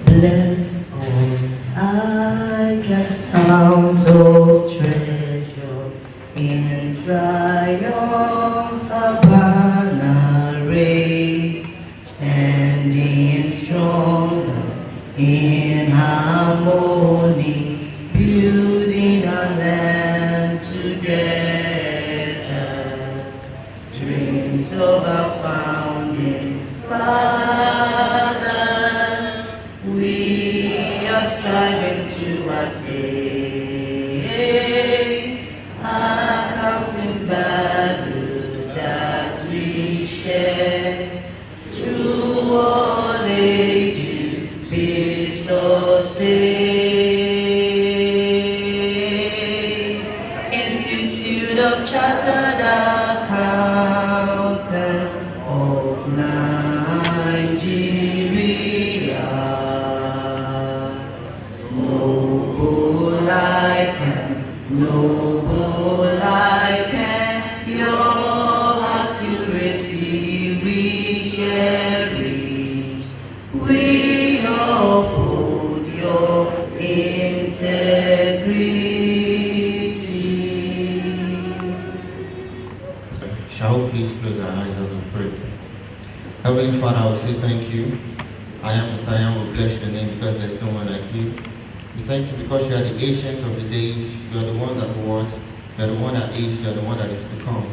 Bless all I can fount of treasure in triumph a banner raised, standing stronger in harmony, building a land together. Dreams of our founding fathers, we are striving to attain, accounting values that we share, through all ages be sustained. Institute of Chartered Accountants of Nigeria, noble ICAN, your accuracy we cherish. We uphold your integrity. Shall we please close our eyes as we pray? Heavenly Father, I will say thank you. I am the I am, will bless your name because there is no one like you. We thank you because you are the ancient of the days. You are the one that was, you are the one that is, you are the one that is to come.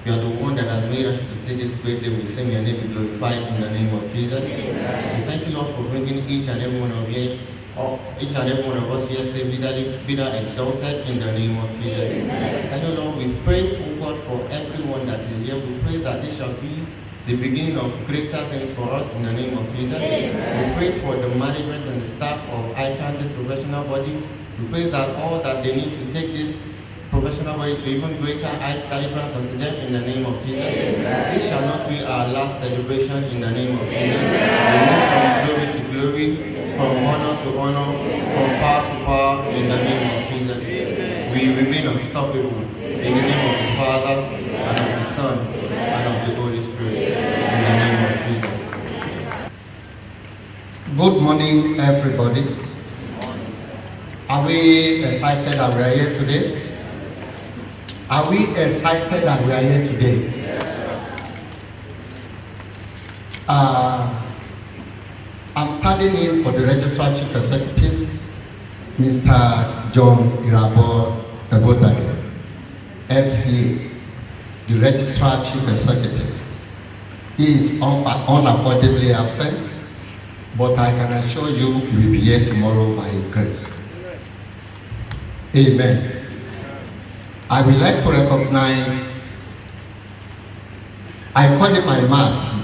You are the one that has made us to see this great day. We sing your name be glorified in the name of Jesus. Amen. We thank you, Lord, for bringing each and every one of us here safely, be thou exalted in the name of Jesus. Amen. And Lord, we pray for God for everyone that is here. We pray that this shall be the beginning of greater things for us in the name of Jesus. Amen. We pray for the management and the staff of ICAN, this professional body. We pray that all that they need to take this professional body to even greater heights deliverance unto them in the name of Jesus. Amen. This shall not be our last celebration in the name of Jesus. We move from glory to glory, from honor to honor, from power to power in the name of Jesus. We remain unstoppable in the name of the Father and of the Son morning, everybody. Are we excited that we are here today? Are we excited that we are here today? I'm standing in for the Registrar Chief Executive, Mr. John Irabo Ebodage, FCA, the Registrar Chief Executive. He is unavoidably absent, but I can assure you he will be here tomorrow by His grace. Amen. I would like to recognize, I call him my Mercy,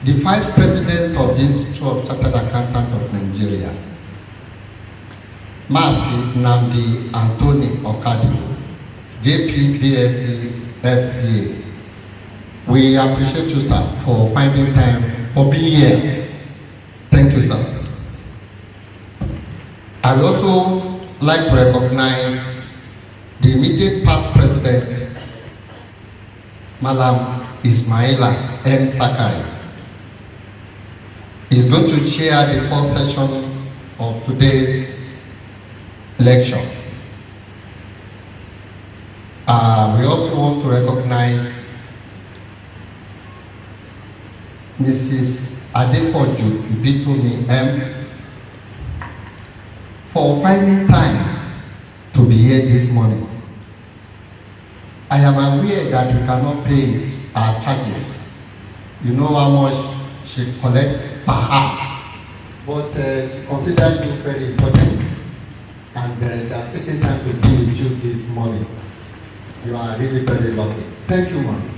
the Vice President of the Institute of Chartered Accountants of Nigeria, Mercy Namdi Anthony Okadi, JP BSc FCA. We appreciate you, sir, for finding time for being here. Thank you, sir. I would also like to recognize the immediate past president, Malam Ismaila M. Sakai. He's going to chair the first session of today's lecture. We also want to recognize Mrs. Adepoju Ibitomi M. for finding time to be here this morning. I am aware that we cannot pay our charges. You know how much she collects per hour, but she considers you very important, and she has taken time to be with you this morning. You are really very lucky. Thank you, ma'am.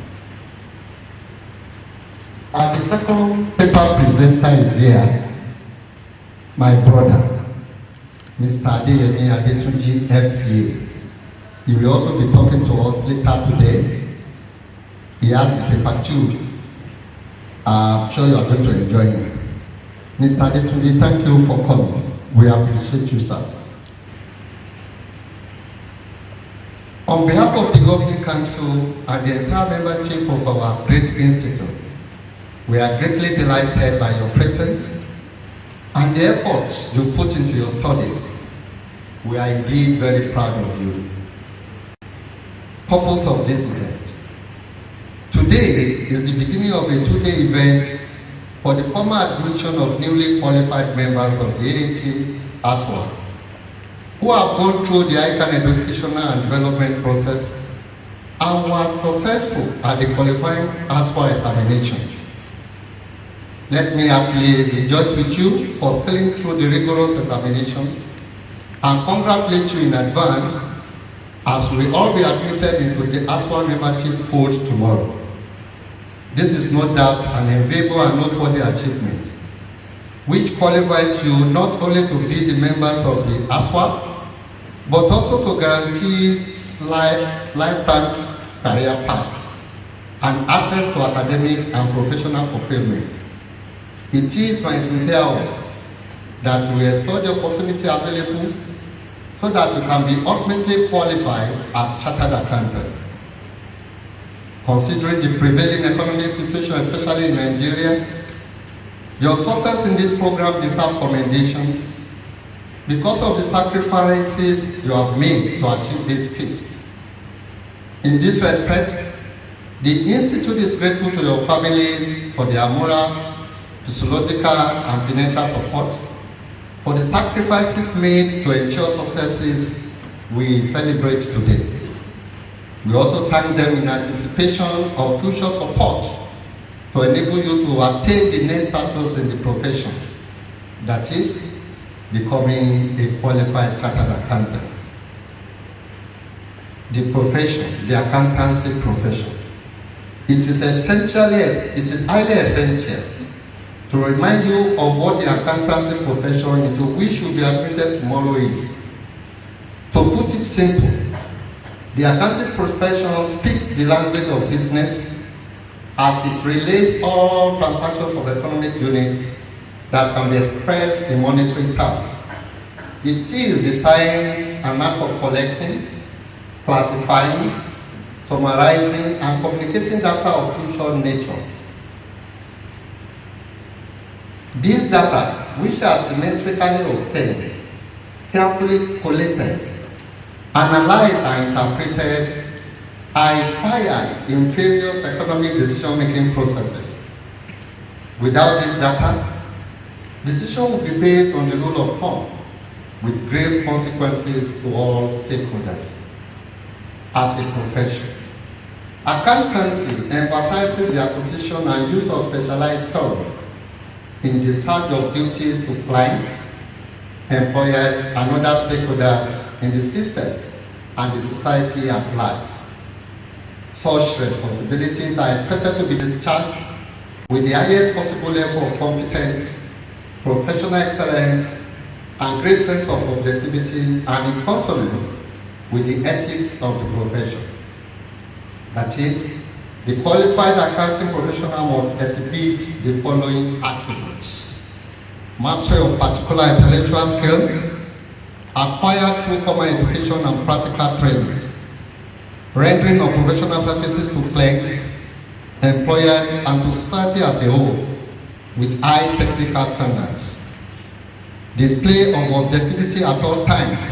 The second paper presenter is here, my brother, Mr. Adeyemi Adetunji, FCA. He will also be talking to us later today. He has the paper too. I'm sure you are going to enjoy it. Mr. Adetunji, thank you for coming. We appreciate you, sir. On behalf of the Governing Council and the entire membership of our great institute, we are greatly delighted by your presence and the efforts you put into your studies. We are indeed very proud of you. Purpose of this event. Today is the beginning of a two-day event for the formal admission of newly qualified members of the AATWA who have gone through the ICAN educational and development process and were successful at the qualifying ATWA examination. Let me actually rejoice with you for sailing through the rigorous examination and congratulate you in advance as we all be admitted into the ATWA membership fold tomorrow. This is no doubt an enviable and noteworthy achievement, which qualifies you not only to be the members of the ATWA, but also to guarantee lifetime career path and access to academic and professional fulfillment. It is my sincere hope that we explore the opportunity available so that we can be ultimately qualified as chartered accountants. Considering the prevailing economic situation, especially in Nigeria, your success in this program deserves commendation because of the sacrifices you have made to achieve this feat. In this respect, the Institute is grateful to your families for their moral, physiological, and financial support, for the sacrifices made to ensure successes we celebrate today. We also thank them in anticipation of future support to enable you to attain the next status in the profession, that is, becoming a qualified chartered accountant. The profession, the accountancy profession, it is highly essential to remind you of what the accountancy profession into which you will be admitted tomorrow is. To put it simple, the accounting profession speaks the language of business as it relates all transactions of economic units that can be expressed in monetary terms. It is the science and art of collecting, classifying, summarizing, and communicating data of future nature. This data which are symmetrically obtained, carefully collated, analyzed and interpreted, are required in various economic decision-making processes. Without this data, decision will be based on the rule of thumb, with grave consequences to all stakeholders. As a profession, accountancy emphasizes the acquisition and use of specialized skill in discharge of duties to clients, employers, and other stakeholders in the system and the society at large. Such responsibilities are expected to be discharged with the highest possible level of competence, professional excellence, and great sense of objectivity, and in consonance with the ethics of the profession. That is, the qualified accounting professional must exhibit the following attributes: mastery of particular intellectual skill, acquired through formal education and practical training, rendering of professional services to clients, employers, and to society as a whole with high technical standards, display of objectivity at all times,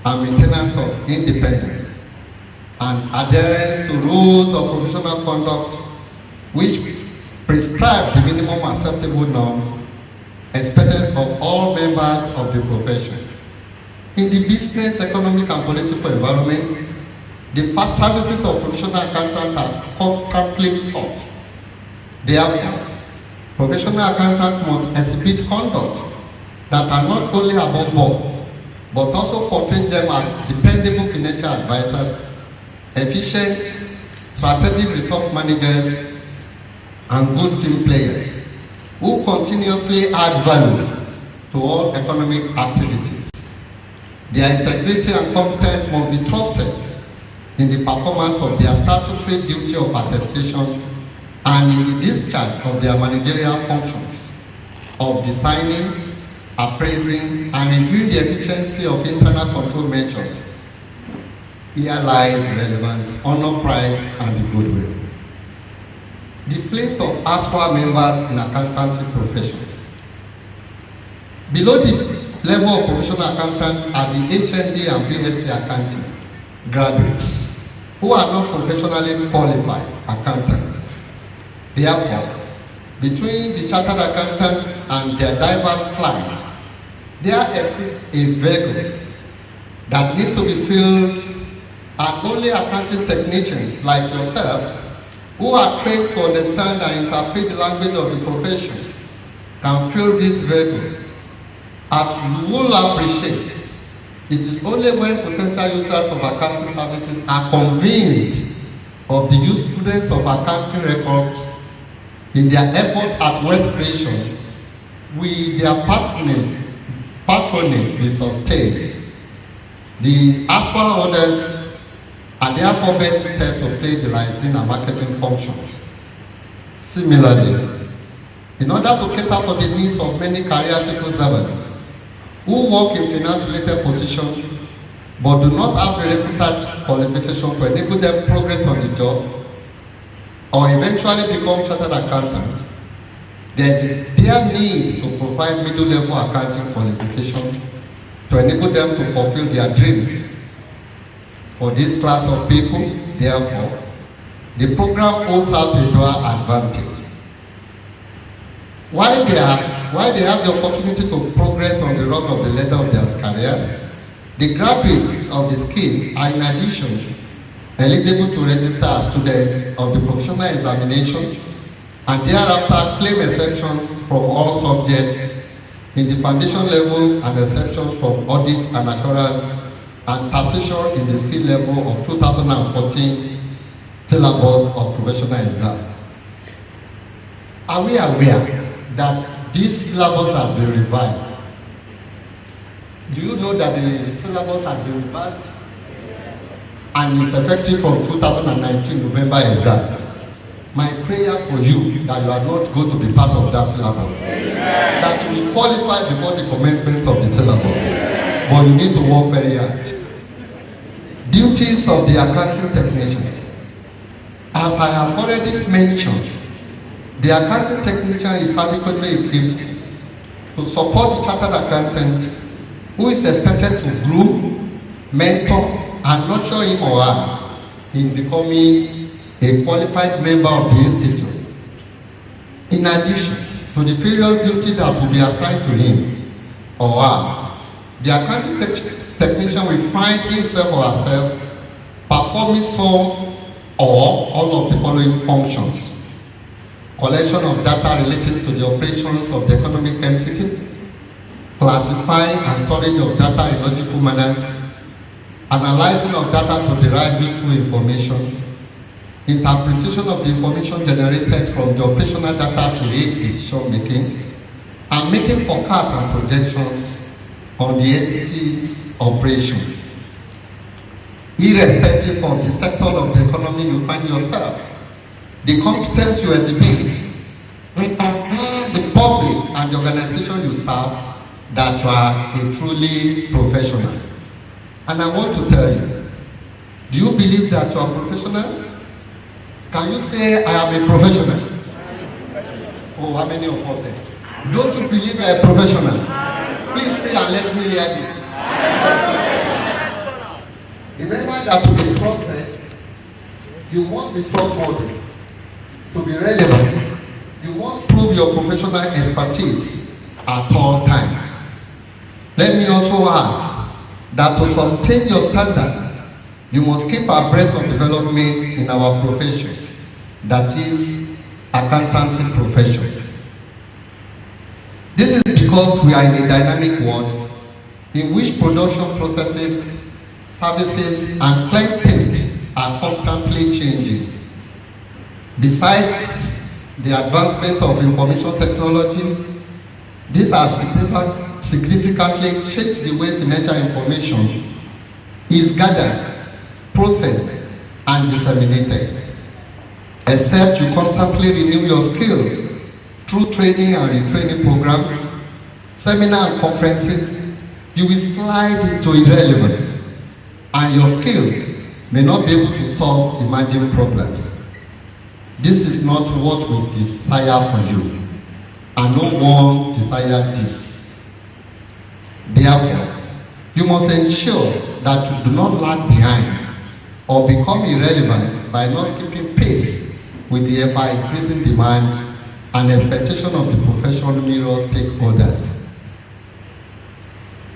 and maintenance of independence, and adherence to rules of professional conduct which prescribe the minimum acceptable norms expected of all members of the profession. In the business, economic, and political environment, the services of professional accountants are constantly sought. Therefore, professional accountants must exhibit conduct that are not only above board, but also portray them as dependable financial advisors, efficient, strategic resource managers, and good team players who continuously add value to all economic activities. Their integrity and competence must be trusted in the performance of their statutory duty of attestation and in the discharge of their managerial functions of designing, appraising, and reviewing the efficiency of internal control measures. Here lies relevance, honor, pride, and the goodwill. The place of ASWA members in accountancy profession. Below the level of professional accountants are the HND and BSc accounting graduates who are not professionally qualified accountants. Therefore, between the chartered accountants and their diverse clients, there exists a vacuum that needs to be filled, and only accounting technicians like yourself, who are trained to understand and interpret the language of the profession, can fill this vacuum. As you will appreciate, it is only when potential users of accounting services are convinced of the usefulness of accounting records in their effort at wealth creation will their patronage be sustained. The ASWA orders are therefore best suited to play the licensing and marketing functions. Similarly, in order to cater for the needs of many career civil servants who work in finance-related positions but do not have the requisite qualification to enable them progress on the job or eventually become chartered accountants, there is a clear need to provide middle-level accounting qualification to enable them to fulfill their dreams. For this class of people, therefore, the program holds out a dual advantage. While they have the opportunity to progress on the road of the ladder of their career, the graduates of the scheme are in addition eligible to register as students of the professional examination and thereafter claim exemptions from all subjects in the foundation level and exemptions from audit and assurance and taxation in the skill level of 2014 syllabus of professional exam. Are we aware that this syllabus has been revised? Do you know that the syllabus has been revised and is effective from 2019 November exam? My prayer for you that you are not going to be part of that syllabus, that you will qualify before the commencement of the syllabus, but you need to work very hard. Duties of the accounting technician. As I have already mentioned, the accounting technician is adequately equipped to support the chartered accountant who is expected to groom, mentor, and nurture him or her in becoming a qualified member of the institute. In addition to the various duties that will be assigned to him or her, the accounting technician will find himself or herself performing some or all of the following functions: collection of data related to the operations of the economic entity, classifying and storage of data in logical manners, analyzing of data to derive useful information, interpretation of the information generated from the operational data to aid decision making, and making forecasts and projections on the entity's operation. Irrespective of the sector of the economy you find yourself, the competence you exhibit will convince the public and the organization you serve that you are a truly professional. And I want to tell you, do you believe that you are professionals? Can you say, I am a professional? Oh, how many of them? Don't you believe you are a professional? Please say and let me hear this. Remember that to be trusted, you must be trustworthy. To be relevant, you must prove your professional expertise at all times. Let me also add that to sustain your standard, you must keep abreast of development in our profession, that is, accountancy profession. This is because we are in a dynamic world in which production processes, services, and client tastes are constantly changing. Besides the advancement of information technology, this has significantly changed the way financial information is gathered, processed, and disseminated. Except you constantly renew your skill through training and retraining programs, seminars and conferences, you will slide into irrelevance, and your skill may not be able to solve emerging problems. This is not what we desire for you, and no one desires this. Therefore, you must ensure that you do not lag behind or become irrelevant by not keeping pace with the ever-increasing demand and expectation of the professional mirror stakeholders.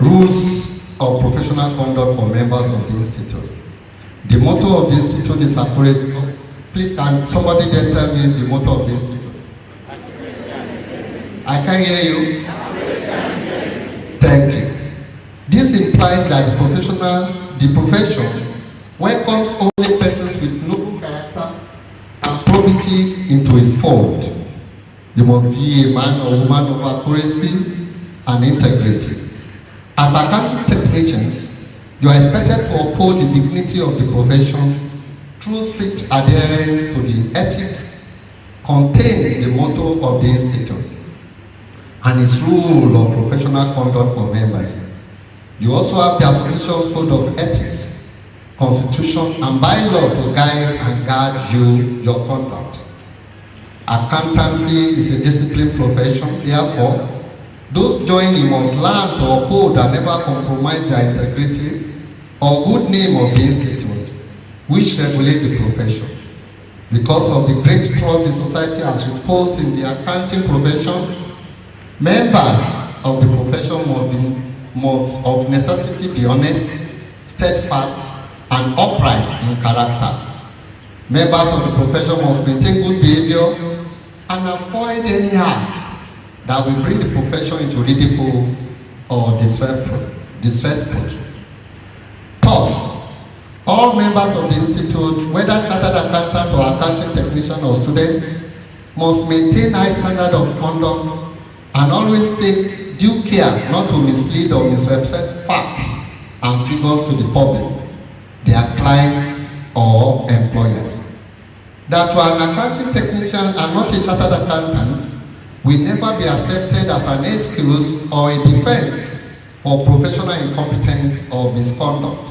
Rules of professional conduct for members of the Institute. The motto of the Institute is accuracy. Please, can somebody there tell me the motto of the Institute? I can't hear you. Thank you. This implies that the profession welcomes only persons with noble character and probity into its fold. You must be a man or woman of accuracy and integrity. As accounting technicians, you are expected to uphold the dignity of the profession through strict adherence to the ethics contained in the motto of the Institute and its rule of professional conduct for members. You also have the Association's Code of Ethics, Constitution, and bylaw to guide and guard your conduct. Accountancy is a disciplined profession, therefore, those joining must learn to uphold and never compromise their integrity or good name of the Institute, which regulate the profession. Because of the great trust the society has reposed in the accounting profession, members of the profession must of necessity be honest, steadfast, and upright in character. Members of the profession must maintain good behavior and avoid any act that will bring the profession into ridicule or disrespect. Thus, all members of the Institute, whether chartered accountant or accounting technician or students, must maintain high standard of conduct and always take due care not to mislead or misrepresent facts and figures to the public, their clients or employers. That to an accounting technician and not a chartered accountant will never be accepted as an excuse or a defense for professional incompetence or misconduct.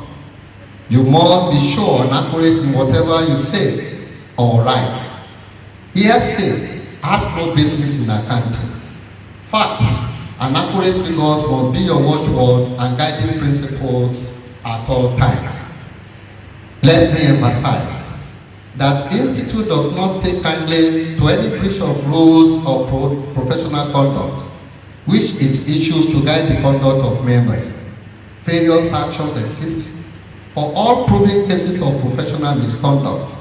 You must be sure and accurate in whatever you say or write. Hearsay has no basis in accounting. Facts and accurate figures must be your watchword and guiding principles at all times. Let me emphasize that the Institute does not take kindly to any breach of rules or professional conduct, which it issues to guide the conduct of members. Various sanctions exist for all proven cases of professional misconduct.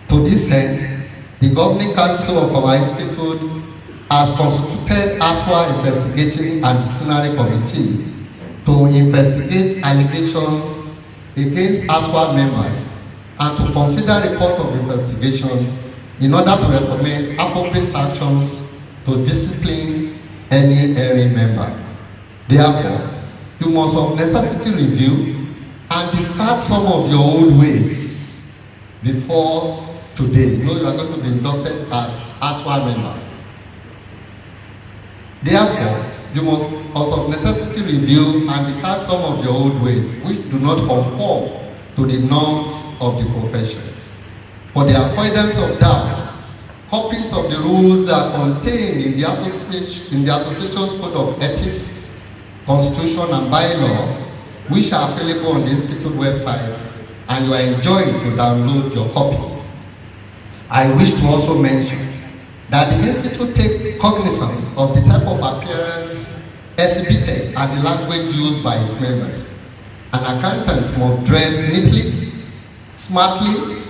To this end, the Governing Council of our Institute has constituted AATWA Investigating and Disciplinary Committee to investigate allegations against AATWA members and to consider report of investigation in order to recommend appropriate sanctions to discipline any erring member. Therefore, you must of necessity review and discard some of your own ways before today. You know you are going to be inducted as AATWA member. Therefore, you must also of necessity review and discard some of your old ways which do not conform to the norms of the profession. For the avoidance of doubt, copies of the rules are contained in the Association's Code of Ethics, Constitution and Bylaw, which are available on the Institute website, and you are enjoined to download your copy. I wish to also mention that the Institute takes cognizance of the type of appearance exhibited and the language used by its members. An accountant must dress neatly, smartly,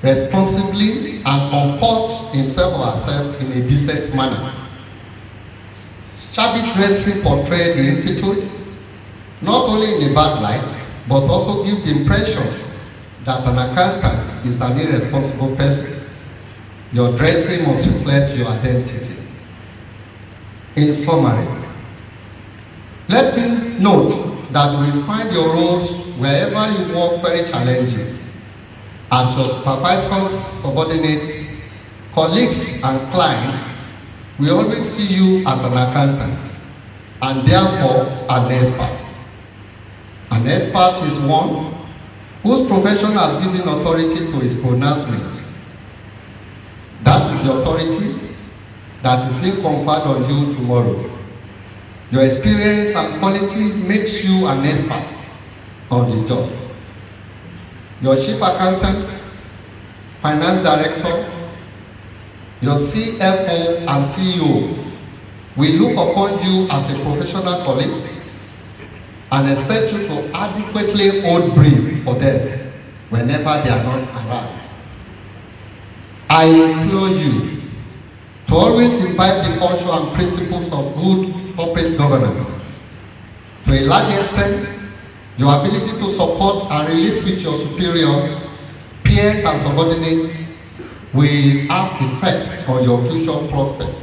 responsibly, and comport himself or herself in a decent manner. Shabby dressing portray the Institute not only in a bad light, but also give the impression that an accountant is an irresponsible person. Your dressing must reflect your identity. In summary, let me note that we find your roles wherever you work very challenging. As your supervisors, subordinates, colleagues, and clients, we always see you as an accountant and therefore an expert. An expert is one whose profession has given authority to his pronouncement. That is the authority that is being conferred on you tomorrow. Your experience and quality makes you an expert on the job. Your chief accountant, finance director, your CFO and CEO will look upon you as a professional colleague and expect you to adequately hold brief for them whenever they are not around. I implore you to always imbibe the culture and principles of good corporate governance. To a large extent, your ability to support and relate with your superior, peers and subordinates will have effect on your future prospect.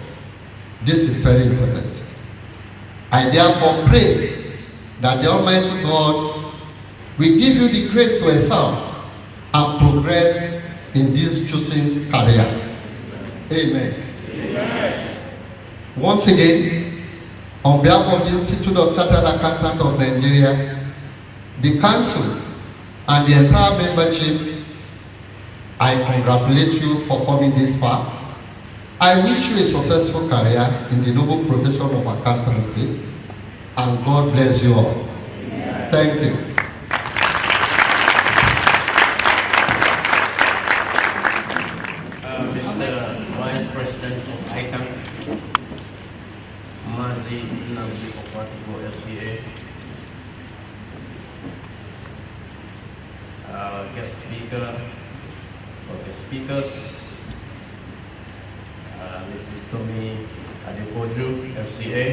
This is very important. I therefore pray that the Almighty God will give you the grace to excel and progress in this chosen career. Amen. Amen. Once again, on behalf of the Institute of Chartered Accountants of Nigeria, the Council, and the entire membership, I congratulate you for coming this far. I wish you a successful career in the noble profession of accountancy, and God bless you all. Thank you. Mr. Vice President of ICAN, FCA, guest speaker, or guest speakers, Mrs. Tommy Adepoju, FCA,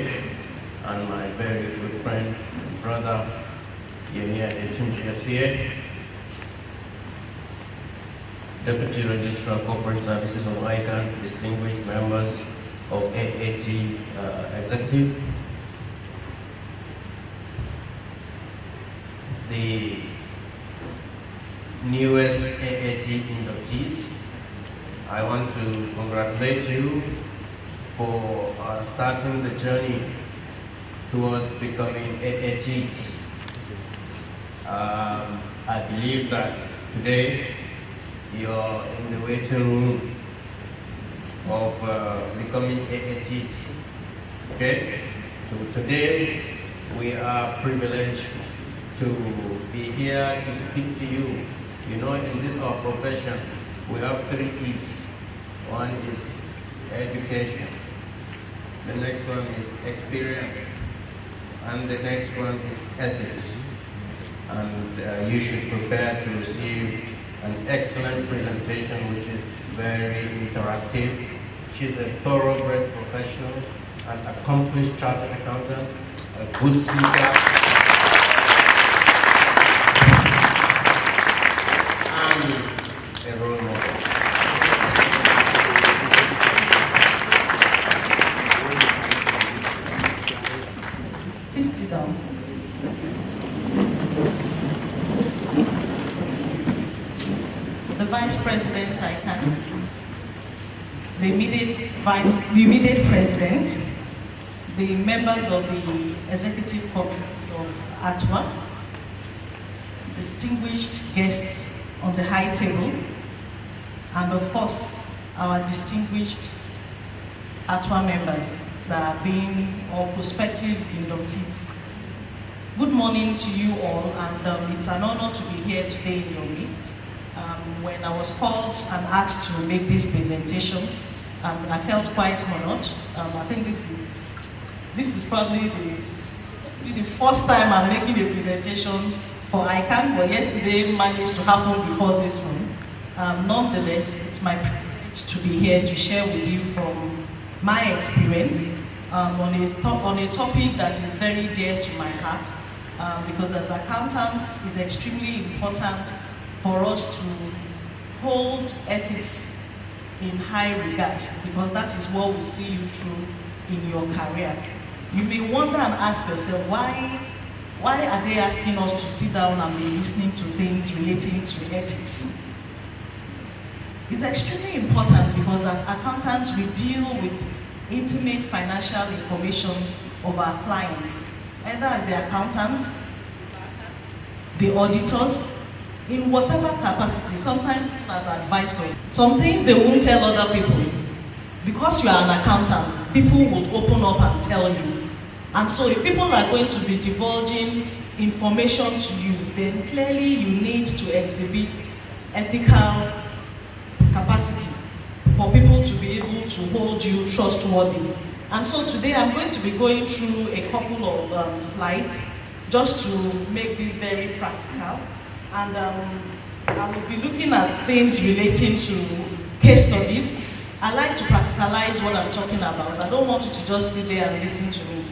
and my very good friend and brother, Yenia Etunji, FCA, Deputy Registrar of Corporate Services of ICAN, distinguished members of AAT Executive, the newest AAT inductees. I want to congratulate you for starting the journey towards becoming AATs. I believe that today you're in the waiting room of becoming AATs. Okay? So today, we are privileged to be here to speak to you. You know, in this our profession, we have 3 E's. One is education, the next one is experience, and the next one is ethics. And you should prepare to receive an excellent presentation which is very interactive. She's a thoroughbred professional, an accomplished chartered accountant, a good speaker, and a role model. Please sit down. The Vice President, ICAN, the immediate President, the members of the Executive Committee of ATWA, distinguished guests on the high table, and of course, our distinguished ATWA members that are being or prospective inductees. Good morning to you all, and it's an honor to be here today in your midst. When I was called and asked to make this presentation, I felt quite honored. I think this is probably the first time I'm making a presentation for ICAN, but yesterday managed to happen before this one. Nonetheless, it's my privilege to be here to share with you from my experience on a topic that is very dear to my heart, because as accountants, it's extremely important for us to hold ethics in high regard, because that is what will see you through in your career. You may wonder and ask yourself, why are they asking us to sit down and be listening to things relating to ethics? It's extremely important because as accountants, we deal with intimate financial information of our clients, either as the accountants, the auditors, in whatever capacity, sometimes as advisors. Some things they won't tell other people. Because you are an accountant, people will open up and tell you. And so if people are going to be divulging information to you, then clearly you need to exhibit ethical capacity for people to be able to hold you trustworthy. And so today I'm going to be going through a couple of slides just to make this very practical. And I will be looking at things relating to case studies. I like to practicalize what I'm talking about. I don't want you to just sit there and listen to me.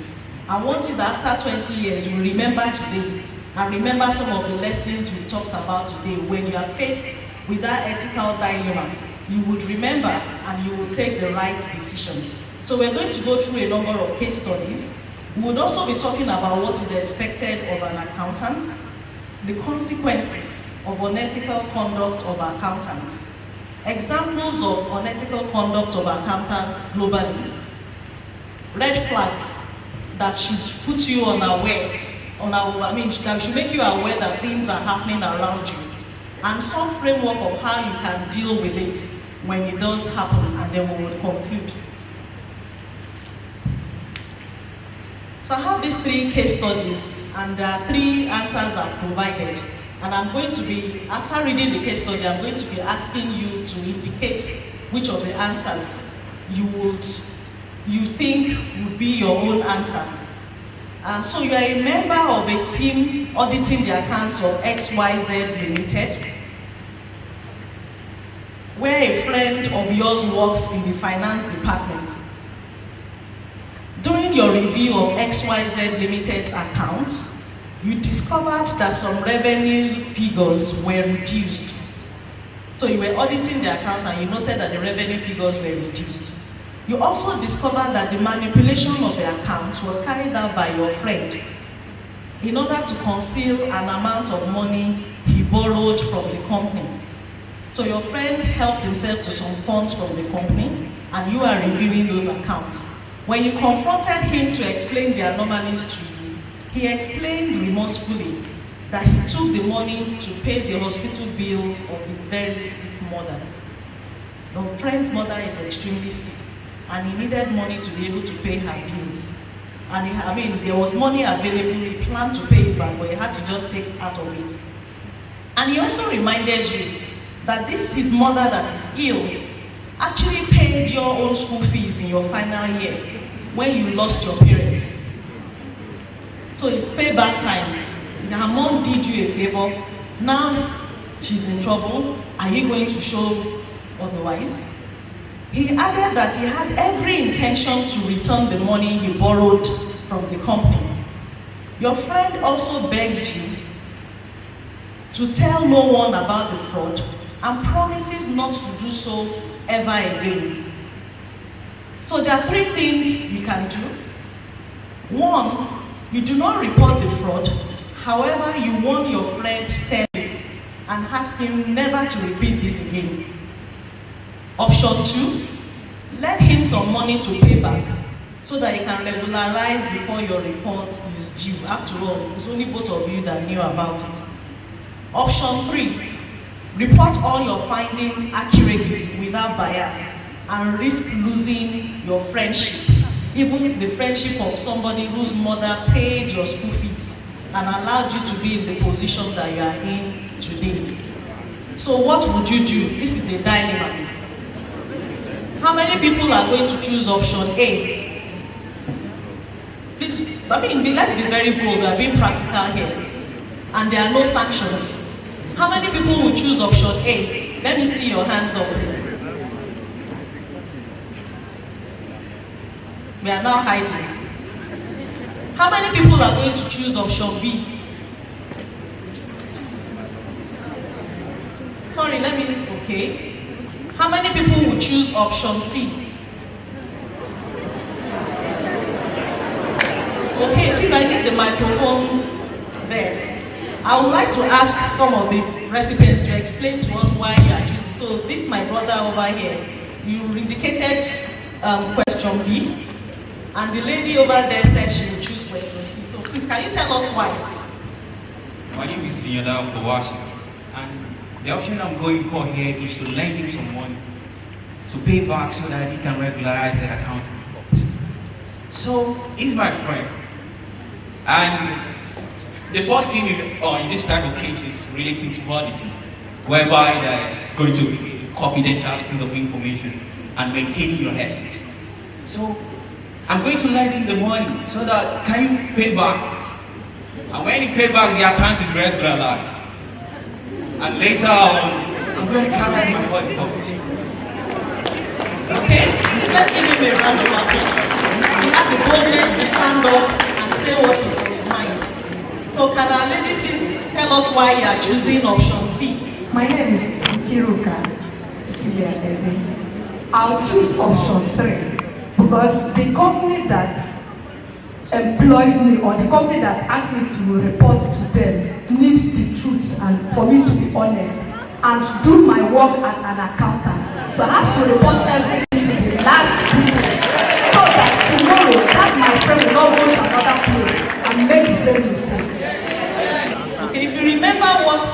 I want you that after 20 years, you will remember today and remember some of the lessons we talked about today. When you are faced with that ethical dilemma, you would remember and you will take the right decisions. So we're going to go through a number of case studies. We would also be talking about what is expected of an accountant, the consequences of unethical conduct of accountants, examples of unethical conduct of accountants globally, red flags that should put you that should make you aware that things are happening around you, and some framework of how you can deal with it when it does happen, and then we will conclude. So I have these 3 case studies, and 3 answers are provided. And I'm going to be, after reading the case study, I'm going to be asking you to indicate which of the answers you think would be your own answer. So you are a member of a team auditing the accounts of XYZ Limited, where a friend of yours works in the finance department. During your review of XYZ Limited's accounts, you discovered that some revenue figures were reduced. So you were auditing the account and you noted that the revenue figures were reduced. You also discovered that the manipulation of the accounts was carried out by your friend in order to conceal an amount of money he borrowed from the company. So your friend helped himself to some funds from the company and you are reviewing those accounts. When you confronted him to explain the anomalies to you, he explained remorsefully that he took the money to pay the hospital bills of his very sick mother. Your friend's mother is extremely sick and he needed money to be able to pay her bills. and there was money available, he planned to pay it back, but he had to just take out of it. And he also reminded you that this his mother that is ill actually paid your own school fees in your final year when you lost your parents. So it's payback time. Her mom did you a favor, now she's in trouble. Are you going to show otherwise? He added that he had every intention to return the money he borrowed from the company. Your friend also begs you to tell no one about the fraud and promises not to do so ever again. So there are three things you can do. One, you do not report the fraud. However, you warn your friend sternly and ask him never to repeat this again. Option two, lend him some money to pay back so that he can regularize before your report is due. After all, it's only both of you that knew about it. Option three, report all your findings accurately without bias and risk losing your friendship, even if the friendship of somebody whose mother paid your school fees and allowed you to be in the position that you are in today. So what would you do? This is the dilemma. How many people are going to choose option A? Please, let's be very bold. We are being practical here. And there are no sanctions. How many people will choose option A? Let me see your hands up, please. We are now hiding. How many people are going to choose option B? Sorry, okay. How many people will choose option C? Okay, please, I need the microphone there. I would like to ask some of the recipients to explain to us why you are choosing. So this my brother over here. You indicated question B, and the lady over there said she will choose question C. So please, can you tell us why? My name is Yada Kawashi, and the option I'm going for here is to lend him some money to pay back so that he can regularize that account. So he's my friend, and the first thing in this type of case is relating to quality, whereby there is going to be confidentiality of information and maintaining your ethics. So I'm going to lend him the money so that can you pay back, and when you pay back, the account is regularized. And later on, I'm going to carry my body published. Okay, let's give him a round of applause. He has the boldness to stand up and say what is on his mind. So can our lady please tell us why you are choosing option C? My name is Kiruka Cecilia Ede. I'll choose option 3 because the company that employed me or the company that asked me to report to them need the truth and for me to be honest and do my work as an accountant. So I have to report everything to the last people so that tomorrow that my friend will not go to another place and make the same mistake. Okay, if you remember what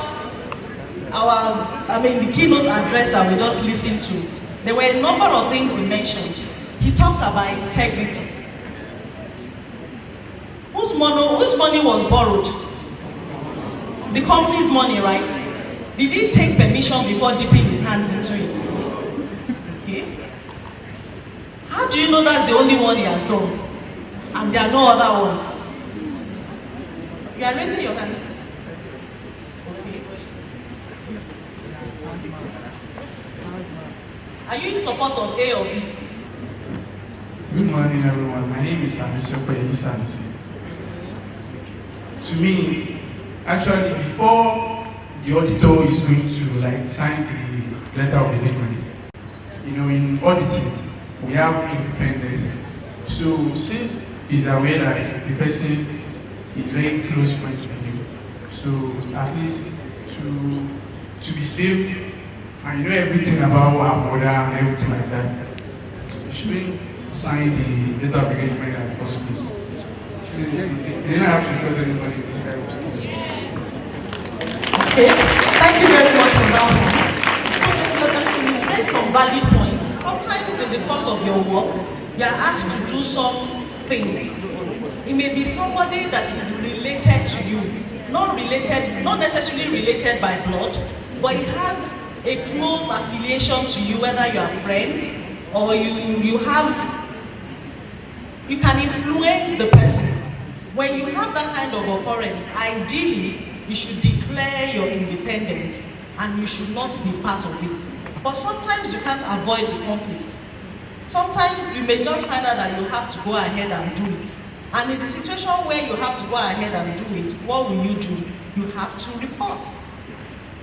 the keynote address that we just listened to, there were a number of things he mentioned. He talked about integrity. Whose money was borrowed? The company's money, right? Did he take permission before dipping his hands into it? Okay. How do you know that's the only one he has done? And there are no other ones? You are raising your hand. Okay. Are you in support of A or B? Good morning, everyone. My name is Amisopo Elisansi. To me, actually, before the auditor is going to sign the letter of engagement, in auditing, we have independence. So since he's aware that the person is very close friends with you, so at least to be safe and you know everything about our mother and everything like that, you shouldn't sign the letter of engagement at the first place. So you don't have to trust anybody in this type of things. Okay, thank you very much for that point. It's based on valid points. Sometimes in the course of your work, you are asked to do some things. It may be somebody that is related to you, not necessarily related by blood, but it has a close affiliation to you, whether you are friends or you can influence the person. When you have that kind of occurrence, ideally, you should declare your independence and you should not be part of it. But sometimes you can't avoid the conflict. Sometimes you may just find out that you have to go ahead and do it. And in the situation where you have to go ahead and do it, what will you do? You have to report.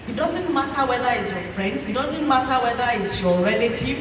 It doesn't matter whether it's your friend, it doesn't matter whether it's your relative.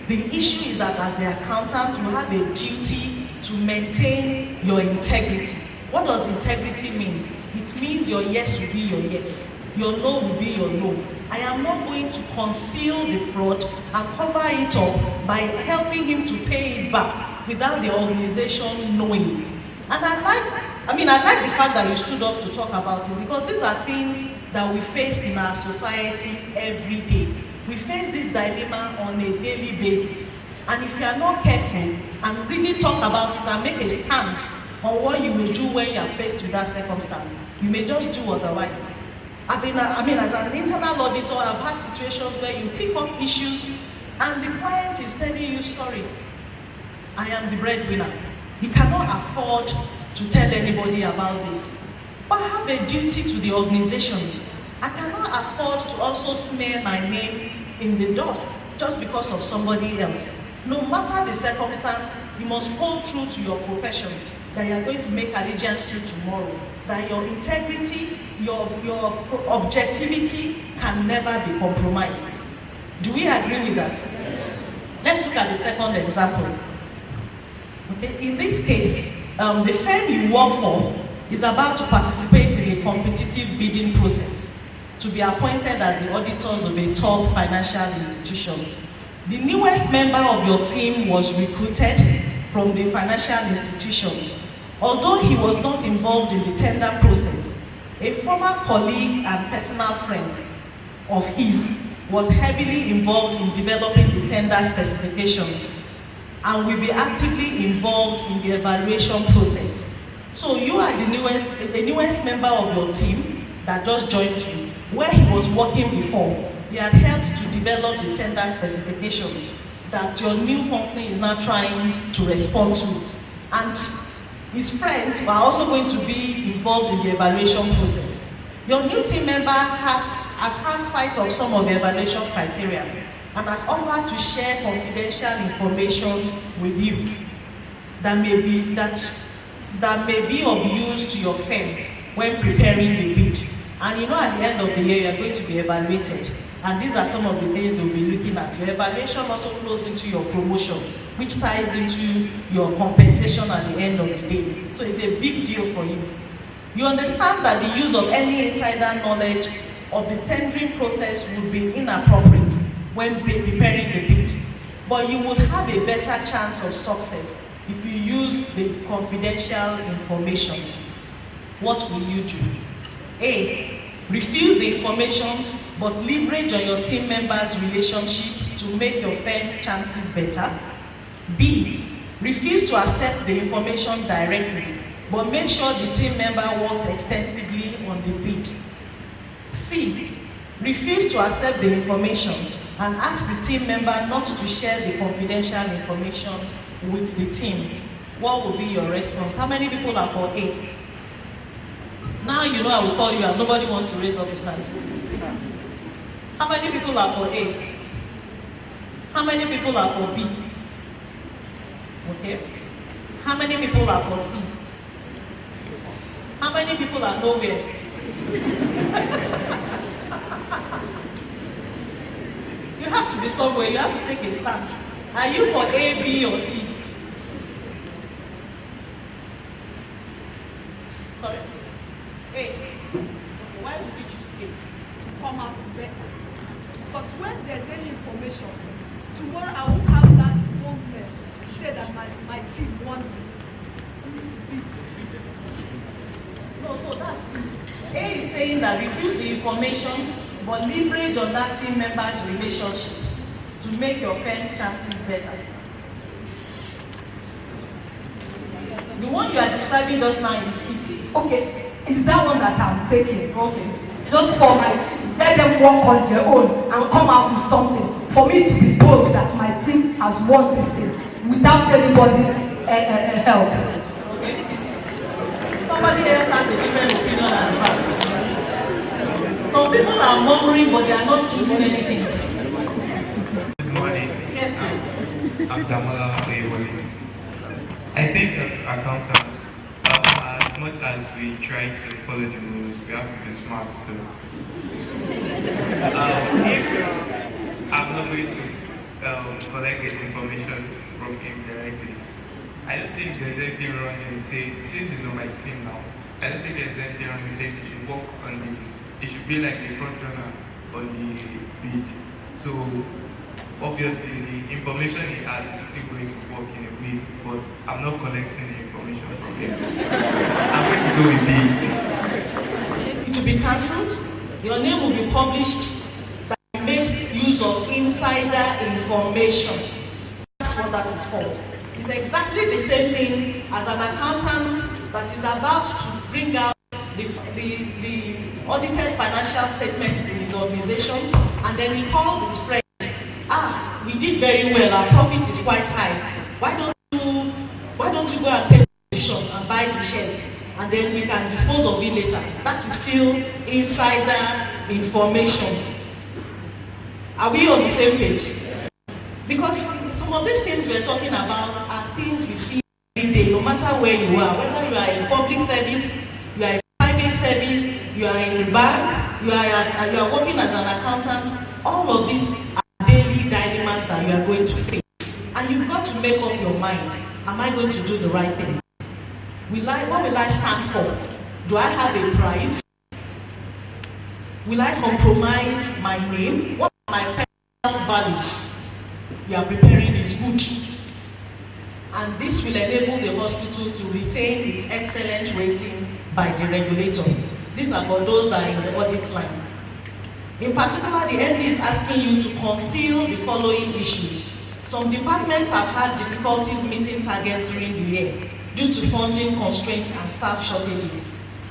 The issue is that as the accountant, you have a duty to maintain your integrity. What does integrity mean? It means your yes will be your yes, your no will be your no. I am not going to conceal the fraud and cover it up by helping him to pay it back without the organization knowing. And I like the fact that you stood up to talk about it, because these are things that we face in our society every day. We face this dilemma on a daily basis. And if you are not careful and really talk about it and make a stand on what you will do when you are faced with that circumstance, you may just do otherwise. As an internal auditor, I've had situations where you pick up issues and the client is telling you, sorry, I am the breadwinner. You cannot afford to tell anybody about this. But I have a duty to the organization. I cannot afford to also smear my name in the dust just because of somebody else. No matter the circumstance, you must hold true to your profession that you are going to make allegiance to tomorrow. That your integrity, your objectivity can never be compromised. Do we agree with that? Let's look at the second example. Okay. In this case, the firm you work for is about to participate in a competitive bidding process to be appointed as the auditors of a top financial institution. The newest member of your team was recruited from the financial institution. Although he was not involved in the tender process, a former colleague and personal friend of his was heavily involved in developing the tender specification and will be actively involved in the evaluation process. So you are the newest member of your team that just joined you. Where he was working before, he had helped to develop the tender specification that your new company is now trying to respond to. And his friends are also going to be involved in the evaluation process. Your new team member has had sight of some of the evaluation criteria and has offered to share confidential information with you that may be of use to your firm when preparing the bid. And at the end of the year, you are going to be evaluated. And these are some of the things they'll be looking at. Your evaluation also flows into your promotion, which ties into your compensation at the end of the day. So it's a big deal for you. You understand that the use of any insider knowledge of the tendering process would be inappropriate when preparing the bid. But you would have a better chance of success if you use the confidential information. What will you do? A. Refuse the information but leverage on your team members' relationship to make your firm's chances better. B. Refuse to accept the information directly, but make sure the team member works extensively on the bid. C. Refuse to accept the information and ask the team member not to share the confidential information with the team. What will be your response? How many people are for A? Now you know I will call you and nobody wants to raise up his hand. How many people are for A? How many people are for B? Okay. How many people are for C? How many people are nowhere? You have to be somewhere, you have to take a stand. Are you for A, B, or C? Sorry? A. Why would you choose A? To come out better. Because when there's any information, tomorrow I won't have that boldness to say that my team won me. No, so that's C. A is saying that refuse the information but leverage on that team member's relationship to make your firm's chances better. The one you are describing just now is Okay, is that one that I'm taking? Okay. Just for my team, let them work on their own and come out with something. For me to be bold that my team has won this thing without anybody's help. Okay. Somebody else has a different opinion as well. Some people are murmuring, but they are not choosing anything. Good morning. Yes, please. I'm Damola Oyewole. I think that accountants, as much as we try to follow the rules, we have to be smart too. If I'm not going to collect the information from him directly, I don't think there's anything wrong in saying, since you know my team now, I don't think there's anything wrong in saying you should work on it. It should be like the front runner on the bid. So obviously the information he has is still going to work in a way, but I'm not collecting the information from him. I'm going to go with B. It will be cancelled. Your name will be published that you made use of insider information. That's what that is called. It's exactly the same thing as an accountant that is about to bring out the audited financial statements in his organization, and then he calls his friend. We did very well. Our profit is quite high. Why don't you go and take the position and buy the shares, and then we can dispose of it later? That is still insider information. Are we on the same page? Because some of these things we're talking about are things we feel every day, no matter where you are, whether you are in public service, you are in private service, you are in the bank, you are working as an accountant. All of these are daily dilemmas that you are going to face. And you've got to make up your mind. Am I going to do the right thing? What will I stand for? Do I have a prize? Will I compromise my name? What are my personal values? You are preparing is good. And this will enable the hospital to retain its excellent rating by the regulator. These are for those that are in the audit line. In particular, the MD is asking you to conceal the following issues. Some departments have had difficulties meeting targets during the year due to funding constraints and staff shortages.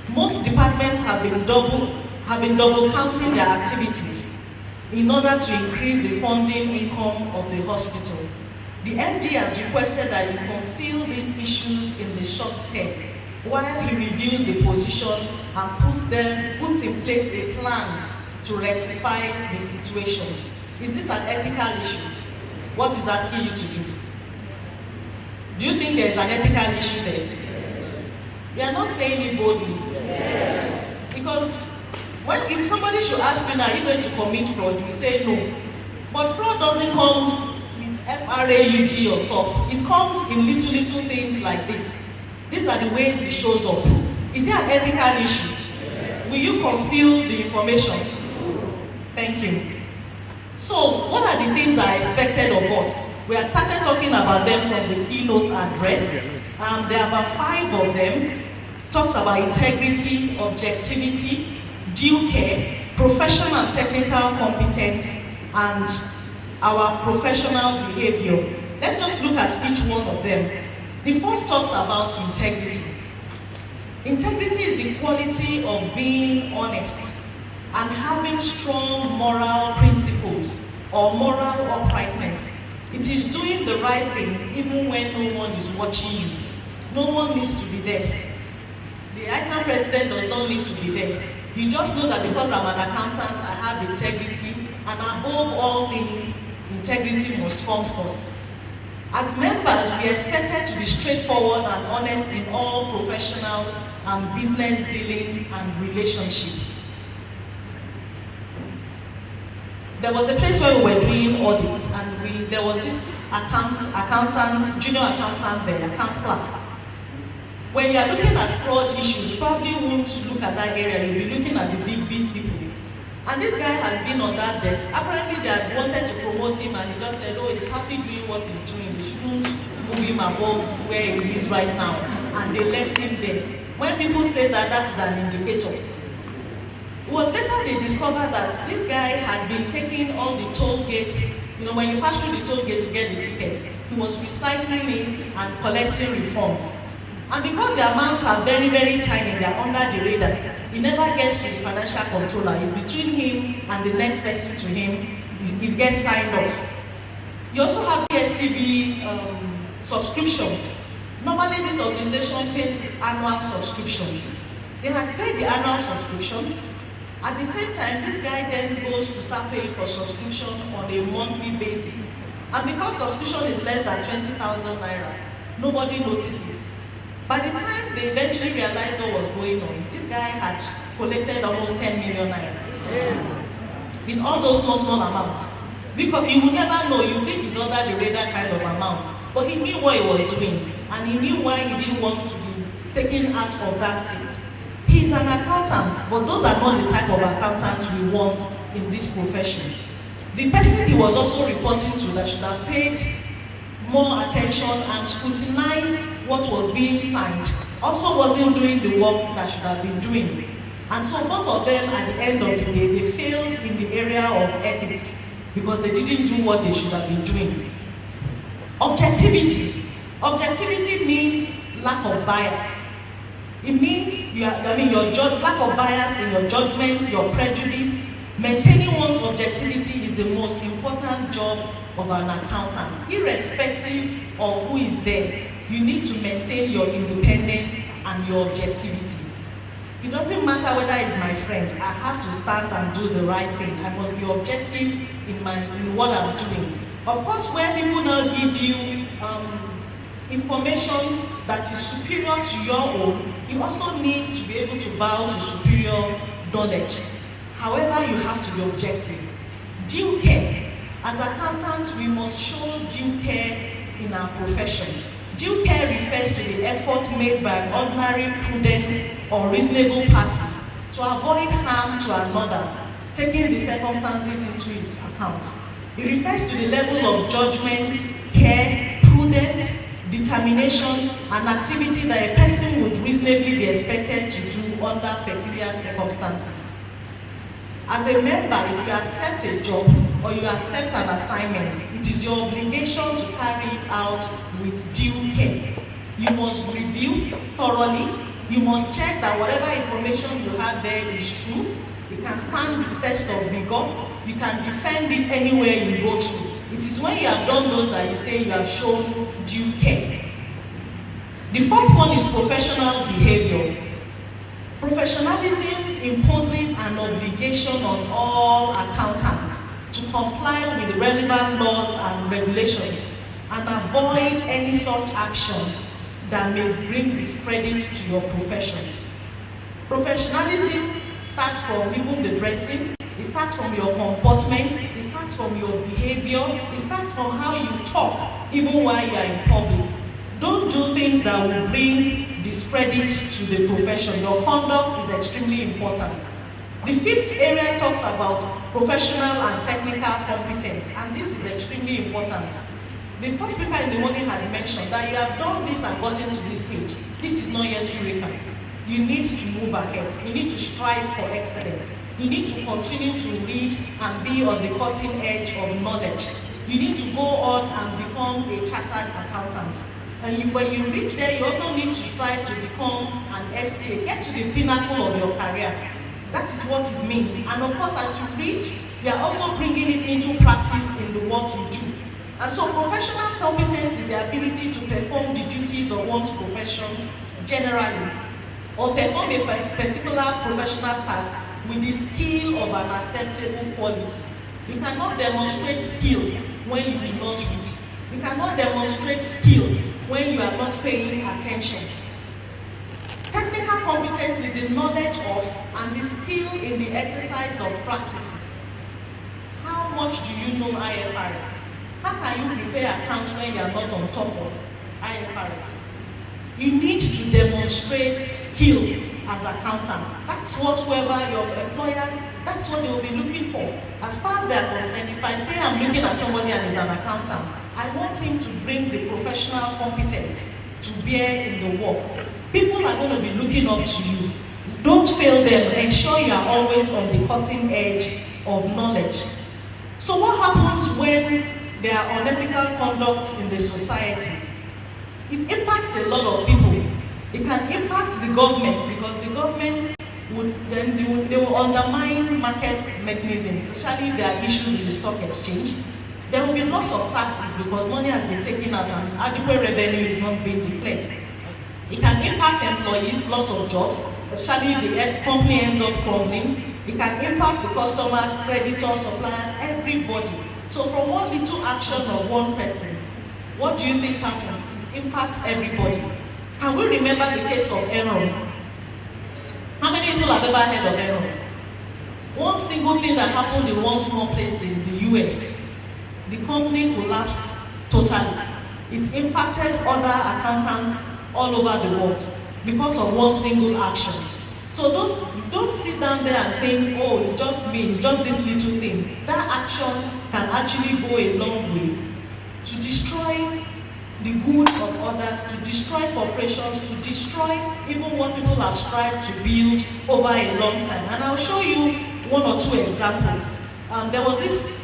Most departments have been double counting their activities in order to increase the funding income of the hospital. The MD has requested that you conceal these issues in the short term while he reviews the position and puts in place a plan to rectify the situation. Is this an ethical issue? What is asking you to do? Do you think there is an ethical issue there? Yes. You are not saying it boldly. Yes. Because if somebody should ask you now, are you going to commit fraud? You say no. But fraud doesn't come with FRAUD on top. It comes in little things like this. These are the ways it shows up. Is there an ethical issue? Yes. Will you conceal the information? Thank you. So, what are the things that are expected of us? We have started talking about them from the keynote address. There are about 5 of them. Talks about integrity, objectivity, due care, professional and technical competence, and our professional behavior. Let's just look at each one of them. The first talks about integrity. Integrity is the quality of being honest and having strong moral principles or moral uprightness. It is doing the right thing even when no one is watching you. No one needs to be there. The ICAN president does not need to be there. You just know that because I'm an accountant, I have integrity, and above all things, integrity must come first. As members, we are expected to be straightforward and honest in all professional and business dealings and relationships. There was a place where we were doing audits, and there was this junior accountant there, account clerk. When you are looking at fraud issues, you probably won't look at that area, you'll be looking at the big people. And this guy has been on that desk. Apparently they had wanted to promote him, and he just said, oh, he's happy doing what he's doing. They shouldn't move him above where he is right now. And they left him there. When people say that, that's an indicator. It was later they discovered that this guy had been taking all the toll gates. You know, when you pass through the toll gate to get the ticket, he was recycling it and collecting refunds. And because the amounts are very, very tiny, they are under the radar, it never gets to the financial controller. It's between him and the next person to him. It gets signed off. You also have PSTV subscription. Normally, this organization pays annual subscription. They had paid the annual subscription. At the same time, this guy then goes to start paying for subscription on a monthly basis. And because subscription is less than 20,000 naira, nobody notices. By the time they eventually realized what was going on, this guy had collected almost 10 million naira. In all those small amounts. Because you will never know, you think it's under the radar kind of amount. But he knew what he was doing, and he knew why he didn't want to be taken out of that seat. He's an accountant, but those are not the type of accountants we want in this profession. The person he was also reporting to that should have paid more attention and scrutinized what was being signed also wasn't doing the work that should have been doing. And so both of them at the end of the day, they failed in the area of ethics because they didn't do what they should have been doing. Objectivity. Objectivity means lack of bias. It means lack of bias in your judgment, your prejudice. Maintaining one's objectivity is the most important job of an accountant. Irrespective of who is there, you need to maintain your independence and your objectivity. It doesn't matter whether it's my friend, I have to stand and do the right thing. I must be objective in what I'm doing. Of course, when people now give you information that is superior to your own, you also need to be able to bow to superior knowledge. However, you have to be objective. Due care. As accountants, we must show due care in our profession. Due care refers to the effort made by an ordinary, prudent, or reasonable party to avoid harm to another, taking the circumstances into its account. It refers to the level of judgment, care, prudence, determination, and activity that a person would reasonably be expected to do under peculiar circumstances. As a member, if you accept a job or you accept an assignment, it is your obligation to carry it out with due care. You must review thoroughly. You must check that whatever information you have there is true. You can stand the test of vigor. You can defend it anywhere you go to. It is when you have done those that you say you have shown due care. The fourth one is professional behavior. Professionalism imposes an obligation on all accountants to comply with the relevant laws and regulations and avoid any such action that may bring discredit to your profession. Professionalism starts from even the dressing, it starts from your comportment, it starts from your behavior, it starts from how you talk even while you are in public. Don't do things that will bring discredit to the profession. Your conduct is extremely important. The fifth area talks about professional and technical competence, and this is extremely important. The first speaker in the morning had mentioned that you have done this and gotten to this stage. This is not yet Eureka. You need to move ahead. You need to strive for excellence. You need to continue to read and be on the cutting edge of knowledge. You need to go on and become a chartered accountant. And when you reach there, you also need to strive to become an FCA. Get to the pinnacle of your career. That is what it means. And of course, as you read, you are also bringing it into practice in the work you do. And so professional competence is the ability to perform the duties of one's profession generally, or perform a particular professional task with the skill of an acceptable quality. You cannot demonstrate skill when you do not read. You cannot demonstrate skill when you are not paying attention. Technical competence is the knowledge of and the skill in the exercise of practices. How much do you know IFRS? How can you prepare accounts when you are not on top of IFRS? You need to demonstrate skill as accountant. That's what whoever your employers, that's what they will be looking for. As far as they are concerned, if I say I'm looking at somebody and is an accountant, I want him to bring the professional competence to bear in the work. People are going to be looking up to you. Don't fail them. Ensure you are always on the cutting edge of knowledge. So what happens when there are unethical conducts in the society? It impacts a lot of people. It can impact the government because the government they will undermine market mechanisms, especially if there are issues in the stock exchange. There will be loss of taxes because money has been taken out and adequate revenue is not being declared. It can impact employees, loss of jobs, especially if the company ends up crumbling. It can impact the customers, creditors, suppliers, everybody. So from one little action of one person, what do you think happens? It impacts everybody. Can we remember the case of Enron? How many people have ever heard of Enron? One single thing that happened in one small place in the US, the company collapsed totally. It impacted other accountants all over the world because of one single action. So don't sit down there and think, oh, it's just me, it's just this little thing. That action can actually go a long way to destroy the good of others, to destroy corporations, to destroy even what people have strived to build over a long time. And I'll show you one or two examples. There was this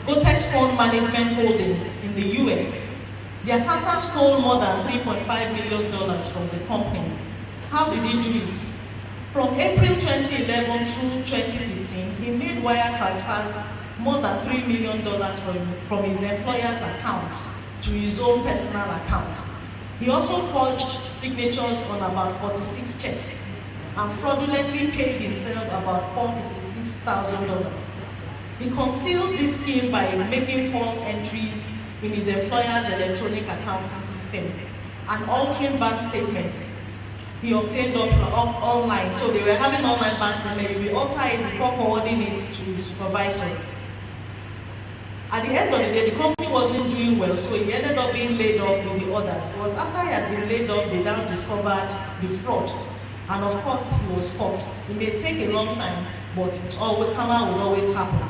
Gotex Fund Management Holdings in the US. The accountant stole more than $3.5 million from the company. How did he do it? From April 2011 through 2015, he made wire transfers more than $3 million from his employer's accounts to his own personal account. He also forged signatures on about 46 checks and fraudulently paid himself about $456,000. He concealed this scheme by making false entries in his employer's electronic accounting system and altering bank statements he obtained online. So they were having online bank statements, he altered it before forwarding it to his supervisor. At the end of the day, the company wasn't doing well, so he ended up being laid off with the others. It was after he had been laid off, they now discovered the fraud. And of course, he was caught. It may take a long time, but karma would always happen.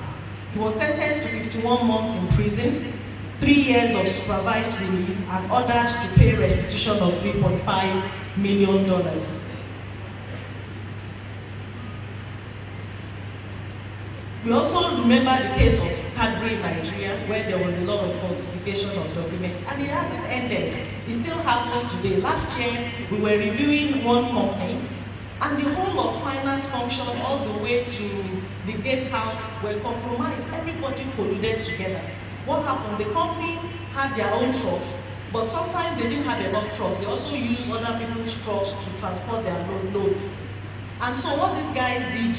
He was sentenced to 51 months in prison, 3 years of supervised release, and ordered to pay restitution of $3.5 million. We also remember the case of ICAN-ngr in Nigeria, where there was a lot of falsification of documents, and it hasn't ended. It still happens today. Last year, we were reviewing one company, and the whole of finance function all the way to the gatehouse were compromised. Everybody colluded together. What happened? The company had their own trucks, but sometimes they didn't have enough trucks. They also used other people's trucks to transport their loads. And so what these guys did,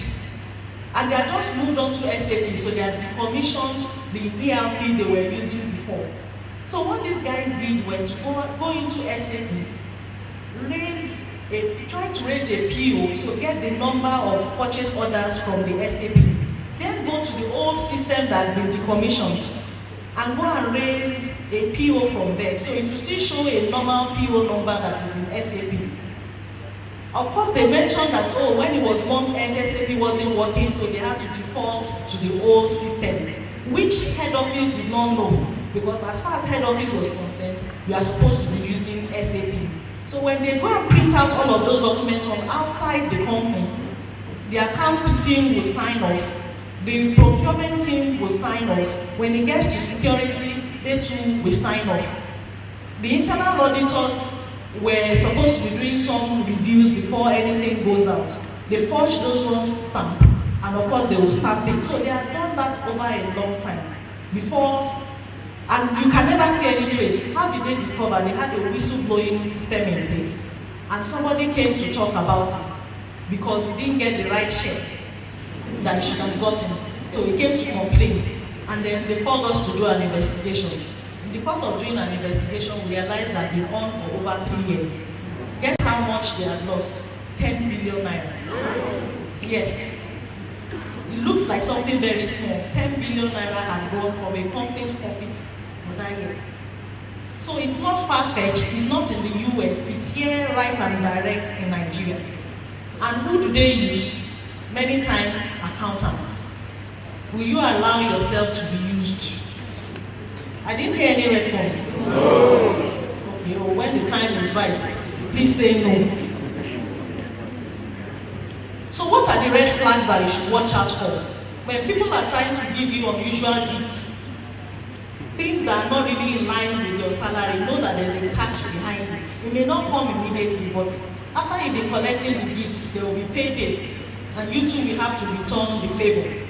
and they had just moved on to SAP, so they had decommissioned the ERP they were using before. So what these guys did was to go into SAP, try to raise a PO, so get the number of purchase orders from the SAP, then go to the old system that had been decommissioned, and go and raise a PO from there. So it will still show a normal PO number that is in SAP. Of course, they mentioned that, oh, when it was month-end, SAP wasn't working, so they had to default to the old system, which head office did not know, because as far as head office was concerned, you are supposed to be using SAP. So when they go and print out all of those documents from outside the company, the account team will sign off, the procurement team will sign off. When it gets to security, they too will sign off. The internal auditors were supposed to be doing some reviews before anything goes out. They forged those ones stamp, and of course they will stamp it. So they had done that over a long time before, and you can never see any trace. How did they discover? They had a whistleblowing system in place, and somebody came to talk about it because he didn't get the right share that he should have gotten. So he came to complain, and then they called us to do an investigation. In the course of doing an investigation, we realized that they've been on for over 3 years. Guess how much they had lost? 10 billion naira. Yes. It looks like something very small. 10 billion naira had gone from a company's profit for that year. So it's not far-fetched, it's not in the US, it's here right and direct in Nigeria. And who do they use? Many times, accountants. Will you allow yourself to be used? I didn't hear any response. No. Okay, well, when the time is right, please say no. So what are the red flags that you should watch out for? When people are trying to give you unusual gifts, things that are not really in line with your salary, know that there's a catch behind it. It may not come immediately, but after you've been collecting the gifts, there will be payday, and you too will have to return the favor.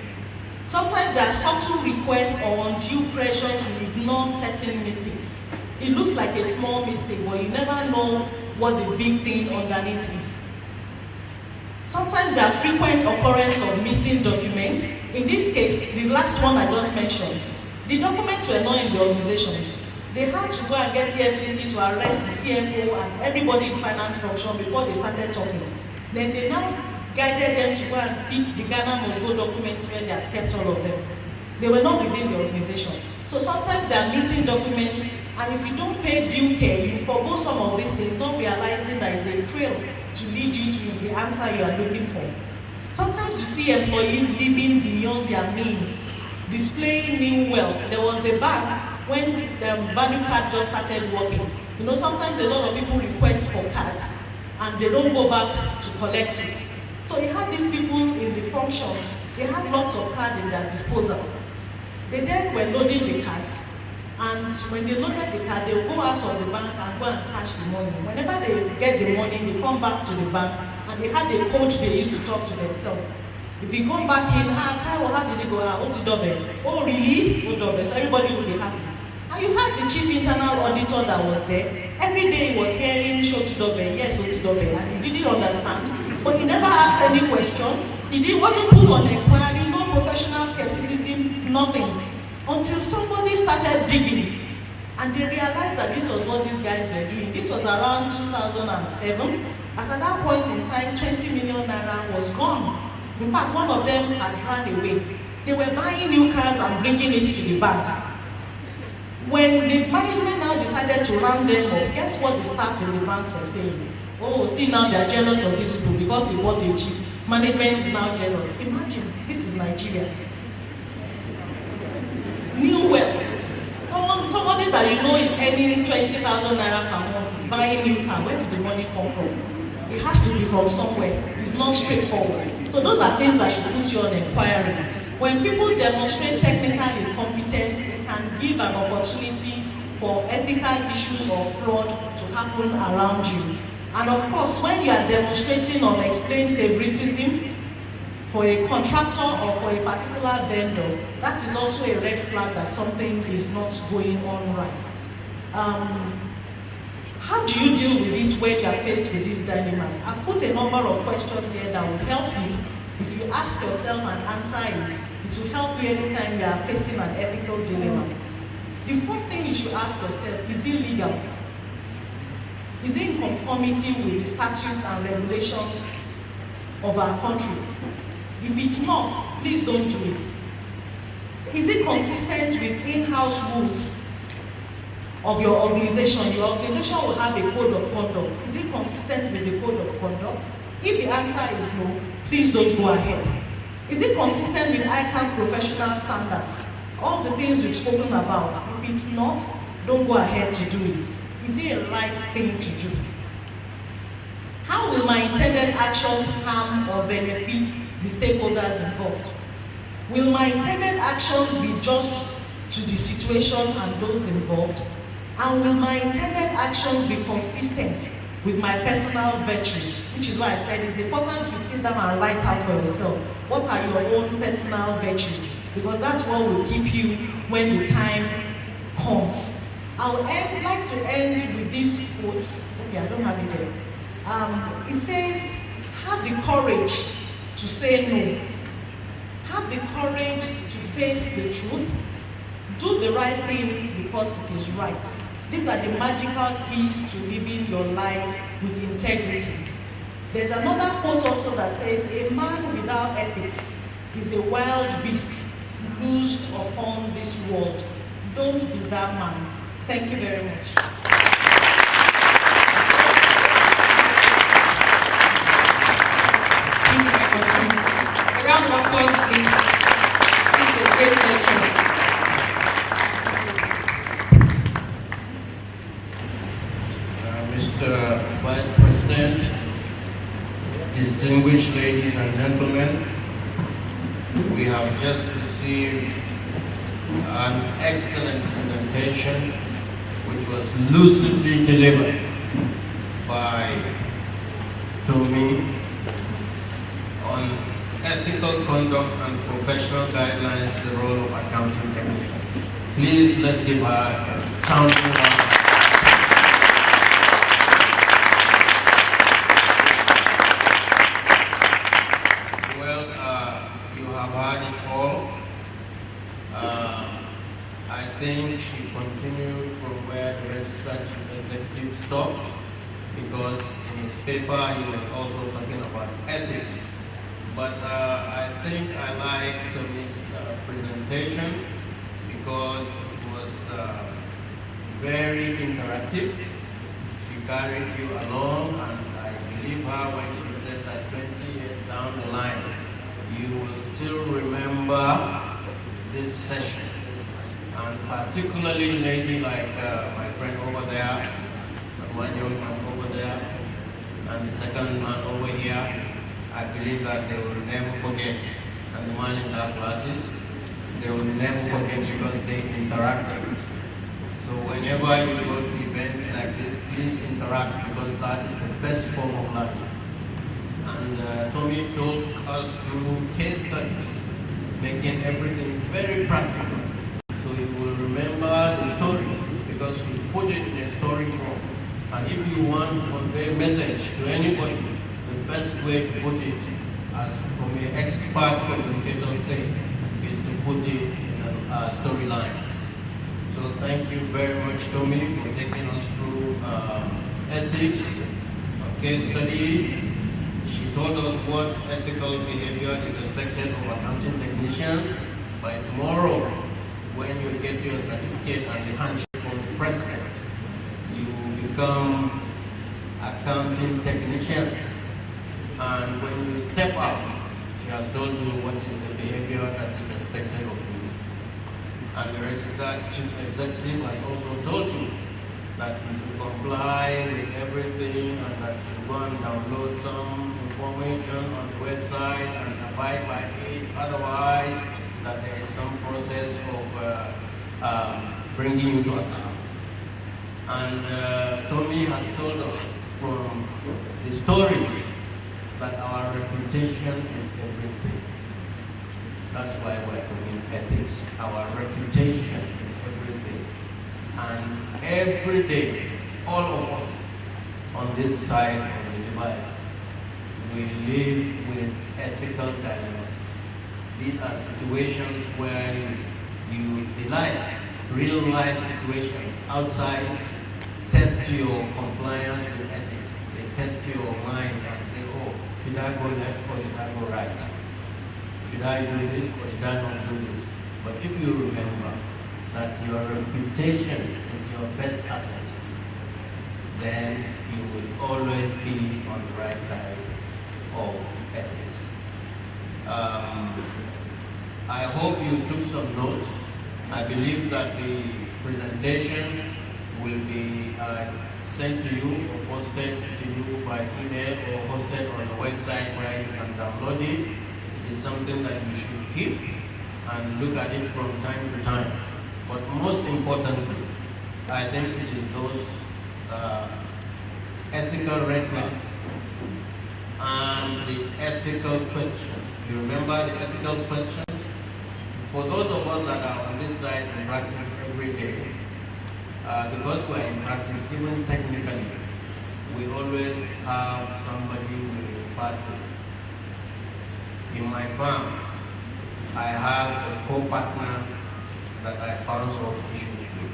Sometimes there are subtle requests or undue pressure to ignore certain mistakes. It looks like a small mistake, but you never know what the big thing underneath is. Sometimes there are frequent occurrence of missing documents. In this case, the last one I just mentioned, the documents were not in the organization. They had to go and get the FCC to arrest the CFO and everybody in finance function before they started talking. Then they now guided them to go and pick the Ghana must go documents where they had kept all of them. They were not within the organization. So sometimes they are missing documents, and if you don't pay due care, you forgo some of these things, not realizing there is a trail to lead you to the answer you are looking for. Sometimes you see employees living beyond their means, displaying new wealth. There was a bank when the value card just started working. You know, sometimes a lot of people request for cards and they don't go back to collect it. So you had these people in the function, they had lots of cards in their disposal. They then were loading the cards, and when they loaded the card, they would go out of the bank and go and cash the money. Whenever they get the money, they come back to the bank, and they had a coach they used to talk to themselves. If you come back in, Taiwo, how did it go? Oh, really? So everybody will be happy. And you had the chief internal auditor that was there. Every day he was hearing Shotidobe, yes, Shotidobe, and he didn't understand. But he never asked any question. He wasn't put on inquiry, no professional skepticism, nothing. Until somebody started digging. And they realized that this was what these guys were doing. This was around 2007. As at that point in time, 20 million naira was gone. In fact, one of them had run away. They were buying new cars and bringing it to the bank. When the management now decided to round them up, guess what the staff in the bank were saying? Oh, see, now they are jealous of these people because they bought a Jeep. Management is now jealous. Imagine, this is Nigeria. New wealth. Somebody that you know is earning 20,000 naira per month is buying new car. Where did the money come from? It has to be from somewhere. It's not straightforward. So those are things that should put you on inquiry. When people demonstrate technical incompetence, it can give an opportunity for ethical issues or fraud to happen around you. And of course, when you are demonstrating unexplained favoritism for a contractor or for a particular vendor, that is also a red flag that something is not going on right. How do you deal with it when you are faced with these dilemmas? I've put a number of questions here that will help you. If you ask yourself and answer it, it will help you anytime you are facing an ethical dilemma. The first thing you should ask yourself, is it legal? Is it in conformity with the statutes and regulations of our country? If it's not, please don't do it. Is it consistent with in-house rules of your organization? Your organization will have a code of conduct. Is it consistent with the code of conduct? If the answer is no, please don't go ahead. Is it consistent with ICAN professional standards? All the things we've spoken about. If it's not, don't go ahead to do it. Is it a right thing to do? How will my intended actions harm or benefit the stakeholders involved? Will my intended actions be just to the situation and those involved? And will my intended actions be consistent with my personal virtues? Which is why I said it's important to sit down and write out for yourself. What are your own personal virtues? Because that's what will keep you when the time comes. I would like to end with this quote. Okay, I don't have it there. It says, have the courage to say no. Have the courage to face the truth. Do the right thing because it is right. These are the magical keys to living your life with integrity. There's another quote also that says, a man without ethics is a wild beast loosed upon this world. Don't be that man. Thank you very much. Thank you very much. A round of applause, please. This is a great lecture. Mr. Vice President, distinguished ladies and gentlemen, we have just received An excellent presentation which was lucidly delivered by Tommy on ethical conduct and professional guidelines, the role of accounting technician. Please let's give her a sounding round. Well, you have heard it all. I think she continued from where the registration executive stopped, because in his paper he was also talking about ethics. But I think I liked Tommy's presentation because it was very interactive. She carried you along, and I believe her when she said that 20 years down the line, you will still remember this session. And particularly a lady like my friend over there, one young man over there, and the second man over here, I believe that they will never forget. And the man in dark glasses, they will never forget because they interacted. So whenever you go to events like this, please interact, because that is the best form of life. And Tommy told us through case study, making everything very practical. So you will remember the story, because he put it in a story form. And if you want to convey a message to anybody, the best way to put it, as from an expert communicator say, is to put it in storylines. So thank you very much, Tommy, for taking us through ethics, case study. She told us what ethical behavior is expected of accounting technicians. By tomorrow, when you get your certificate and the handshake from the president, you become accounting technicians. And when you step up, she has told you what is the behavior that is expected of you. And the registered chief executive has also told you that you should comply with everything, and that you go and download some information on the website and abide by it. Otherwise, that there is some process of bringing you to account. And Tommy has told us from the stories that our reputation is everything. That's why we're talking ethics. Our reputation is everything. And every day, all of us on this side of the divide, we live with ethical dilemmas. These are situations where you real life situations outside test your compliance with ethics. They test your mind and say, oh, should I go left or should I go right? Should I do this or should I not do this? But if you remember that your reputation is your best asset, then you will always be on the right side of ethics. I hope you took some notes. I believe that the presentation will be sent to you or posted to you by email or hosted on the website where you can download it. It is something that you should keep and look at it from time to time. But most importantly, I think it is those ethical red flags and the ethical questions. You remember the ethical questions? For those of us that are on this side in practice every day, because we are in practice, even technically, we always have somebody we refer to. In my firm, I have a co-partner that I bounce off issues with.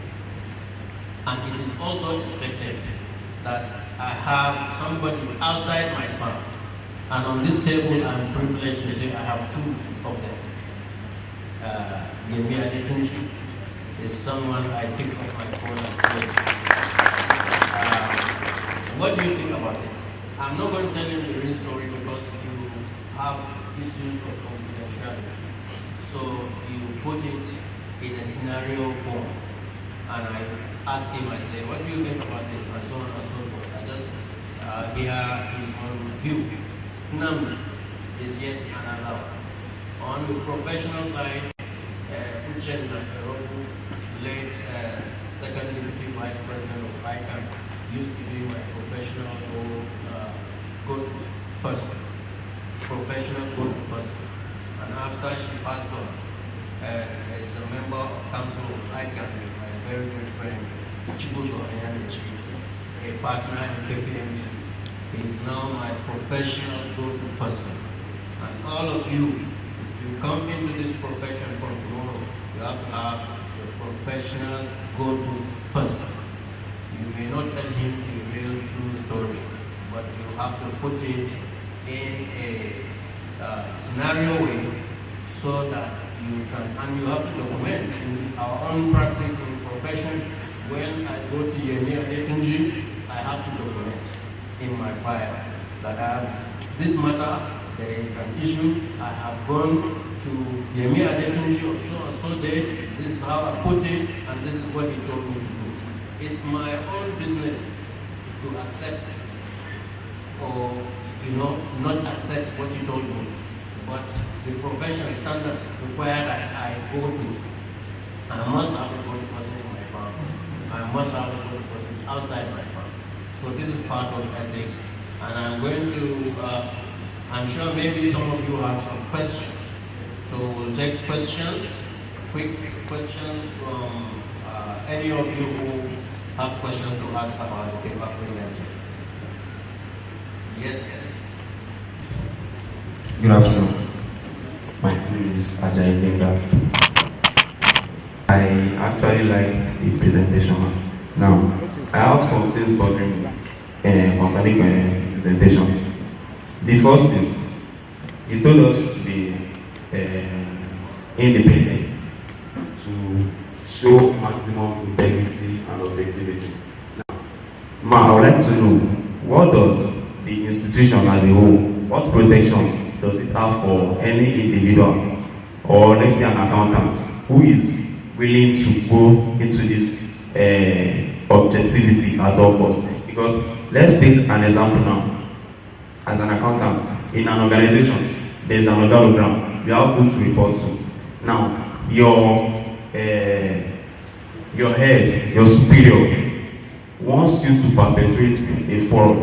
And it is also expected that I have somebody outside my firm. And on this table, I'm privileged to say I have two of them. The mere detention is someone I pick up my phone and say, what do you think about this? I'm not going to tell you the real story because you have issues of confidentiality. So you put it in a scenario form. And I ask him, I say, what do you think about this? And so on and so forth. I just hear his own view. None is yet another. On the professional side, Uchen Nasaroku, late second deputy vice president of ICAN, used to be my professional good person, professional good person. And after she passed on, as a member of council of ICAN with my very good friend, Chibuzo Ayanichi, a partner in KPMG. He is now my professional good person. And all of you, if you come into this profession from tomorrow, you have to have a professional go-to person. You may not tell him a real true story, but you have to put it in a scenario way so that you can, and you have to document. In our own practice in profession, when I go to Yemia Detunji, I have to document in my file that I have this matter, there is an issue, I have gone to Yemia Detunji or so and so date, this is how I put it, and this is what he told me to do. It's my own business to accept or, not accept what he told me. But the professional standards require that I go to. I must have a good person in my firm. I must have a good person outside my firm. So this is part of ethics. And I'm going to, I'm sure maybe some of you have some questions. So we'll take questions, quick questions from any of you who have questions to ask about the paper presented. Yes. Good afternoon. My name is ICAN-ngr. I actually like the presentation. Now, I have some things bothering me concerning my presentation. The first is, you told us to be independent, to show maximum integrity and objectivity. Now, I would like to know, what does the institution as a whole, what protection does it have for any individual or let's say an accountant who is willing to go into this objectivity at all costs? Because let's take an example now. As an accountant in an organization, there's an organogram. You have who to report to. Now, your head, your superior, wants you to perpetrate a fraud.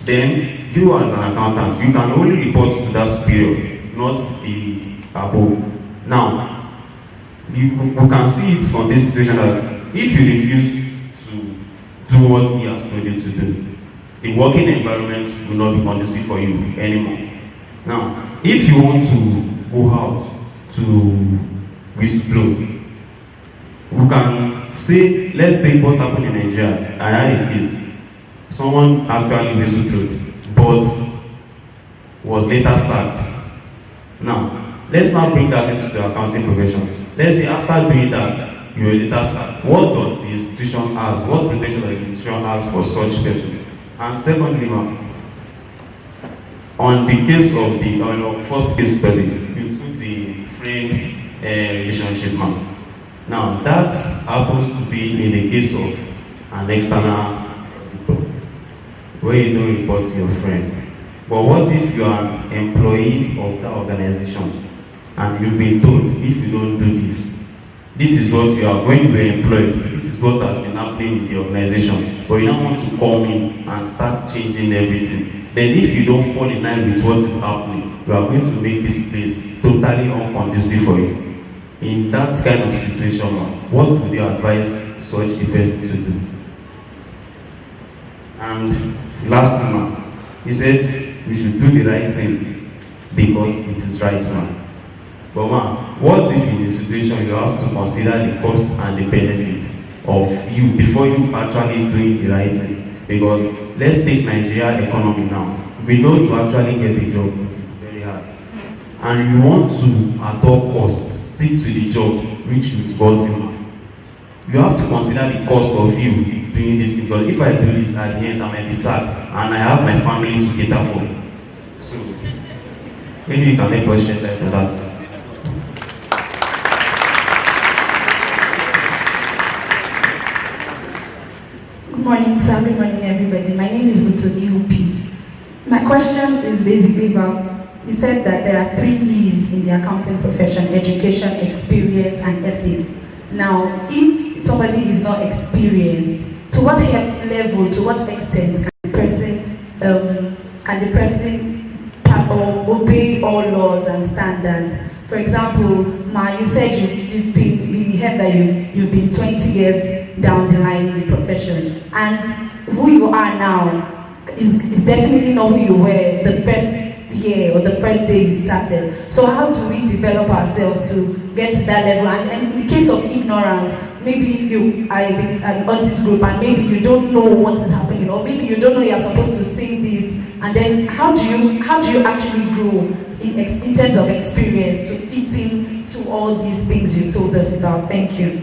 Then you as an accountant, you can only report to that superior, not the above. Now, you can see it from this situation that if you refuse to do what he has told you to do, the working environment will not be conducive for you anymore. Now, if you want to go out to whistleblow, we can say, let's take what happened in Nigeria. I had a case. Someone actually whistleblowed, but was later sacked. Now, let's now bring that into the accounting profession. Let's say after doing that, you were later sacked. What does the institution has? What protection does the institution has for such person? And secondly, on the case of the first case study, you took the friend relationship man. Now, that happens to be in the case of an external auditor, where you don't report to your friend. But what if you are an employee of that organization and you've been told, if you don't do this, this is what you are going to be employed, this is what has been happening in the organization, but you now want to come in and start changing everything. Then if you don't fall in line with what is happening, you are going to make this place totally unconducive for you. In that kind of situation, what would you advise such a person to do? And last one, you said we should do the right thing because it is right, man. But man, what if in a situation you have to consider the cost and the benefits of you before you actually doing the right thing? Because let's take Nigeria economy now. We know to actually get a job is very hard. And you want to, at all costs, stick to the job which you got in. You have to consider the cost of you doing this, because if I do this at the end, I might be sad and I have my family to cater for. So maybe you can make questions like that. Good morning, sir. Good morning, everybody. My name is Utoni Upi. My question is basically about You said that there are 3 E's in the accounting profession: education, experience, and ethics. Now, if somebody is not experienced, to what level, to what extent can the person obey all laws and standards? For example, Ma, you said we heard that you've been 20 years down the line in the profession, and who you are now is definitely not who you were the first year or the first day you started. So how do we develop ourselves to get to that level? And in the case of ignorance, maybe you are with an audit group and maybe you don't know what is happening, or maybe you don't know you're supposed to say this, and then how do you actually grow in terms of experience to fit in to all these things you told us about? Thank you.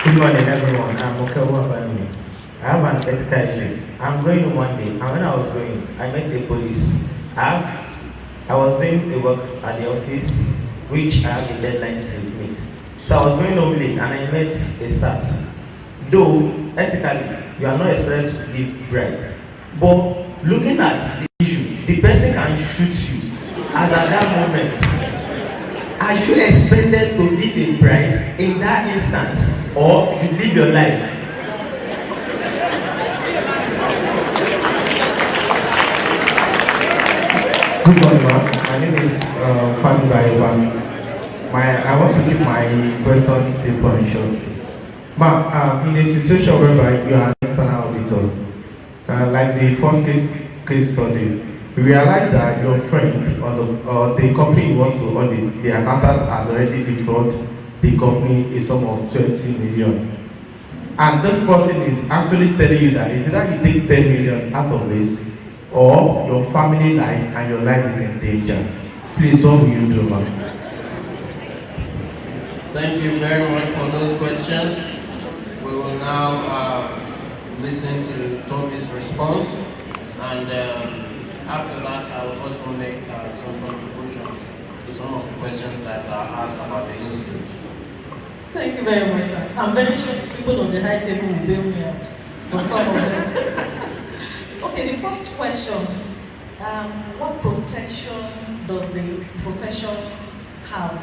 Good morning, everyone. I'm Okewa Bami. I have an ethical issue. I'm going one day, and when I was going, I met the police. I was doing the work at the office, which I have a deadline to meet. So I was going home late, and I met a SAS. Though, ethically, you are not expected to give bribe. But looking at the issue, the person can shoot you. And at that moment, are you expected to give a bribe in that instance, or you live your life? Good morning, ma'am. My name is Fanu Gaiwan. I want to keep my question simple and short. Ma'am, in a situation whereby you are an external auditor, like the first case study, we realize that your friend or the company you want to audit, the accountant has already defrauded the company a sum of 20 million. And this person is actually telling you that it's either you take 10 million out of this, or your family life and your life is in danger. Please, what will you do, ma'am? Thank you very much for those questions. We will now listen to Toby's response, and after that I will also make some contributions to some of the questions that are asked about the institute. Thank you very much, sir. I'm very sure the people on the high table will bail me out for some of them. Okay, the first question, what protection does the profession have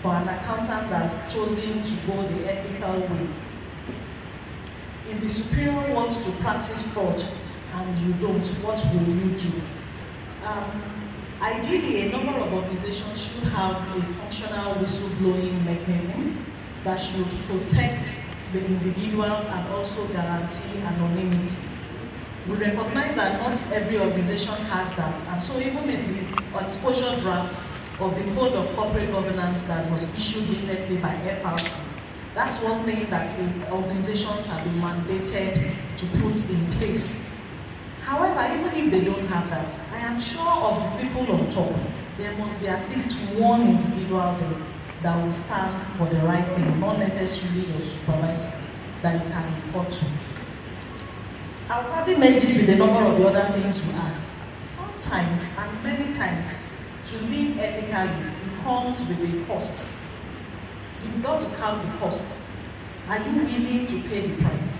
for an accountant that's chosen to go the ethical way? If the superior wants to practice fraud and you don't, what will you do? Ideally, a number of organizations should have a functional whistleblowing mechanism that should protect the individuals and also guarantee anonymity. We recognize that not every organization has that, and so even in the exposure draft of the Code of Corporate Governance that was issued recently by FRC, that's one thing that organizations have been mandated to put in place. However, even if they don't have that, I am sure of the people on top, there must be at least one individual there that will stand for the right thing, not necessarily your supervisor that you can report to. I'll probably make this with a number of the other things you asked. Sometimes, and many times, to live ethically, it comes with a cost. You've got to count the cost. Are you willing to pay the price?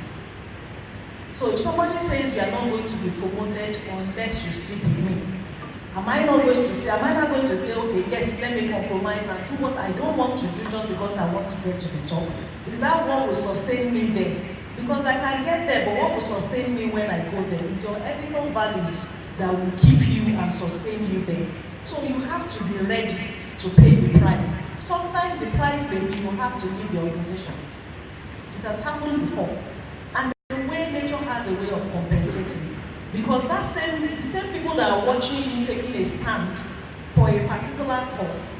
So if somebody says you are not going to be promoted unless you sleep with me, am I not going to say, okay, yes, let me compromise and do what I don't want to do just because I want to get to the top? Is that what will sustain me there? Because I can get there, but what will sustain me when I go there is your ethical values that will keep you and sustain you there. So you have to be ready to pay the price. Sometimes the price may be you have to leave the organization. It has happened before. And the way nature has a way of compensating. Because the same people that are watching you taking a stand for a particular cause,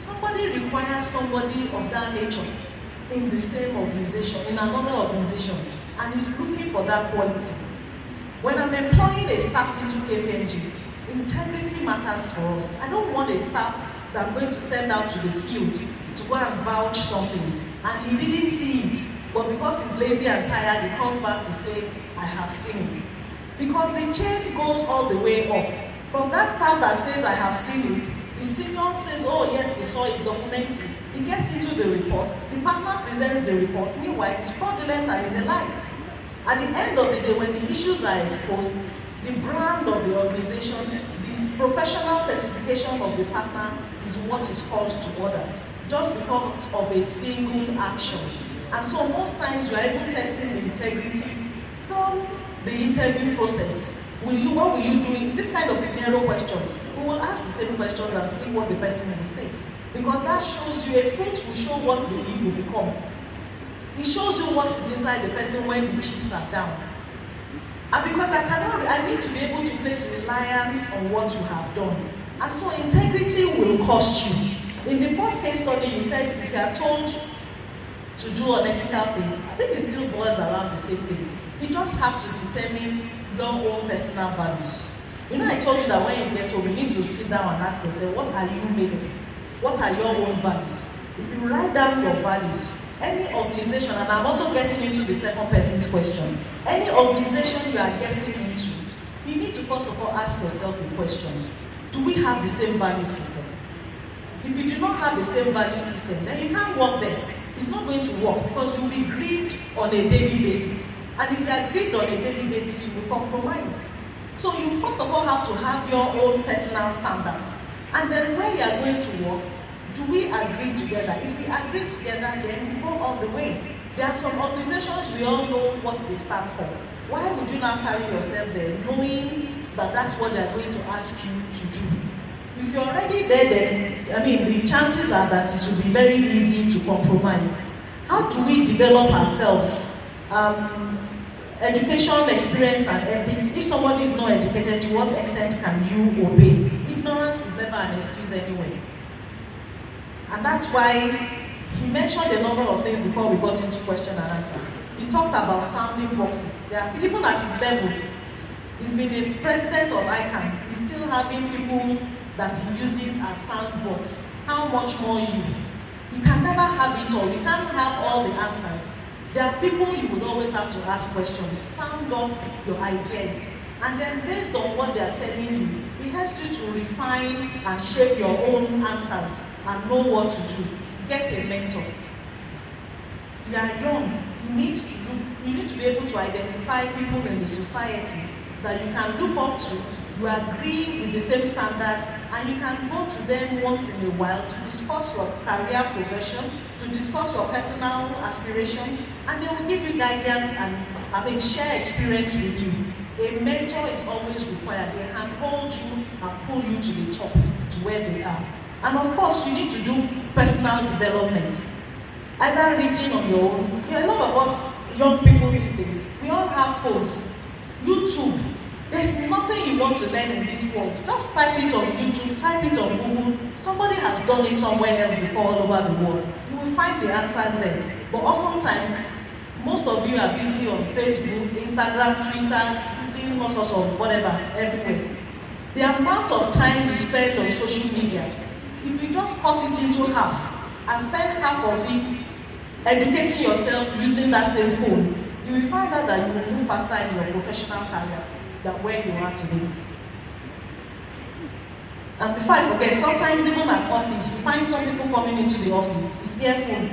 somebody requires somebody of that nature in the same organization, in another organization, and is looking for that quality. When I'm employing a staff into KPMG, integrity matters for us. I don't want a staff that I'm going to send out to the field to go and vouch something, and he didn't see it, but because he's lazy and tired, he comes back to say, I have seen it. Because the chain goes all the way up. From that staff that says, I have seen it, the senior says, oh yes, he saw it, documents it. He gets into the report, the partner presents the report, meanwhile it's fraudulent and it's a lie. At the end of the day, when the issues are exposed, The brand of the organization, this professional certification of the partner is what is called to order, just because of a single action. And so most times you are even testing the integrity from the interview process. What will you do in this kind of scenario questions? We will ask the same questions and see what the person will say. Because that shows you, a fruit will show what the leaf will become. It shows you what is inside the person when the chips are down. And because I need to be able to place reliance on what you have done. And so integrity will cost you. In the first case study, you said if you are told to do unethical things, I think it still boils around the same thing. You just have to determine your own personal values. You know, I told you that when you get home, you need to sit down and ask yourself, what are you made of? What are your own values? If you write down your values, any organization, and I'm also getting into the second person's question, any organization you are getting into, you need to first of all ask yourself the question, do we have the same value system? If you do not have the same value system, then you can't work there. It's not going to work because you'll be grieved on a daily basis. And if you are grieved on a daily basis, you will compromise. So you first of all have to have your own personal standards. And then when you are going to work, do we agree together? If we agree together, then we go all the way. There are some organizations we all know what they stand for. Why would you not carry yourself there knowing that that's what they are going to ask you to do? If you're already there, then, the chances are that it will be very easy to compromise. How do we develop ourselves? Education, experience, and ethics. If somebody is not educated, to what extent can you obey? Ignorance is never an excuse anyway. And that's why he mentioned a number of things before we got into question and answer. He talked about sounding boxes. Even at his level, he's been the president of ICAN. He's still having people that he uses as sound box. How much more you? You can never have it all. You can't have all the answers. There are people you would always have to ask questions, sound off your ideas, and then based on what they are telling you, it helps you to refine and shape your own answers and know what to do. Get a mentor. You are young. You need to be able to identify people in the society that you can look up to. You agree with the same standards, and you can go to them once in a while to discuss your career progression, to discuss your personal aspirations, and they will give you guidance and share experience with you. A mentor is always required. They can hold you and pull you to the top, to where they are. And of course, you need to do personal development. Either reading on your own. A lot of us young people these days, we all have phones. YouTube. There's nothing you want to learn in this world. Just type it on YouTube, type it on Google. Somebody has done it somewhere else before all over the world. You will find the answers there. But oftentimes, most of you are busy on Facebook, Instagram, Twitter, using all sorts of whatever, everywhere. The amount of time you spend on social media, if you just cut it into half and spend half of it educating yourself using that same phone, you will find out that you will move faster in your professional career than where you are today. And before I forget, sometimes even at office, you find some people coming into the office, it's their phone.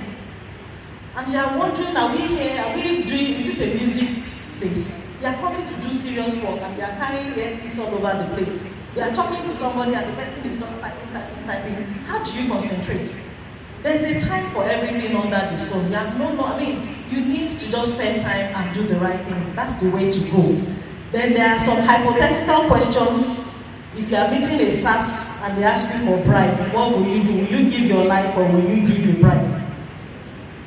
And you are wondering, are we here, are we doing, is this a music place? You are coming to do serious work and you are carrying earpiece all over the place. You are talking to somebody and the person is just typing. How do you concentrate? There's a time for everything under the sun. You need to just spend time and do the right thing. That's the way to go. Then there are some hypothetical questions. If you are meeting a SAS and they ask you for bribe, what will you do? Will you give your life or will you give your bribe?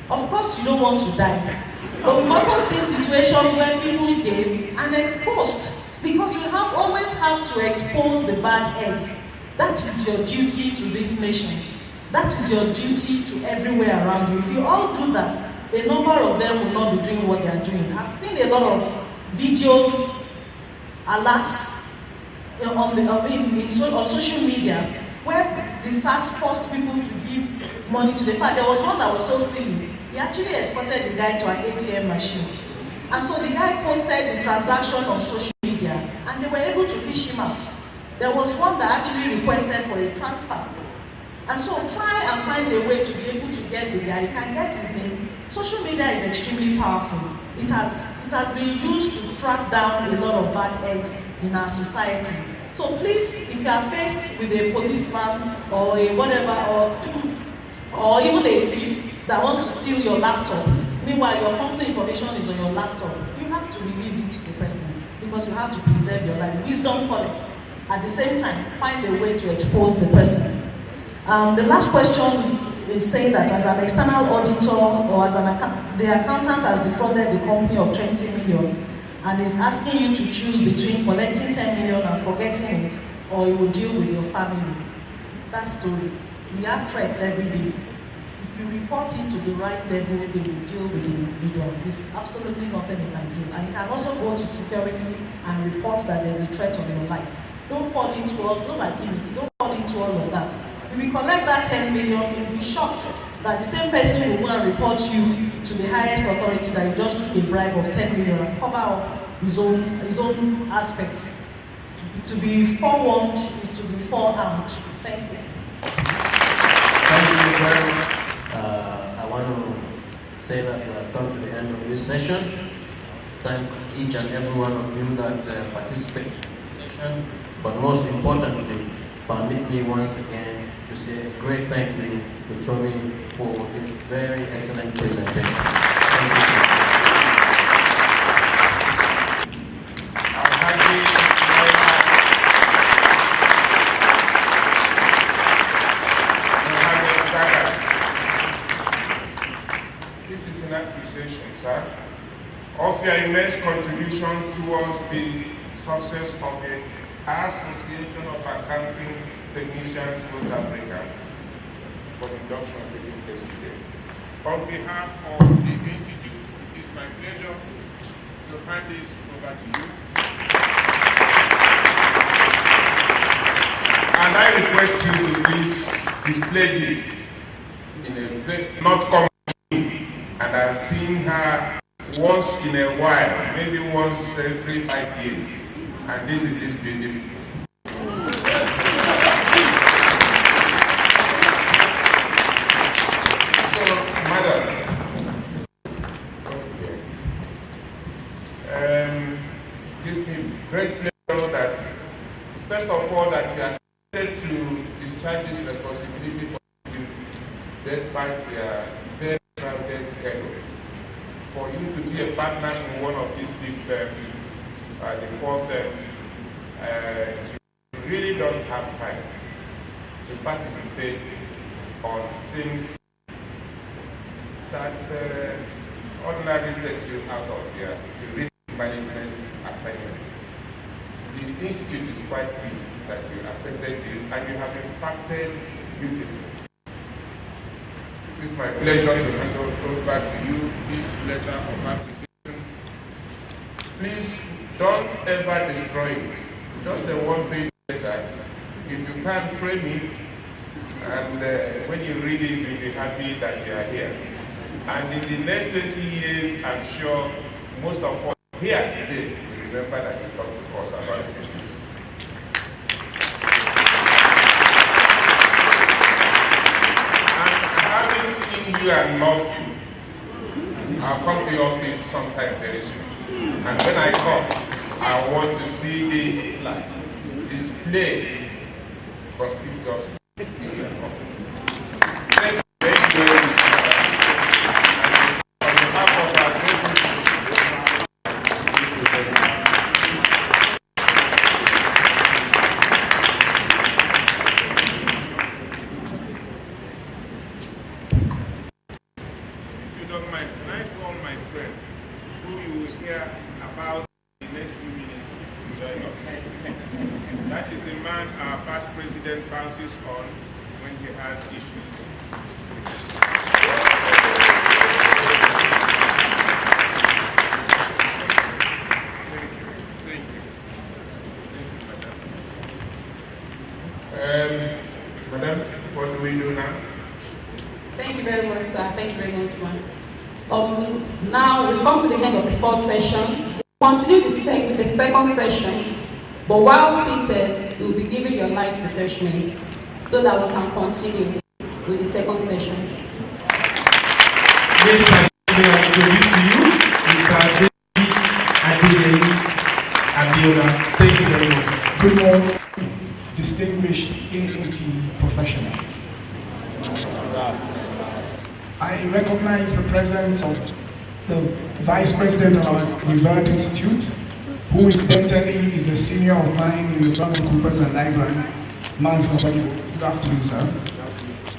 Of course, you don't want to die. But we've also seen situations where people gave and exposed. Because you always have to expose the bad eggs. That is your duty to this nation. That is your duty to everywhere around you. If you all do that, a number of them will not be doing what they are doing. I've seen a lot of videos, alerts on social media where the SARS forced people to give money to the party. There was one that was so silly. He actually escorted the guy to an ATM machine. And so the guy posted the transaction on social media and they were able to fish him out. There was one that actually requested for a transfer. And so try and find a way to be able to get the guy. You can get his name. Social media is extremely powerful. It has been used to track down a lot of bad eggs in our society. So please, if you are faced with a policeman or a whatever, or even a thief that wants to steal your laptop, meanwhile your company information is on your laptop, you have to release it to the person because you have to preserve your life. Wisdom call it. At the same time, find a way to expose the person. The last question is saying that as an external auditor or as the accountant has defrauded the company of 20 million and is asking you to choose between collecting 10 million and forgetting it, or you will deal with your family. That story. We have threats every day. If you report it to the right level, they will deal with the individual. There's absolutely nothing you can do. And you can also go to security and report that there's a threat on your life. Don't fall into all those activities. Don't fall into all of that. If we collect that 10 million, you'll be shocked that the same person will go and report you to the highest authority that you just took a bribe of 10 million and cover up his own aspects. To be forewarned is to be forearmed. Thank you. Thank you very much. I want to say that we have come to the end of this session. Thank each and every one of you that participated in the session. But most importantly, permit me once again to say a great thank you to Tony for this very excellent presentation. Thank you. This is an appreciation, sir, of your immense contribution towards the success of the Association of Accounting Technicians North Africa for induction taking place today. On behalf of the Institute, it is my pleasure to hand this over to you. And I request you to please display this in a place not common. And I've seen her once in a while, maybe once every 5 years. And this is this beautiful. So, madam, gives me great pleasure that, first of all, that you are expected to discharge this responsibility for you, despite your very crowded schedule. For you to be a partner in one of these big firms, the four firms, you really don't have time to participate on things that ordinarily takes you out of your risk management assignments. The Institute is quite pleased that you accepted this and you have impacted beautifully. It is my pleasure to hand over to you this letter of appreciation. Please don't ever destroy it. Just a one-page letter. If you can't frame it, and when you read it, you'll be happy that you are here. And in the next 20 years, I'm sure most of us here today will remember that you talked to us about it. You and love you. I'll come to your office sometime very soon. And when I come, I want to see this light display conspicuous in your office. Thank you very much. On behalf of our bounces on when he has issues. Thank you, Madam, what do we do now? Thank you very much, sir. Thank you very much, ma'am. Now we come to the end of the first session. We'll continue the second session, but while seated, we'll be giving your light refreshment so that we can continue with the second session. Ladies and gentlemen, I introduce to you Mr. David Adeyemi. Yoda. Thank you very much. Good morning, distinguished AAT professionals. I recognize the presence of the Vice President of our University Institute, who incidentally is a senior of mine in the Brown Coopers and Library, Mans Nobody. Good afternoon, sir.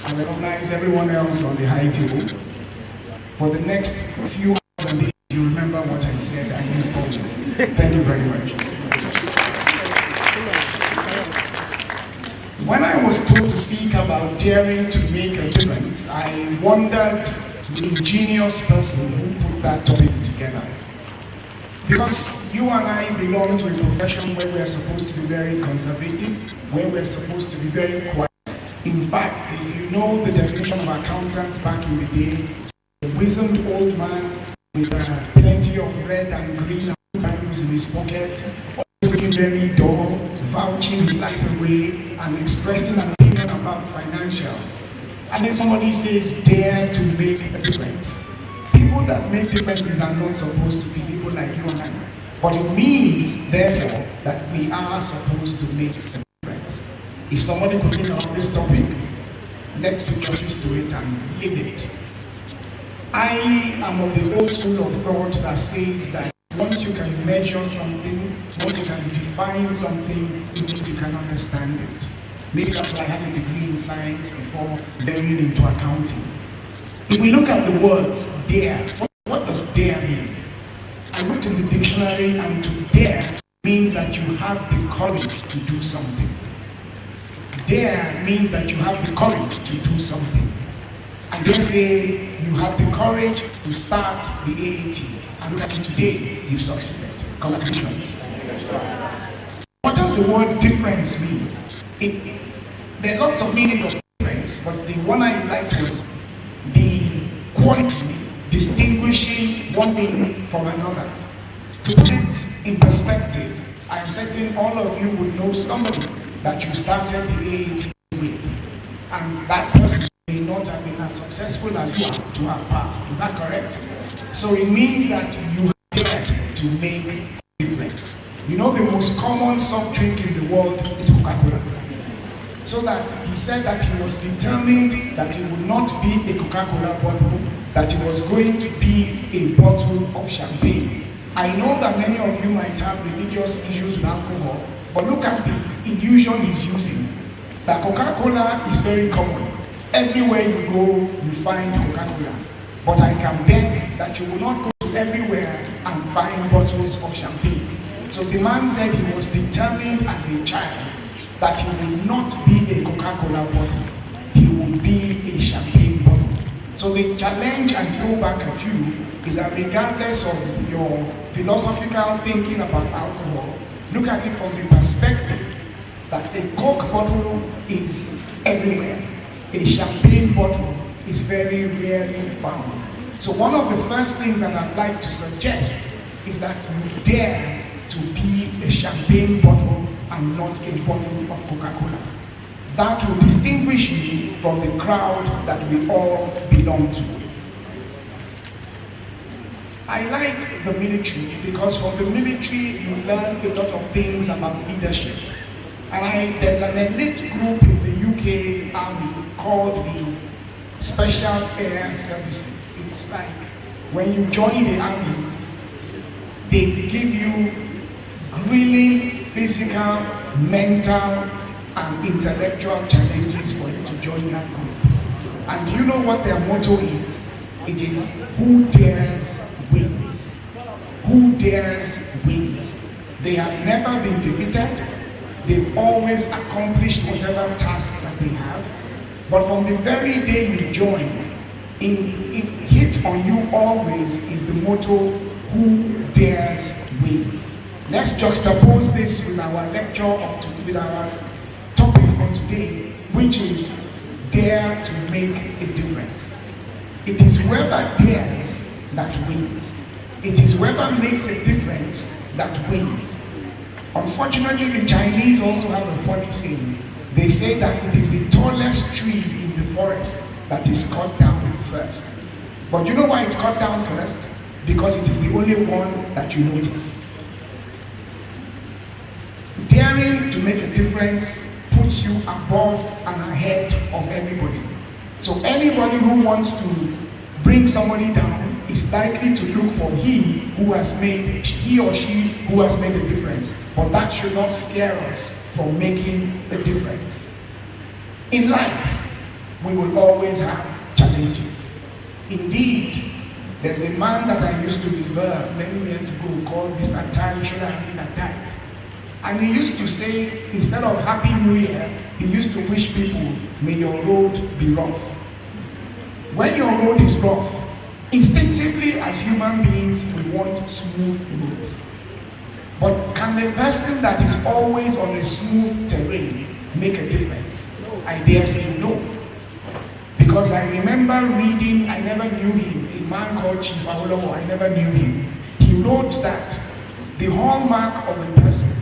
I recognize everyone else on the high table. For the next few hours and days, you remember what I said, I use always. Thank you very much. When I was told to speak about daring to make a difference, I wondered the ingenious person who put that topic together. Because you and I belong to a profession where we are supposed to be very conservative, where we are supposed to be very quiet. In fact, if you know the definition of accountants back in the day, a wizened old man with plenty of red and green Bibles in his pocket, looking very dull, vouching his life away, and expressing an opinion about financials. And then somebody says, dare to make a difference. People that make differences are not supposed to be people like you and I. But it means, therefore, that we are supposed to make a difference. If somebody could think about this topic, let's put justice to it and live it. I am of the old school of thought that says that once you can measure something, once you can define something, it means you can understand it. Maybe that's why I had a degree in science before veering into accounting. If we look at the words dare, what does dare mean? I looked in the dictionary, and to dare means that you have the courage to do something. Dare means that you have the courage to do something. And then say you have the courage to start the AAT. And look at you today, you've succeeded. Congratulations. What does the word difference mean? There are lots of meanings of difference, but the one I liked was the quality distinguishing one thing from another. To put it in perspective, I am certain all of you would know somebody that you started the AAT with, and that person may not have been as successful as you are to have passed. Is that correct? So it means that you have to make a difference. You know, the most common soft drink in the world is Coca-Cola. So that he said that he was determined that it would not be a Coca-Cola bottle, that it was going to be a bottle of champagne. I know that many of you might have religious issues with alcohol, but look at the illusion he's using. That Coca-Cola is very common. Everywhere you go, you find Coca-Cola. But I can bet that you will not go to everywhere and find bottles of champagne. So the man said he was determined as a child that he will not be a Coca-Cola bottle. He will be a champagne bottle. So the challenge and throwback at you is that regardless of your philosophical thinking about alcohol, look at it from the perspective that a Coke bottle is everywhere. A champagne bottle is very rarely found. So one of the first things that I'd like to suggest is that you dare to be a champagne bottle and not a bottle of Coca-Cola. That will distinguish me from the crowd that we all belong to. I like the military because from the military you learn a lot of things about leadership. And there's an elite group in the UK Army called the Special Air Services. It's like when you join the Army, they give you really physical, mental, and intellectual challenges for you to join that group. And you know what their motto is? It is, who dares wins. Who dares wins. They have never been defeated. They've always accomplished whatever task that they have. But from the very day you join, it hit on you always is the motto, who dares wins. Let's juxtapose this with our lecture, with our topic for today, which is dare to make a difference. It is whoever dares that wins. It is whoever makes a difference that wins. Unfortunately, the Chinese also have a funny saying. They say that it is the tallest tree in the forest that is cut down first. But you know why it's cut down first? Because it is the only one that you notice. Daring to make a difference puts you above and ahead of everybody. So anybody who wants to bring somebody down is likely to look for he or she who has made a difference. But that should not scare us from making a difference. In life, we will always have challenges. Indeed, there's a man that I used to revere many years ago called Mr. Time Should. And he used to say, instead of Happy New Year, he used to wish people, may your road be rough. When your road is rough, instinctively as human beings, we want smooth roads. But can the person that is always on a smooth terrain make a difference? I dare say no. Because I remember reading, I never knew him, a man called Chief Awolowo, I never knew him. He wrote that the hallmark of a person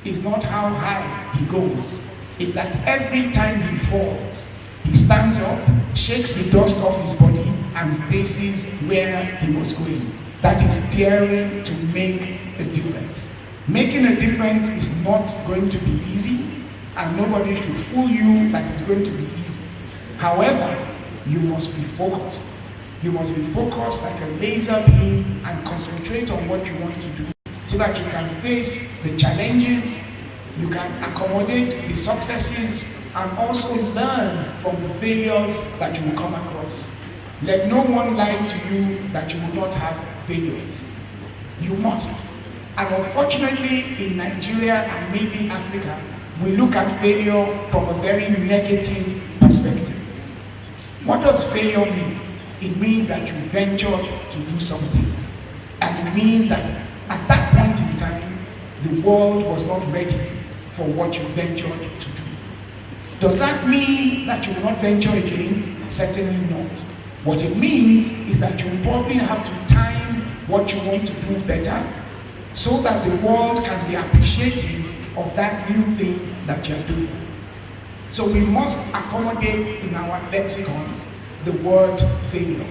is not how high he goes, it's that every time he falls, he stands up, shakes the dust off his body, and faces where he was going. That is daring to make a difference. Making a difference is not going to be easy, and nobody should fool you that it's going to be easy. However, you must be focused. You must be focused like a laser beam and concentrate on what you want to do so that you can face the challenges, you can accommodate the successes, and also learn from the failures that you will come across. Let no one lie to you that you will not have failures. You must. And unfortunately, in Nigeria and maybe Africa, we look at failure from a very negative perspective. What does failure mean? It means that you ventured to do something. And it means that at that point in time, the world was not ready for what you ventured to do. Does that mean that you will not venture again? Certainly not. What it means is that you will probably have to time what you want to do better so that the world can be appreciative of that new thing that you're doing. So we must accommodate in our lexicon the word failure.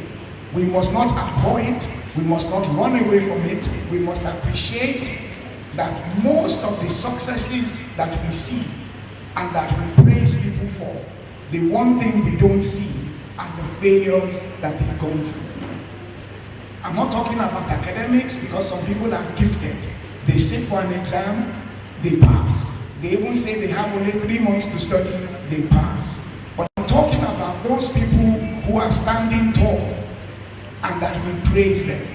We must not avoid, we must not run away from it, we must appreciate that most of the successes that we see and that we praise people for, the one thing we don't see are the failures that they've gone through. I'm not talking about academics because some people are gifted. They sit for an exam, they pass. They even say they have only 3 months to study, they pass. But I'm talking about those people who are standing tall and that we praise them.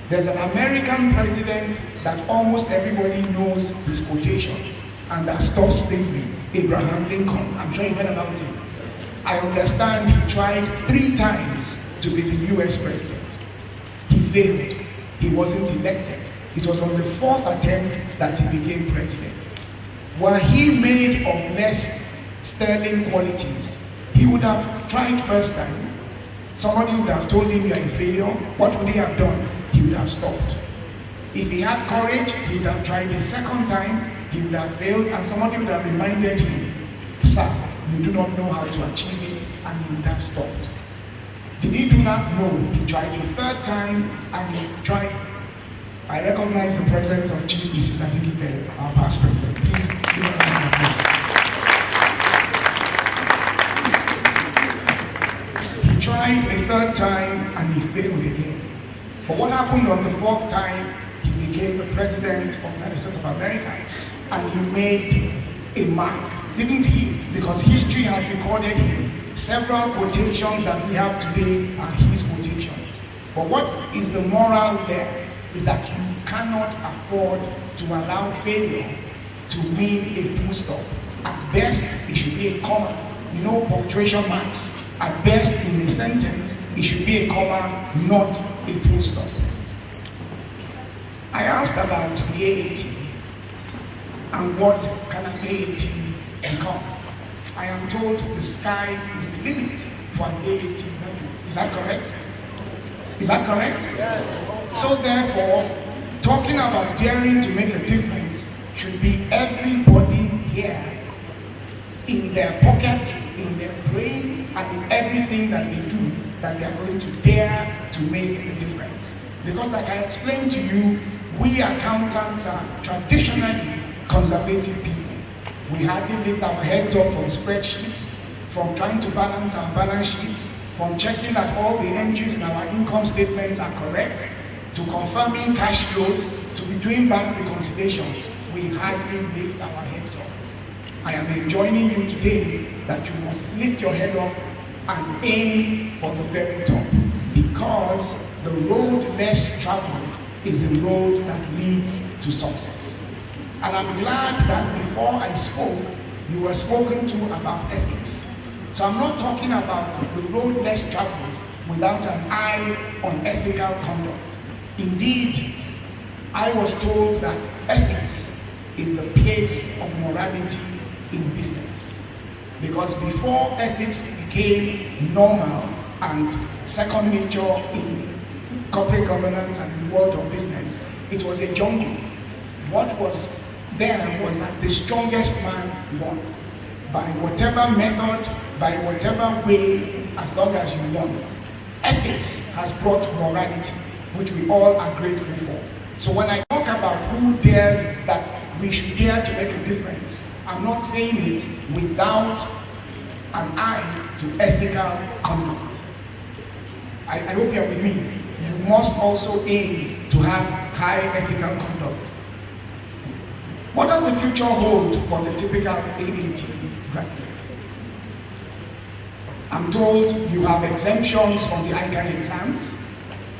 There's an American president that almost everybody knows his quotations, and that stops thinking, Abraham Lincoln. I'm sure you heard about him. I understand he tried 3 times to be the US president. He failed. He wasn't elected. It was on the 4th attempt that he became president. Were he made of less sterling qualities, he would have tried first time. Somebody would have told him you're a failure. What would he have done? He would have stopped. If he had courage, he would have tried a second time, he would have failed, and somebody would have reminded him, sir, you do not know how to achieve it, and he would have stopped. Did he do that? No. He tried a 3rd time, and he tried. I recognize the presence of Chief Mrs. Adikite, our past president. Please give a round of applause. He tried a 3rd time, and he failed again. But what happened on the 4th time? He became the president of the United States of America, and he made a mark, didn't he? Because history has recorded him. Several quotations that we have today are his quotations. But what is the moral there? Is that you cannot afford to allow failure to mean a full stop. At best, it should be a comma. No punctuation marks. At best, in a sentence, it should be a comma, not a full stop. I asked about the AAT and what can an AAT become. I am told the sky is the limit for an AAT level. Is that correct? Is that correct? Yes. So therefore, talking about daring to make a difference should be everybody here in their pocket, in their brain, and in everything that they do, that they are going to dare to make a difference. Because like I explained to you, we accountants are traditionally conservative people. We hardly lift our heads up from spreadsheets, from trying to balance our balance sheets, from checking that all the entries in our income statements are correct, to confirming cash flows, to be doing bank reconciliations. We hardly lift our heads up. I am enjoining you today that you must lift your head up and aim for the very top, because the road less traveled is the road that leads to success. And I'm glad that before I spoke, you were spoken to about ethics. So I'm not talking about the road less traveled without an eye on ethical conduct. Indeed, I was told that ethics is the place of morality in business. Because before ethics became normal and second nature in corporate governance and in the world of business, it was a jungle. What was there was that the strongest man won. By whatever method, by whatever way, as long as you won. Ethics has brought morality, which we all are grateful for. So when I talk about who dares that we should dare to make a difference, I'm not saying it without an eye to ethical conduct. I hope you're with me. You must also aim to have high ethical conduct. What does the future hold for the typical AAT graduate? I'm told you have exemptions from the ICAN exams.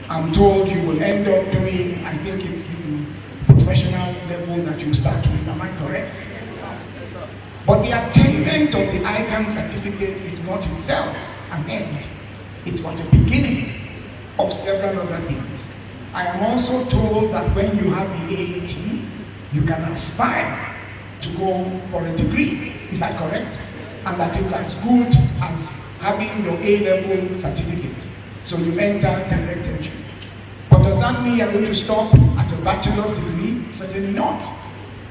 I'm told you will end up doing, I think it's the professional level that you start with. Am I correct? But the attainment of the ICAN certificate is not itself an end. It's but the beginning of several other things. I am also told that when you have the AAT, you can aspire to go for a degree. Is that correct? And that it's as good as having your A-level certificate. So you enter direct entry. But does that mean you're going to stop at a bachelor's degree? Certainly not.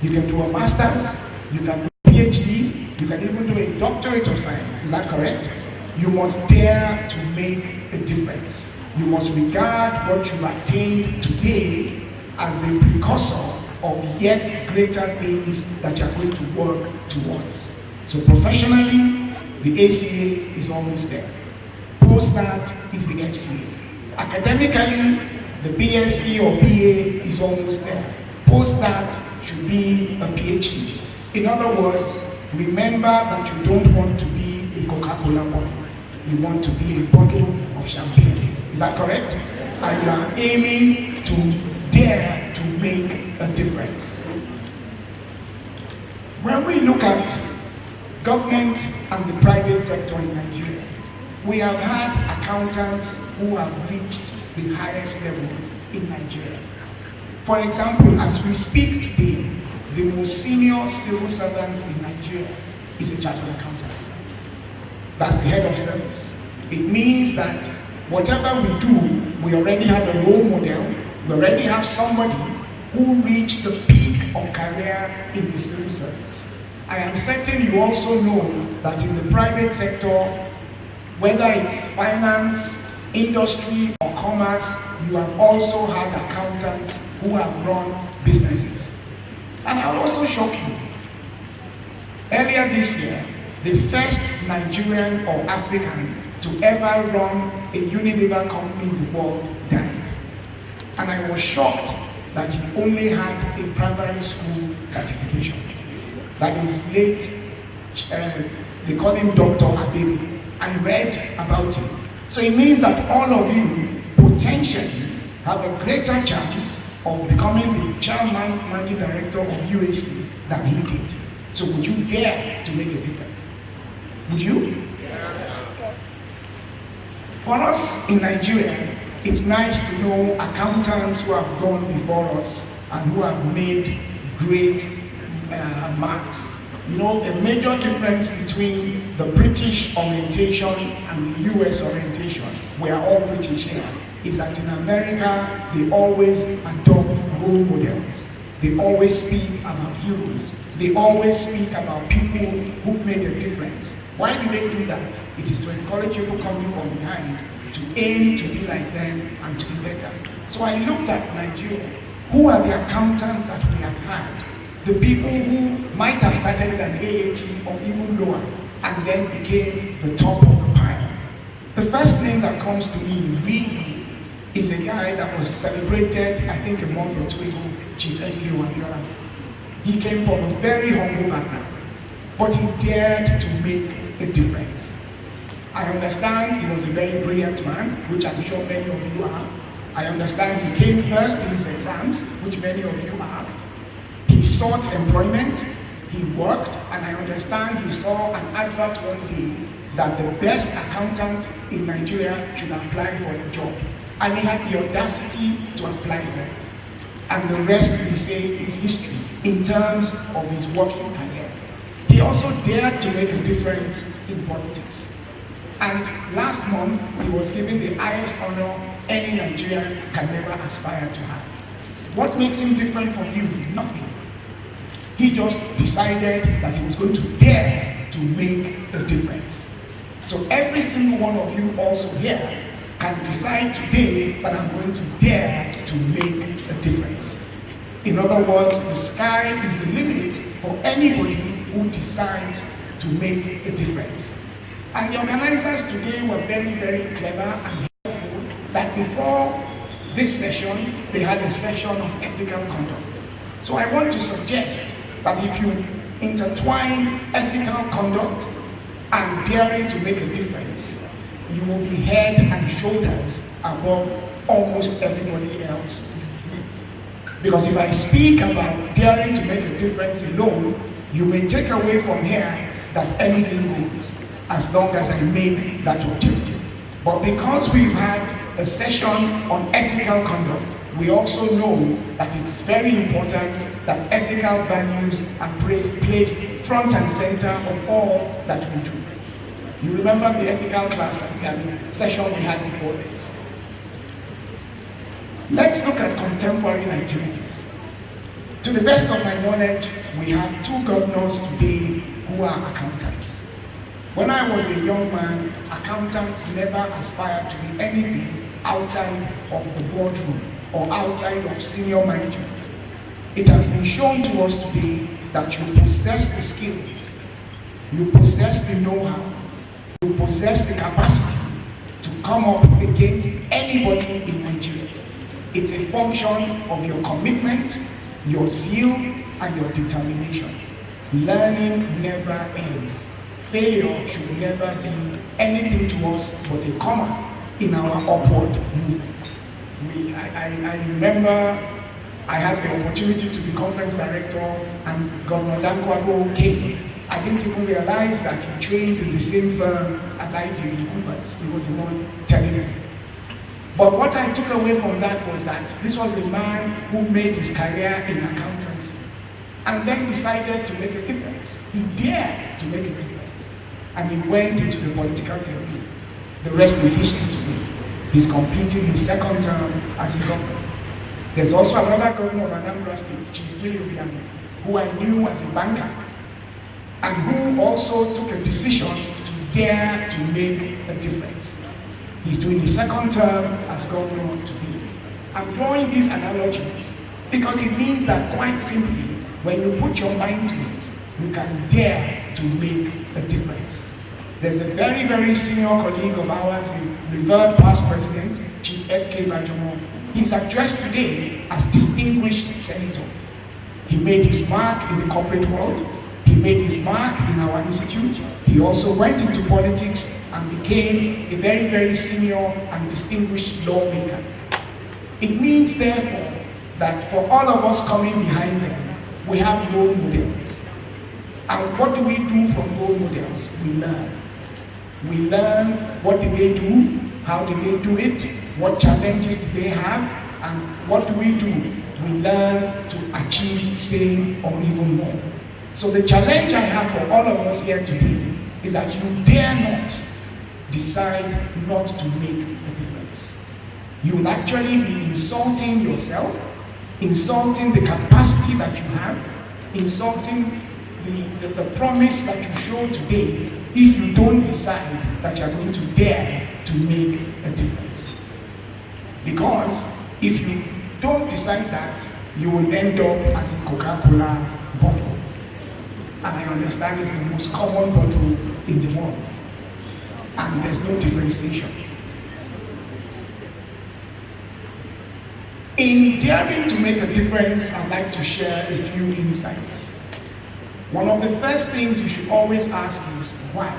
You can do a master's, you can do a PhD, you can even do a doctorate of science. Is that correct? You must dare to make a difference. You must regard what you attained today as the precursor of yet greater things that you're going to work towards. So professionally, the ACA is always there. Post that is the FCA. Academically, the BSc or BA is almost there. Post that should be a PhD. In other words, remember that you don't want to be a Coca-Cola bottle. You want to be a bottle of champagne. Is that correct? And you are aiming to dare to make a difference. When we look at government and the private sector in Nigeria, we have had accountants who have reached the highest levels in Nigeria. For example, as we speak today, the most senior civil servant in Nigeria is a chartered accountant. That's the head of service. It means that whatever we do, we already have a role model, we already have somebody who reached the peak of career in the civil service. I am certain you also know that in the private sector, whether it's finance, industry, or commerce, you have also had accountants who have run businesses. And I'll also shock you. Earlier this year, the first Nigerian or African to ever run a Unilever company in the world died. And I was shocked that he only had a primary school certification. That is late, they call him Dr. Abebe. I read about it. So it means that all of you potentially have a greater chance of becoming the chairman, managing director of UAC than he did. So would you dare to make a difference? Would you? For us in Nigeria, it's nice to know accountants who have gone before us and who have made great marks. You know, the major difference between the British orientation and the US orientation, we are all British here, is that in America, they always adopt role models. They always speak about heroes. They always speak about people who've made a difference. Why do they do that? It is to encourage people coming from behind to aim to be like them and to be better. So I looked at Nigeria. Who are the accountants that we have had the people who might have started at AAT or even lower and then became the top of the pile. The first name that comes to me really is a guy that was celebrated, I think, a month or two ago, Chief ICAN-ngr. He came from a very humble background, but he dared to make a difference. I understand he was a very brilliant man, which I'm sure many of you are. I understand he came first in his exams, which many of you are. He sought employment, he worked, and I understand he saw an advert one day that the best accountant in Nigeria should apply for a job. And he had the audacity to apply there. And the rest, we say, is history in terms of his working career. He also dared to make a difference in politics. And last month, he was given the highest honor any Nigerian can never aspire to have. What makes him different from you? Nothing. He just decided that he was going to dare to make a difference. So every single one of you also here can decide today that I'm going to dare to make a difference. In other words, the sky is the limit for anybody who decides to make a difference. And the organizers today were very, very clever and helpful that before this session, they had a session on ethical conduct. So I want to suggest that if you intertwine ethical conduct and daring to make a difference, you will be head and shoulders above almost everybody else. Because if I speak about daring to make a difference alone, you may take away from here that anything goes, as long as I make that objective. But because we've had a session on ethical conduct, we also know that it's very important that ethical values are placed front and center of all that we do. You remember the ethical class session we had before this. Let's look at contemporary Nigerians. To the best of my knowledge, we have two governors today who are accountants. When I was a young man, accountants never aspired to be anything outside of the boardroom or outside of senior management. It has been shown to us today that you possess the skills, you possess the know-how, you possess the capacity to come up against anybody in Nigeria. It's a function of your commitment, your zeal, and your determination. Learning never ends. Failure should never be anything to us but a comma in our upward movement. I remember I had the opportunity to be conference director and Governor Dankwago came. I didn't even realize that he trained in the same firm as I did in Hoovers. He was the one telling me. But what I took away from that was that this was a man who made his career in accountancy and then decided to make a difference. He dared to make a difference. And he went into the political career. The rest is history today. He's completing his second term as a governor. There's also another governor of Anambra State, Chief Obiano, who I knew as a banker, and who also took a decision to dare to make a difference. He's doing his second term as governor today. I'm drawing these analogies because it means that quite simply, when you put your mind to it, you can dare to make a difference. There's a very, very senior colleague of ours, the revered past president, Chief F.K. Bajomo. He's addressed today as distinguished senator. He made his mark in the corporate world. He made his mark in our institute. He also went into politics and became a very, very senior and distinguished lawmaker. It means, therefore, that for all of us coming behind them, we have role models. And what do we do from role models? We learn. We learn what did they do, how did they do it, what challenges did they have, and what do? We learn to achieve same or even more. So the challenge I have for all of us here today is that you dare not decide not to make a difference. You will actually be insulting yourself, insulting the capacity that you have, insulting the promise that you show today if you don't decide that you are going to dare to make a difference. Because if you don't decide that, you will end up as a Coca-Cola bottle. And I understand it's the most common bottle in the world. And there's no differentiation. In daring to make a difference, I'd like to share a few insights. One of the first things you should always ask is why?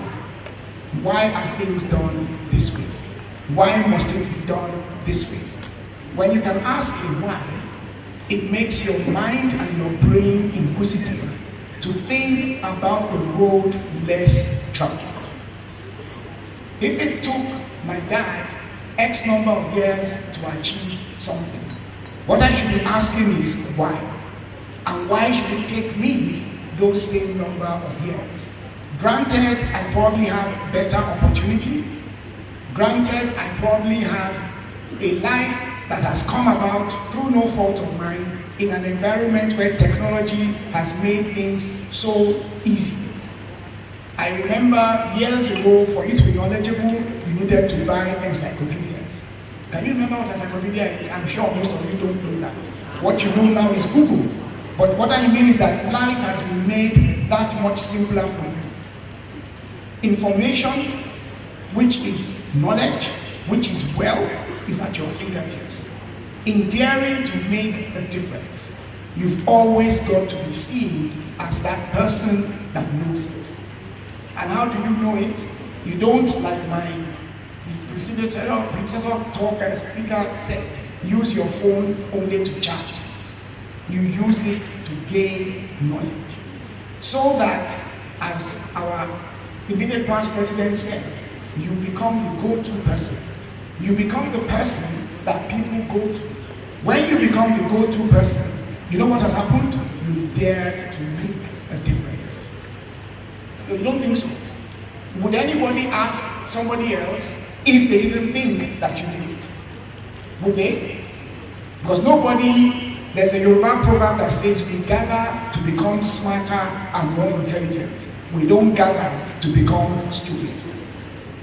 Why are things done this way? Why must it be done this way? When you can ask a why, it makes your mind and your brain inquisitive to think about the road less traveled. If it took my dad X number of years to achieve something, what I should be asking is why? And why should it take me those same number of years? Granted, I probably have better opportunity. Granted, I probably have a life that has come about through no fault of mine in an environment where technology has made things so easy. I remember years ago, for you to be knowledgeable, you needed to buy encyclopedias. Can you remember what encyclopedia is? I'm sure most of you don't know that. What you know now is Google. But what I mean is that life has been made that much simpler for you. Information, which is knowledge, which is wealth, is at your fingertips. In daring to make a difference, you've always got to be seen as that person that knows it. And how do you know it? You don't, like my predecessor talk and speaker said, use your phone only to chat. You use it to gain knowledge. So that, as our immediate past president said, you become the go-to person. You become the person that people go to. When you become the go-to person, you know what has happened? You dare to make a difference. You don't think so? Would anybody ask somebody else if they didn't think that you did? Would they? Because nobody, there's a Yoruba proverb that says we gather to become smarter and more intelligent. We don't gather to become stupid.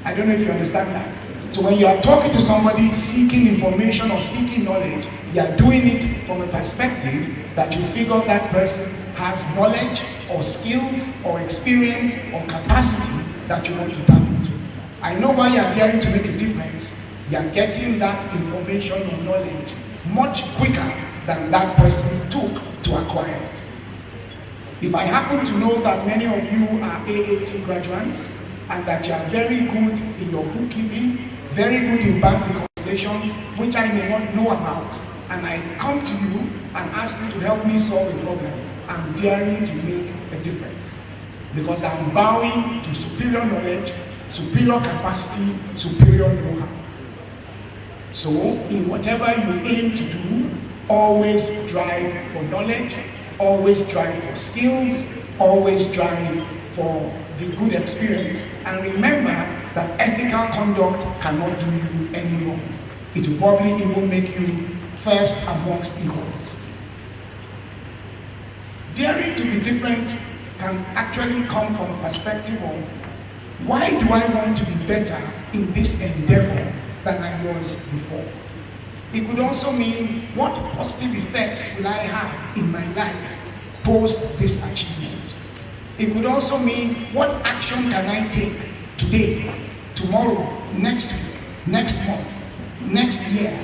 I don't know if you understand that. So when you are talking to somebody seeking information or seeking knowledge, you are doing it from a perspective that you figure that person has knowledge or skills or experience or capacity that you want to tap into. I know why you are daring to make a difference. You are getting that information or knowledge much quicker than that person took to acquire it. If I happen to know that many of you are AAT graduates and that you are very good in your bookkeeping, very good in bank reconciliations, which I may not know about, and I come to you and ask you to help me solve a problem, I'm daring to make a difference. Because I'm bowing to superior knowledge, superior capacity, superior know-how. So, in whatever you aim to do, always drive for knowledge, always drive for skills, always drive for the good experience. And remember that ethical conduct cannot do you any wrong. It will probably even make you first amongst equals. Daring to be different can actually come from a perspective of why do I want to be better in this endeavor than I was before? It could also mean what positive effects will I have in my life post this achievement? It could also mean what action can I take today, tomorrow, next week, next month, next year,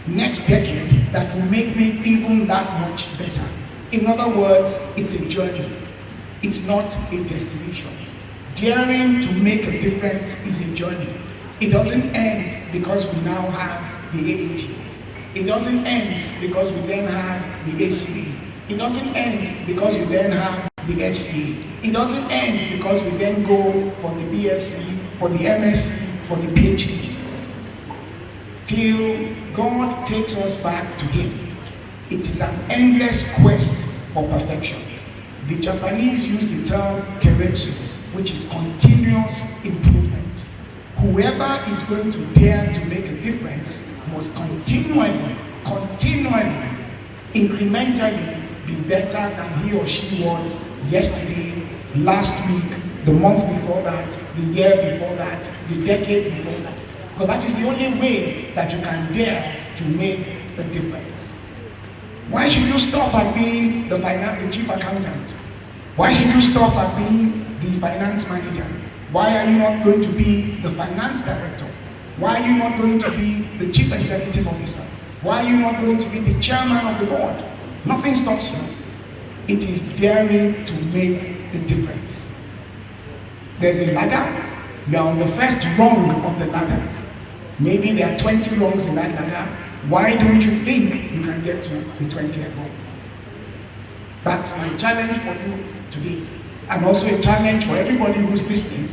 next decade that will make me even that much better. In other words, it's a journey. It's not a destination. Daring to make a difference is a journey. It doesn't end because we now have the AAT. It doesn't end because we then have the ACA. It doesn't end because we then have the FCA. It doesn't end because we then go for the BSc, for the MSc, for the PhD. Till God takes us back to Him. It is an endless quest for perfection. The Japanese use the term keretsu, which is continuous improvement. Whoever is going to dare to make a difference must continually, incrementally be better than he or she was yesterday, last week, the month before that, the year before that, the decade before that. Because that is the only way that you can dare to make a difference. Why should you stop at being the chief accountant? Why should you stop at being the finance manager? Why are you not going to be the finance director? Why are you not going to be the chief executive officer? Why are you not going to be the chairman of the board? Nothing stops you. It is daring to make the difference. There's a ladder. You are on the first rung of the ladder. Maybe there are 20 rungs in that ladder. Why don't you think you can get to the 20th rung? That's my challenge for you today. And also a challenge for everybody who's listening,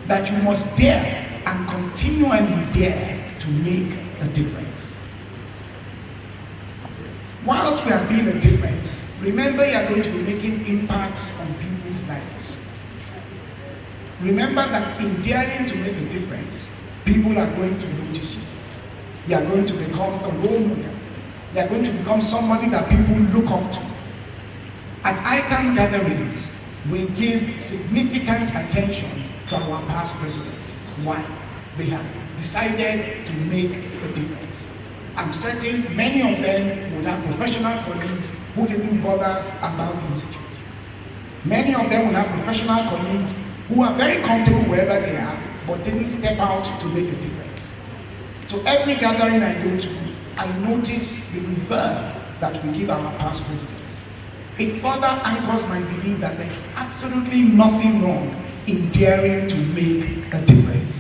that you must dare and continually dare to make a difference. Whilst we are being a difference, remember you are going to be making impacts on people's lives. Remember that in daring to make a difference, people are going to notice you. You are going to become a role model. You are going to become somebody that people look up to. At ICAN gatherings, we give significant attention to our past presidents. Why? They have decided to make a difference. I'm certain many of them would have professional colleagues who didn't bother about the institute. Many of them will have professional colleagues who are very comfortable wherever they are, but didn't step out to make a difference. So every gathering I go to, I notice the reverb that we give our past presidents. It further anchors my belief that there's absolutely nothing wrong in daring to make a difference.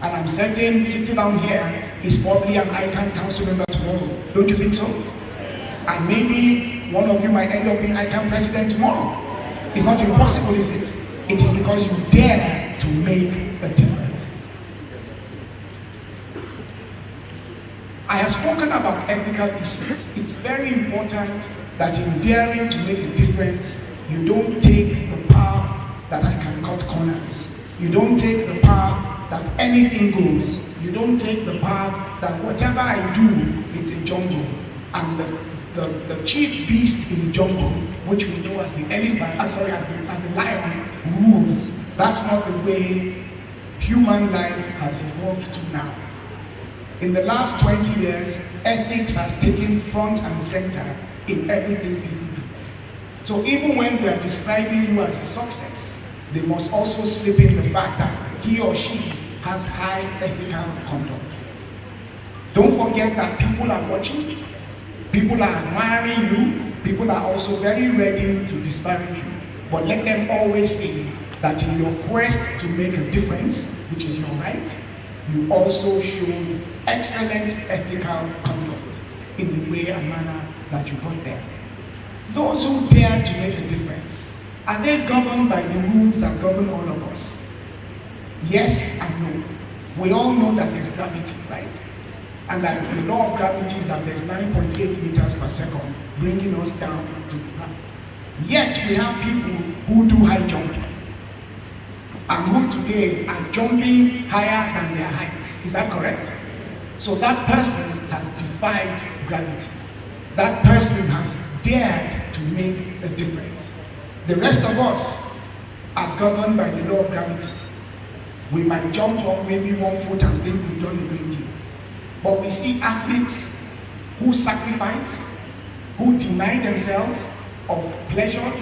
And I'm certain sitting down here is probably an ICAN council member tomorrow. Don't you think so? And maybe one of you might end up being ICAN president tomorrow. It's not impossible, is it? It is because you dare to make a difference. I have spoken about ethical issues. It's very important that in daring to make a difference, you don't take the path that I can cut corners. You don't take the path that anything goes. You don't take the path that whatever I do, it's a jungle. And the chief beast in the jungle, which we know as the elephant, as the lion, rules. That's not the way human life has evolved to now. In the last 20 years, ethics has taken front and center in everything people do. So even when they are describing you as a success, they must also slip in the fact that he or she has high ethical conduct. Don't forget that people are watching, people are admiring you, people are also very ready to disparage you. But let them always say that in your quest to make a difference, which is your right, you also showed excellent ethical conduct in the way and manner that you got there. Those who dare to make a difference, are they governed by the rules that govern all of us? Yes and no. We all know that there's gravity, right? And that the law of gravity is that there's 9.8 meters per second, bringing us down to the ground. Yet we have people who do high jumping, and who today are jumping higher than their heights. Is that correct? So that person has defied gravity. That person has dared to make a difference. The rest of us are governed by the law of gravity. We might jump up maybe 1 foot and think we've done a great deal. But we see athletes who sacrifice, who deny themselves of pleasures,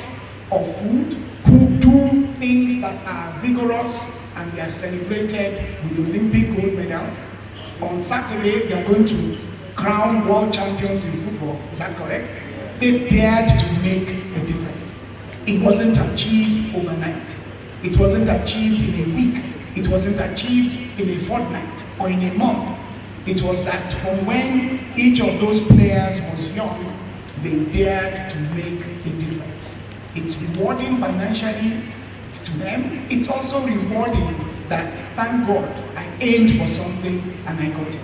of food, who do things that are vigorous, and they are celebrated with the Olympic gold medal. On Saturday, they are going to crown world champions in football. Is that correct? They dared to make a difference. It wasn't achieved overnight. It wasn't achieved in a week. It wasn't achieved in a fortnight or in a month. It was that from when each of those players was young, they dared to make a difference. It's rewarding financially to them. It's also rewarding that, thank God, I aimed for something and I got it.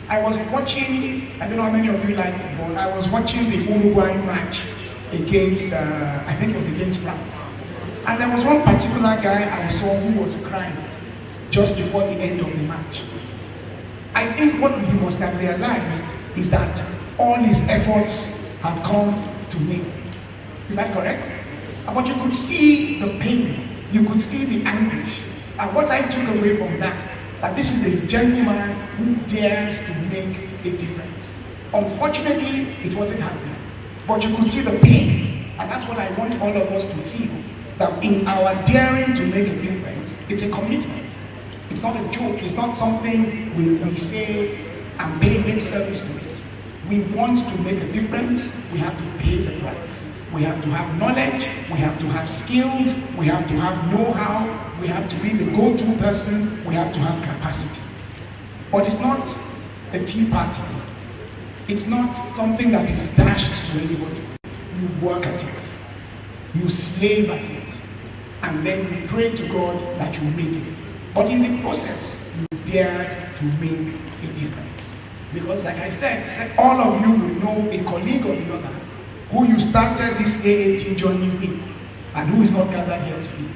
I was watching, I don't know how many of you like football, I was watching the Uruguay match against, I think it was against France. And there was one particular guy I saw who was crying just before the end of the match. I think what he must have realized is that all his efforts have come to me. Is that correct? But you could see the pain, you could see the anguish. And what I took away from that this is a gentleman who dares to make a difference. Unfortunately, it wasn't happening. But you could see the pain. And that's what I want all of us to feel. that in our daring to make a difference, it's a commitment. It's not a joke. It's not something we say and pay lip service to it. We want to make a difference, we have to pay the price. We have to have knowledge, we have to have skills, we have to have know-how, we have to be the go-to person, we have to have capacity. But it's not a tea party. It's not something that is dashed to anybody. You work at it. You slave at it. And then you pray to God that you make it. But in the process, you dare to make a difference. Because like I said, all of you will know a colleague or the other who you started this AAT journey with and who is not gathered here today.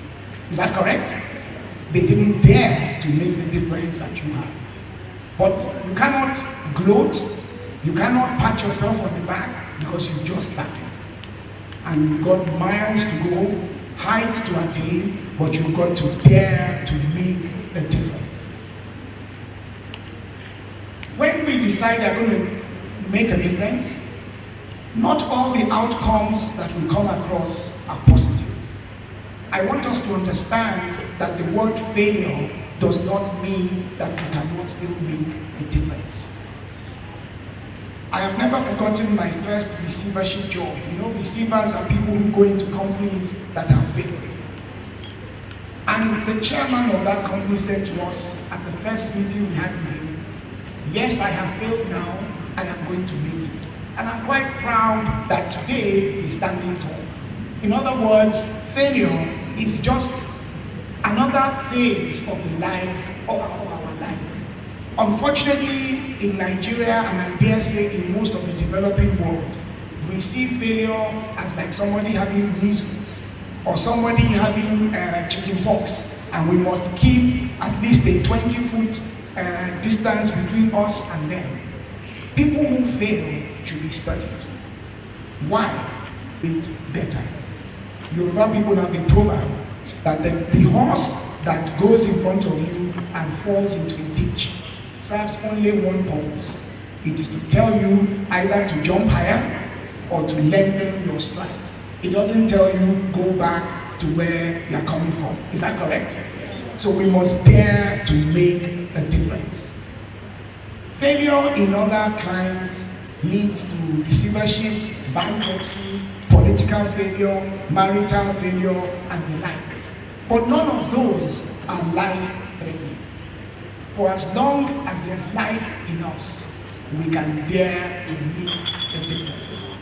Is that correct? They didn't dare to make the difference that you have. But you cannot gloat, you cannot pat yourself on the back because you just started. And you've got miles to go, heights to attain, but you've got to dare to make a difference. When we decide we're going to make a difference, not all the outcomes that we come across are positive. I want us to understand that the word failure does not mean that we cannot still make a difference. I have never forgotten my first receivership job. You know, receivers are people who go into companies that have failed. And the chairman of that company said to us at the first meeting we had with him, yes, I have failed now, and I'm going to make it. And I'm quite proud that today he's standing tall. In other words, failure is just another phase of the lives of our lives. Unfortunately, in Nigeria, and I dare say in most of the developing world, we see failure as like somebody having measles or somebody having chicken pox, and we must keep at least a 20-foot distance between us and them. People who fail should be studied. Why? It's better. Yoruba people have a proverb that the horse that goes in front of you and falls into a ditch serves only one purpose. It is to tell you either to jump higher or to lengthen your stride. It doesn't tell you go back to where you are coming from. Is that correct? So we must dare to make a difference. Failure in other climes leads to receivership, bankruptcy, political failure, marital failure, and the like. But none of those are life-threatening. For as long as there's life in us, we can dare to make a difference.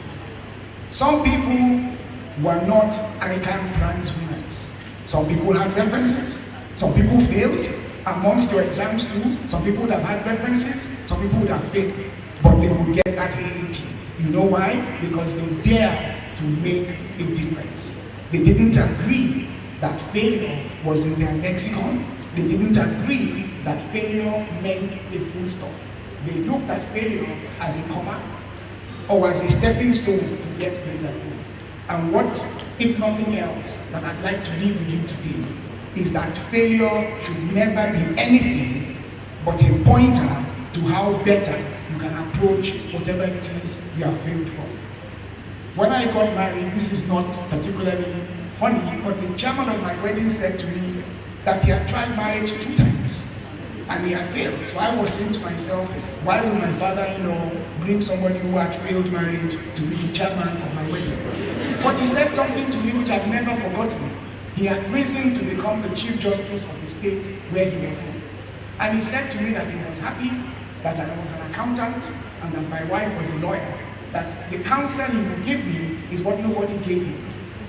Some people were not ICAN-ngr winners. Some people had references. Some people failed amongst your exams too. Some people would have had references. Some people would have failed. But they would get that AAT. You know why? Because they dare to make a difference. They didn't agree that failure was in their lexicon. They didn't agree that failure meant a full stop. They looked at failure as a comma or as a stepping stone to get better things. And what, if nothing else, that I'd like to leave with you today is that failure should never be anything but a pointer to how better you can approach whatever it is you have failed for. When I got married, this is not particularly funny, but the chairman of my wedding said to me that he had tried marriage 2 times and he had failed. So I was saying to myself, why would my father-in-law bring somebody who had failed marriage to be the chairman of my wedding? But he said something to me which I've never forgotten. He had risen to become the Chief Justice of the state where he was in. And he said to me that he was happy that I was an accountant and that my wife was a lawyer. That the counsel he would give me is what nobody gave me.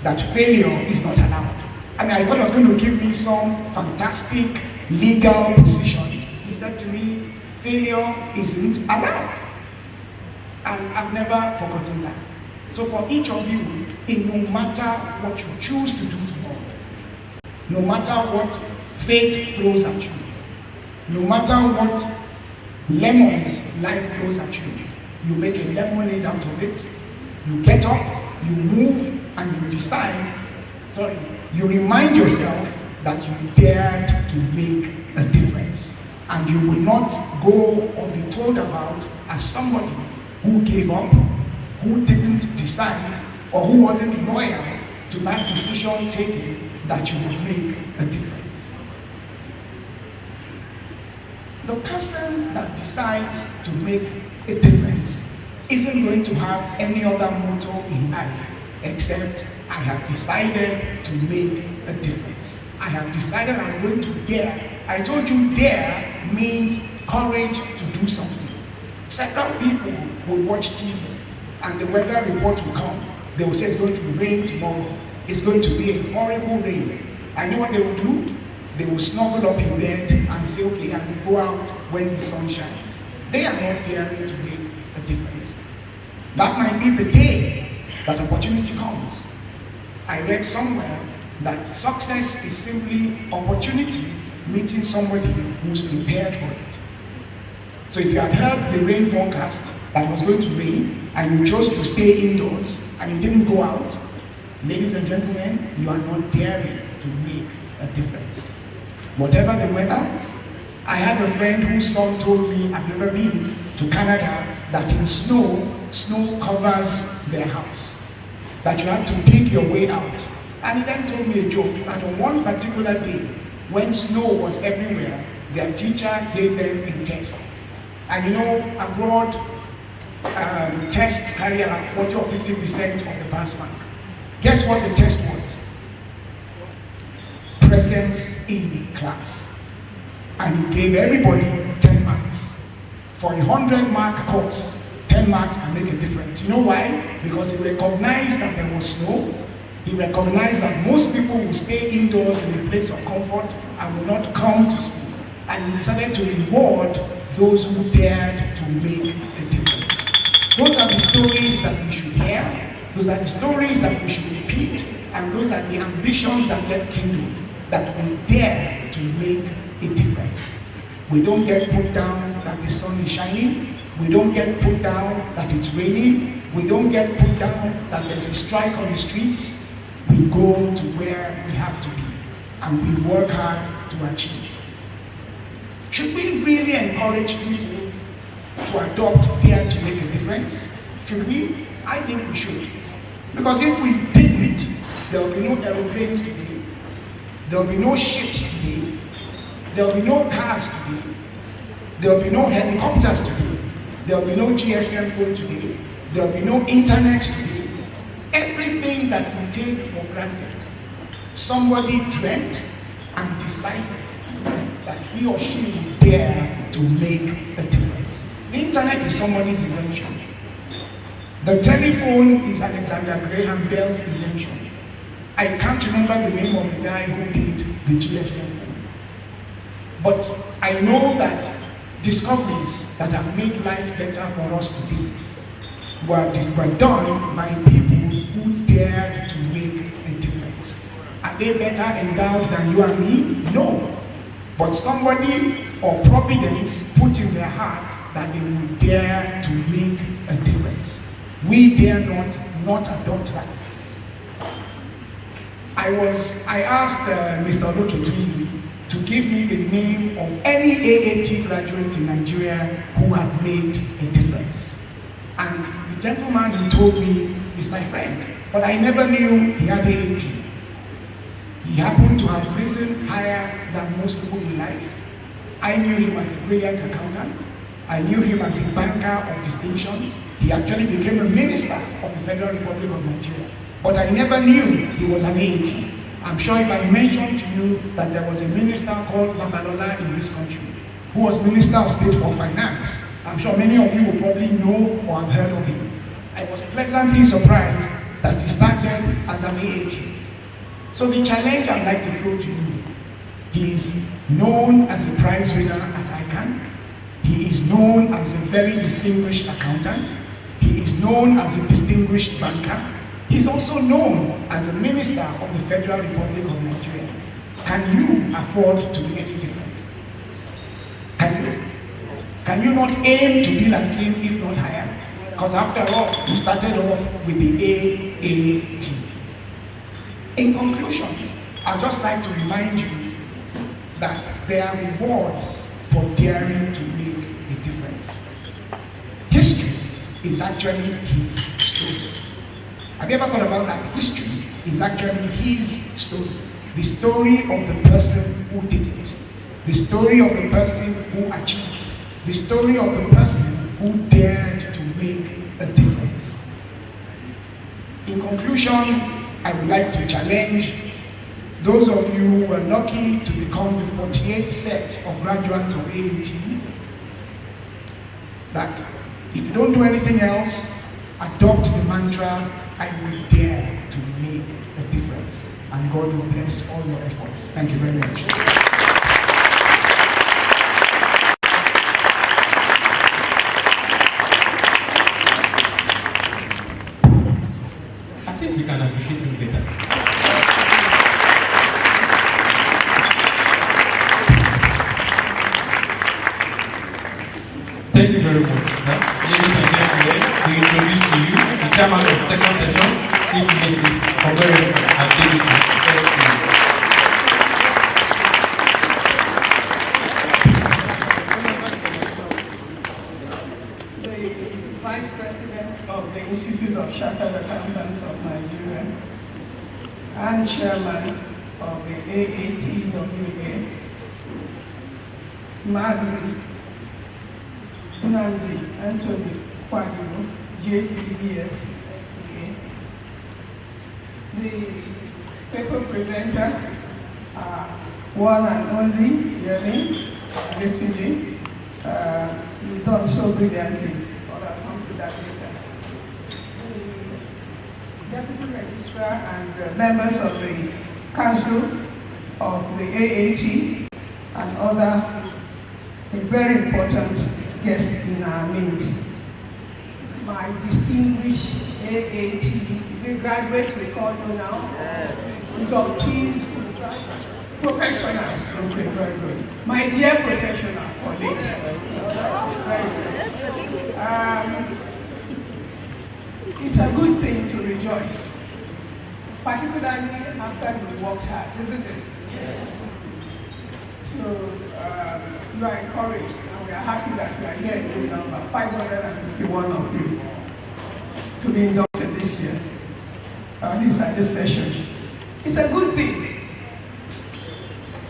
That failure is not allowed. I mean, I thought he was going to give me some fantastic legal position. He said to me, failure isn't allowed. And I've never forgotten that. So for each of you, no matter what you choose to do tomorrow, no matter what fate throws at you, no matter what lemons life throws at you, you make a lemonade out of it, you get up, you move, and you decide, you remind yourself that you dared to make a difference. And you will not go or be told about as somebody who gave up, who didn't decide, or who wasn't loyal to that decision taking that you will make a difference. The person that decides to make a difference isn't going to have any other motto in life except I have decided to make a difference. I have decided I'm going to dare. I told you dare means courage to do something. Second, people will watch TV and the weather report will come. They will say it's going to rain tomorrow. It's going to be a horrible rain. I know what they will do. They will snuggle up in bed and say, okay, I will go out when the sun shines. They are not daring to make a difference. That might be the day that opportunity comes. I read somewhere that success is simply opportunity meeting somebody who's prepared for it. So if you had heard the rain forecast that was going to rain and you chose to stay indoors and you didn't go out, ladies and gentlemen, you are not daring to make a difference. Whatever the weather, I had a friend whose son told me, I've never been to Canada, that in snow covers their house. That you have to dig your way out. And he then told me a joke that on one particular day, when snow was everywhere, their teacher gave them a test. And you know, abroad, tests carry around 40 or 50% of the pass mark. Guess what the test was? Presence in class. And he gave everybody 10 marks. For a 100-mark course, 10 marks can make a difference. You know why? Because he recognized that there was snow. He recognized that most people will stay indoors in a place of comfort and will not come to school. And he decided to reward those who dared to make a difference. Those are the stories that we should hear. Those are the stories that we should repeat. And those are the ambitions that get kindled, that we dare to make a difference. We don't get put down that the sun is shining. We don't get put down that it's raining. We don't get put down that there's a strike on the streets. We go to where we have to be and we work hard to achieve. Should we really encourage people to adopt dare to make a difference? Should we? I think we should. Because if we didn't, there will be no aeroplanes today. There will be no ships today. There will be no cars today. There will be no helicopters today. There will be no GSM phone today. There will be no internet today. Everything that we take for granted, somebody dreamt and decided that he or she would dare to make a difference. The internet is somebody's invention. The telephone is Alexander Graham Bell's invention. I can't remember the name of the guy who did the GSM phone. But I know that discoveries that have made life better for us today were done by people who dared to make a difference. Are they better endowed than you and me? No. But somebody or providence put in their heart that they would dare to make a difference. We dare not adopt that. I asked Mr. Loki to give me the name of any AAT graduate in Nigeria who had made a difference. And the gentleman who told me is my friend, but I never knew he had AAT. He happened to have risen higher than most people in life. I knew him as a brilliant accountant. I knew him as a banker of distinction. He actually became a minister of the Federal Republic of Nigeria. But I never knew he was an AAT. I'm sure if I mentioned to you that there was a minister called Babalola in this country, who was Minister of State for Finance, I'm sure many of you will probably know or have heard of him. I was pleasantly surprised that he started as an AAT. So the challenge I'd like to throw to you, he is known as a prize winner at ICAN. He is known as a very distinguished accountant. He is known as a distinguished banker. He is also known as a minister of the Federal Republic of Nigeria. Can you afford to be any different? Can you? Can you not aim to be like him, if not higher? Because after all, he started off with the AAT. In conclusion, I'd just like to remind you that there are rewards for daring to make a difference. History is actually his story. Have you ever thought about that history is actually his story? The story of the person who did it. The story of the person who achieved. The story of the person who dared to make a difference. In conclusion, I would like to challenge those of you who are lucky to become the 48th set of graduates of AAT, that if you don't do anything else, adopt the mantra, I will dare to make a difference. And God will bless all your efforts. Thank you very much. I think we can appreciate him better. Thank you very much, sir. Ladies and gentlemen, we introduce to you the chairman of the second session, Chief Mrs. Oberis Activity. The Vice President of the Institute of Chartered Accountants of Nigeria and Chairman of the AATWA, Mazi Nnamdi Anthony Kwadwo, JPBS, the paper presenter, one and only Yemi Adefide. You've done so brilliantly, but I'll come to that later. The Deputy Registrar and members of the Council of the AAT and other very important guests in our midst. My distinguished AAT, is it graduates we call you now? Inductees, professionals. Okay, very good. My dear professional colleagues. It's a good thing to rejoice, particularly after you worked hard, isn't it? Yes. So you are encouraged, and we are happy that you are here in good number, 551 of you, to be inducted this year, at least at this session. It's a good thing.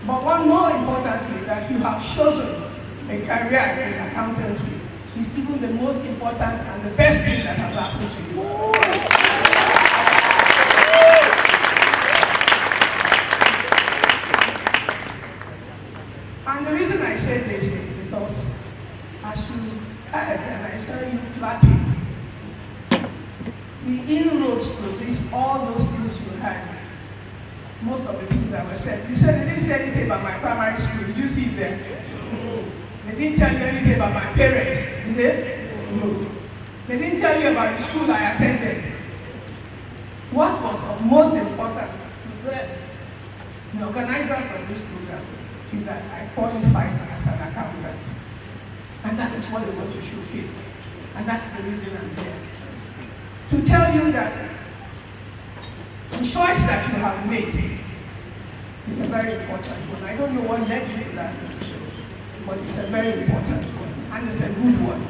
But one more importantly, that you have chosen a career in accountancy is even the most important and the best thing that has happened to you. And the reason I say this is because as you heard, and I saw you clapping, the inroads to this, all those things you had, most of the things that were said. You said they didn't say anything about my primary school. Did you see it there? They didn't tell you anything about my parents, did they? No. They didn't tell you about the school I attended. What was of most important to the organizers of this program is that I qualified as an accountant. And that is what they want to showcase. And that's the reason I'm here. To tell you that the choice that you have made is a very important one. I don't know what led you to that decision, but it's a very important one, and it's a good one.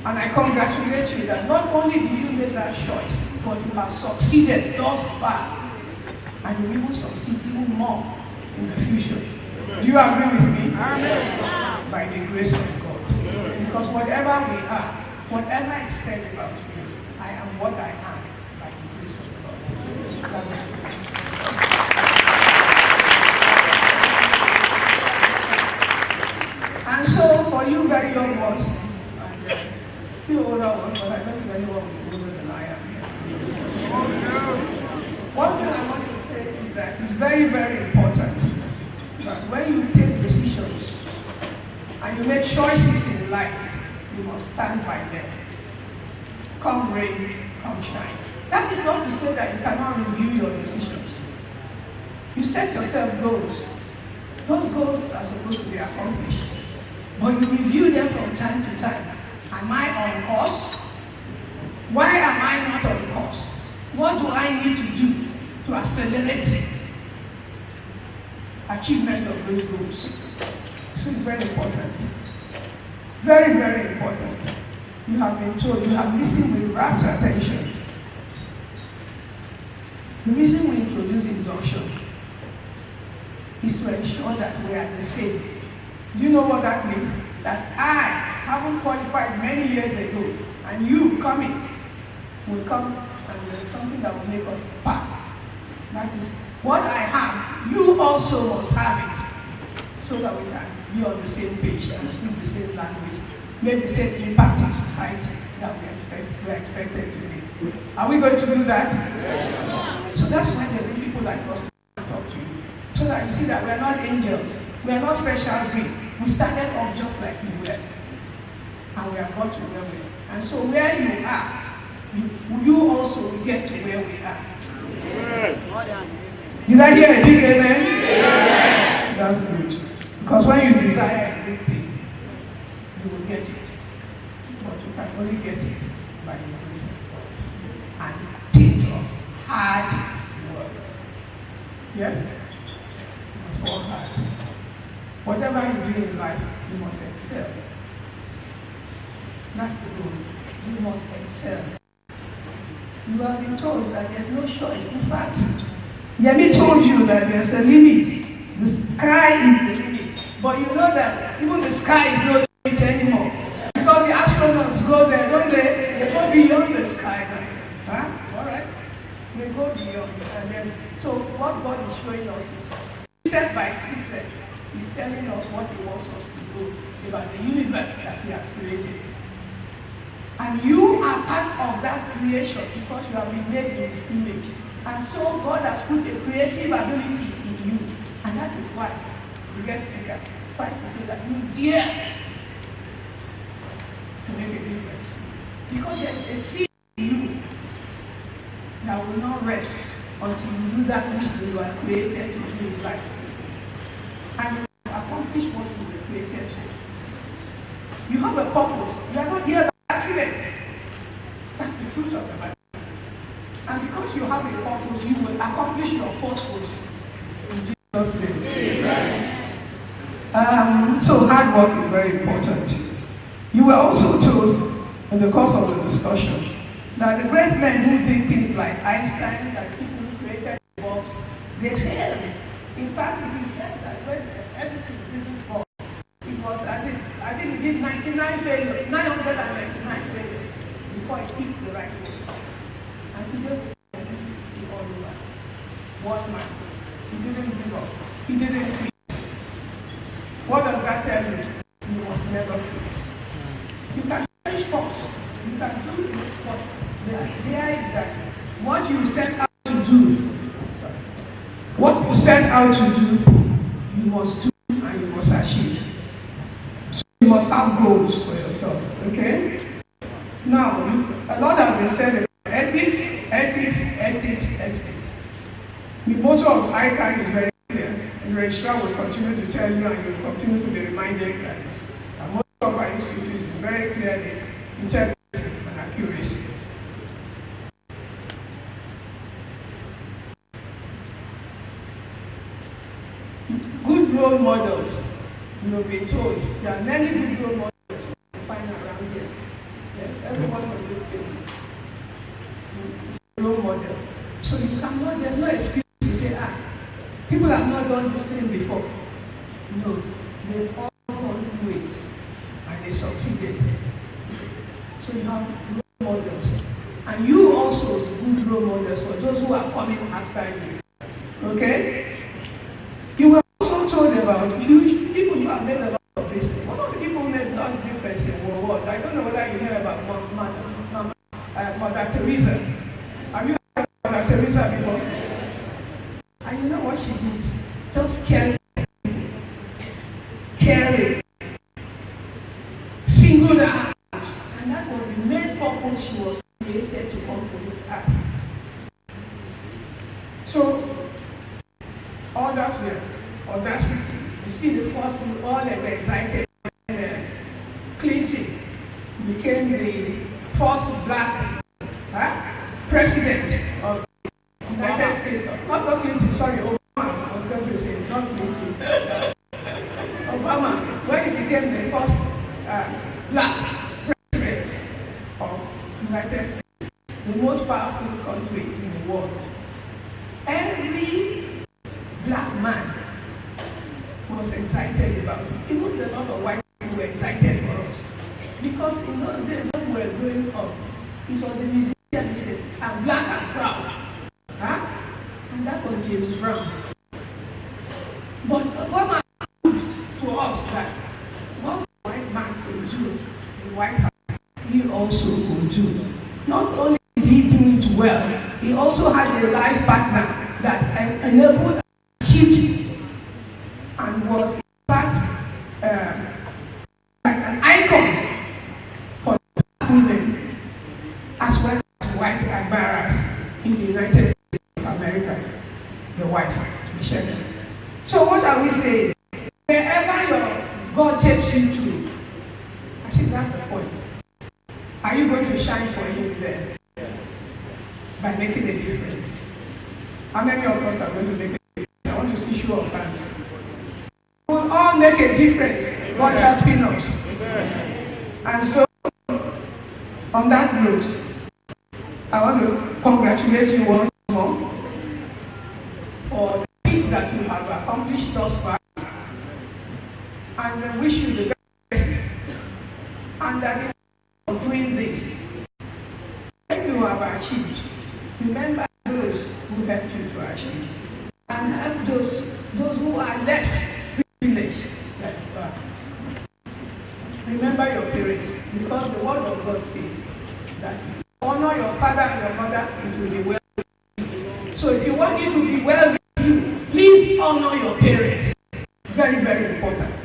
And I congratulate you that not only did you make that choice, but you have succeeded thus far, and you will succeed even more in the future. Do you agree with me? Amen. By the grace of God. Because whatever we are, whatever is said about you, I am what I am by the grace of God. And so, for you very young ones, and few older ones, but I don't think anyone will be older than I am here. One thing I want to say is that it's very, very important that when you take decisions and you make choices in life, you must stand by them. Come rain, come shine. That is not to say that you cannot review your decisions. You set yourself goals. Those goals are supposed to be accomplished. But you review them from time to time. Am I on course? Why am I not on course? What do I need to do to accelerate achievement of those goals? This is very important. Very, very important. You have been told, you have listened with rapt attention The reason we introduce induction is to ensure that we are the same. Do you know what that means? That I haven't qualified many years ago, and you coming will come, and there is something that will make us part. That is what I have, you also must have it, so that we can be on the same page and speak the same language, make the same impact in society that we are expected to be. Are we going to do that? Yes. So that's why there are people like us to talk to you, so that you see that we are not angels, we are not special breed. We started off just like you were, and we have got to where we are. And so where you are, you also will get to where we are. Yes. Did I hear a big amen? Yes. That's good. Because when you desire a good thing, you will get it. But you can only get it by the grace of God and things of hard work. Yes? You must work hard. Whatever you do in life, you must excel. That's the goal. You must excel. You have been told that there's no choice. In fact, Yemi told you that there's a limit. The sky is the limit. But you know that even the sky is no limit anymore. Because the astronauts go there, don't they? They go beyond the sky now. Huh? Alright? They go beyond. So what God is showing us is step by step. He's telling us what he wants us to do about the universe that he has created. And you are part of that creation because you have been made in his image. And so God has put a creative ability in you. And that is why the guest speaker trying to say that you dare to make a difference. Because there's a seed in you that will not rest until you do that which you are created to do in life. And you accomplish what you were created for. You have a purpose. You are not here by accident. That's the truth of the Bible. And because you have a purpose, you will accomplish your purpose in Jesus' name. So hard work is very important. You were also told in the course of the discussion that the great men who did things like Einstein, like people who created bulbs, they failed. In fact, it is said that when Edison did this bulb, it was, I think he did 99 failures, 999 failures before he picked the right one. And he just did all over. One man. He didn't give up. He didn't quit. What does that tell you? You must never quit. You can change course. You can do it, but the idea is that what you set out to do, what you set out to do, you must do and you must achieve. So you must have goals for yourself, okay? Now, a lot has been said about ethics. The motto of ICAN is very clear. The registrar will continue to tell you and you will continue to be reminded that the motto of our institute is very clearly integrity and accuracy. Good role models, you will be told. There are many good role models you find around here. Yes, everyone on this table is a role model. So you cannot, there's no excuse to say, people have not done this thing before. No, they've all gone through it and they succeeded. So you have role models. And you also good role models for those who are coming after you. Okay? You were also told about huge people who have made a lot of business. One of the people who made a lot of difference in World War, I don't know whether you hear about Mother Teresa. Have you heard about Mother Teresa before? And you know what she did? Just caring, singled out. And that was the main purpose she was created to come to this earth. So, others were audacity. You see the first one, all they were excited. Clinton became the first black president of the United States. Not Clinton, sorry, Obama. I was going to say, not Clinton. Obama, when he became the first black president of the United States, the most powerful country in the world. excited about it. Even the lot of white people were excited for us. Because in those days when we were growing up, it was the musician who said, I'm black and proud. Huh? And that was James Brown. But Obama proved to us that what the white man could do in the White House, he also could do. Not only did he do it well, he also had a life partner that enabled and achieved it, and was in fact like an icon for black women as well as white admirers in the United States of America, the wife, Michelle. So what are we saying? Wherever your God takes you to, I think that's the point. Are you going to shine for him there? By making a difference. How many of us are going to make a difference? I want to see show of hands. We'll all make a difference. God helping us. And so, on that note, I want to congratulate you once more for the things that you have accomplished thus far, and I wish you the best. And that in doing this, when you have achieved, remember those who helped you to achieve, and help those who are less privileged like you are. Remember your parents, because the word of God says that if you honor your father and your mother, it will be well with you. So if you want it to be well with you, please honor your parents. Very, very important.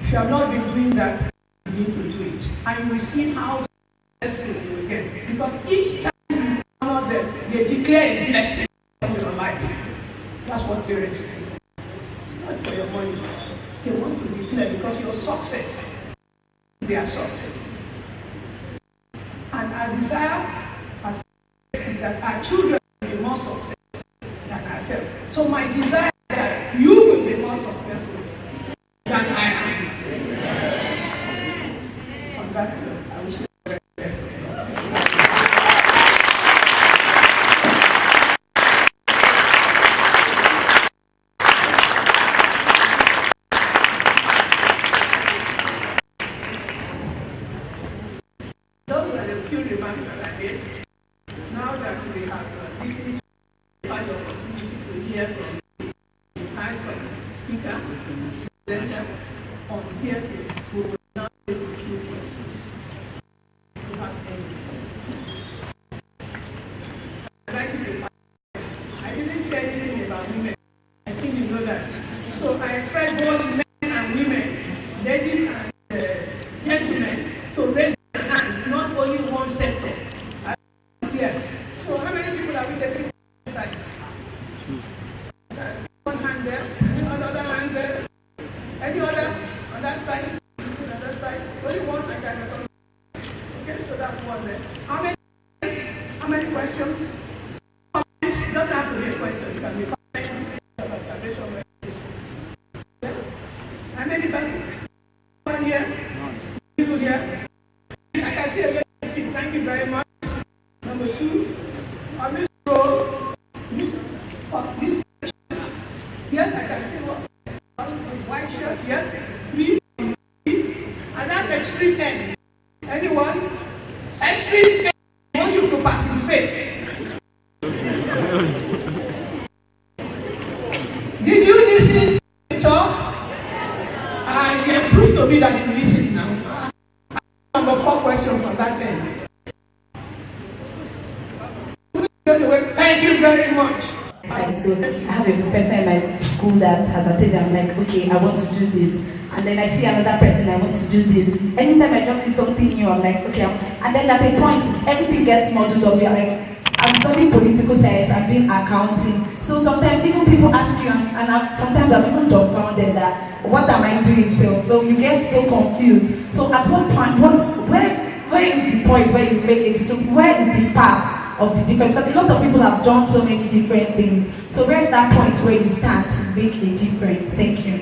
If you have not been doing that, you need to do it. And you will see how successful you will get. Because each time you honor them, they declare a blessing on your life. That's what parents do. It's not for your money. They want to declare because your success is their success. And our desire is that our children will be more successful than ourselves. So my desire is that you will be more successful than I am. On that note, I wish you the very best. Those were the few remarks that I made. Now that we have listened to the opportunity to hear from the high speaker, let's have on here we will now take a few questions. If you have any. I'd like you to I didn't say anything about women. I think you know that. So I expect both men and women, ladies and gentlemen, to raise their hands, not only one sector. Here. So how many people are we getting this side? One hand there, another hand there. Any other on that side? On that side? Only one like that. Okay, so that's one there. How many questions? Comments? It doesn't have to be a question. It can be comments, observation. Yeah? How many persons? One here? People here? I can see a lot of people. Thank you very much. Number two, on this row, yes, I can see what white shirt, yes, three, and that's extreme end. Anyone? Extreme end, I want you to participate. Did you listen to the talk? And it proved to me that you listen now. Number 4 questions on that end. Thank you very much. So I have a professor in my school that has attended. I'm like, okay, I want to do this. And then I see another person, I want to do this. Anytime I just see something new, I'm like, okay. And then at a point, everything gets muddled up. We're like, I'm studying political science, I'm doing accounting. So sometimes even people ask you, and sometimes I'm even dumbfounded that, what am I doing? So you get so confused. So at what point, where is the point where you make it? So where is the path of the difference? Because a lot of people have done so many different things. So where is that point where you start to make a difference? Thank you.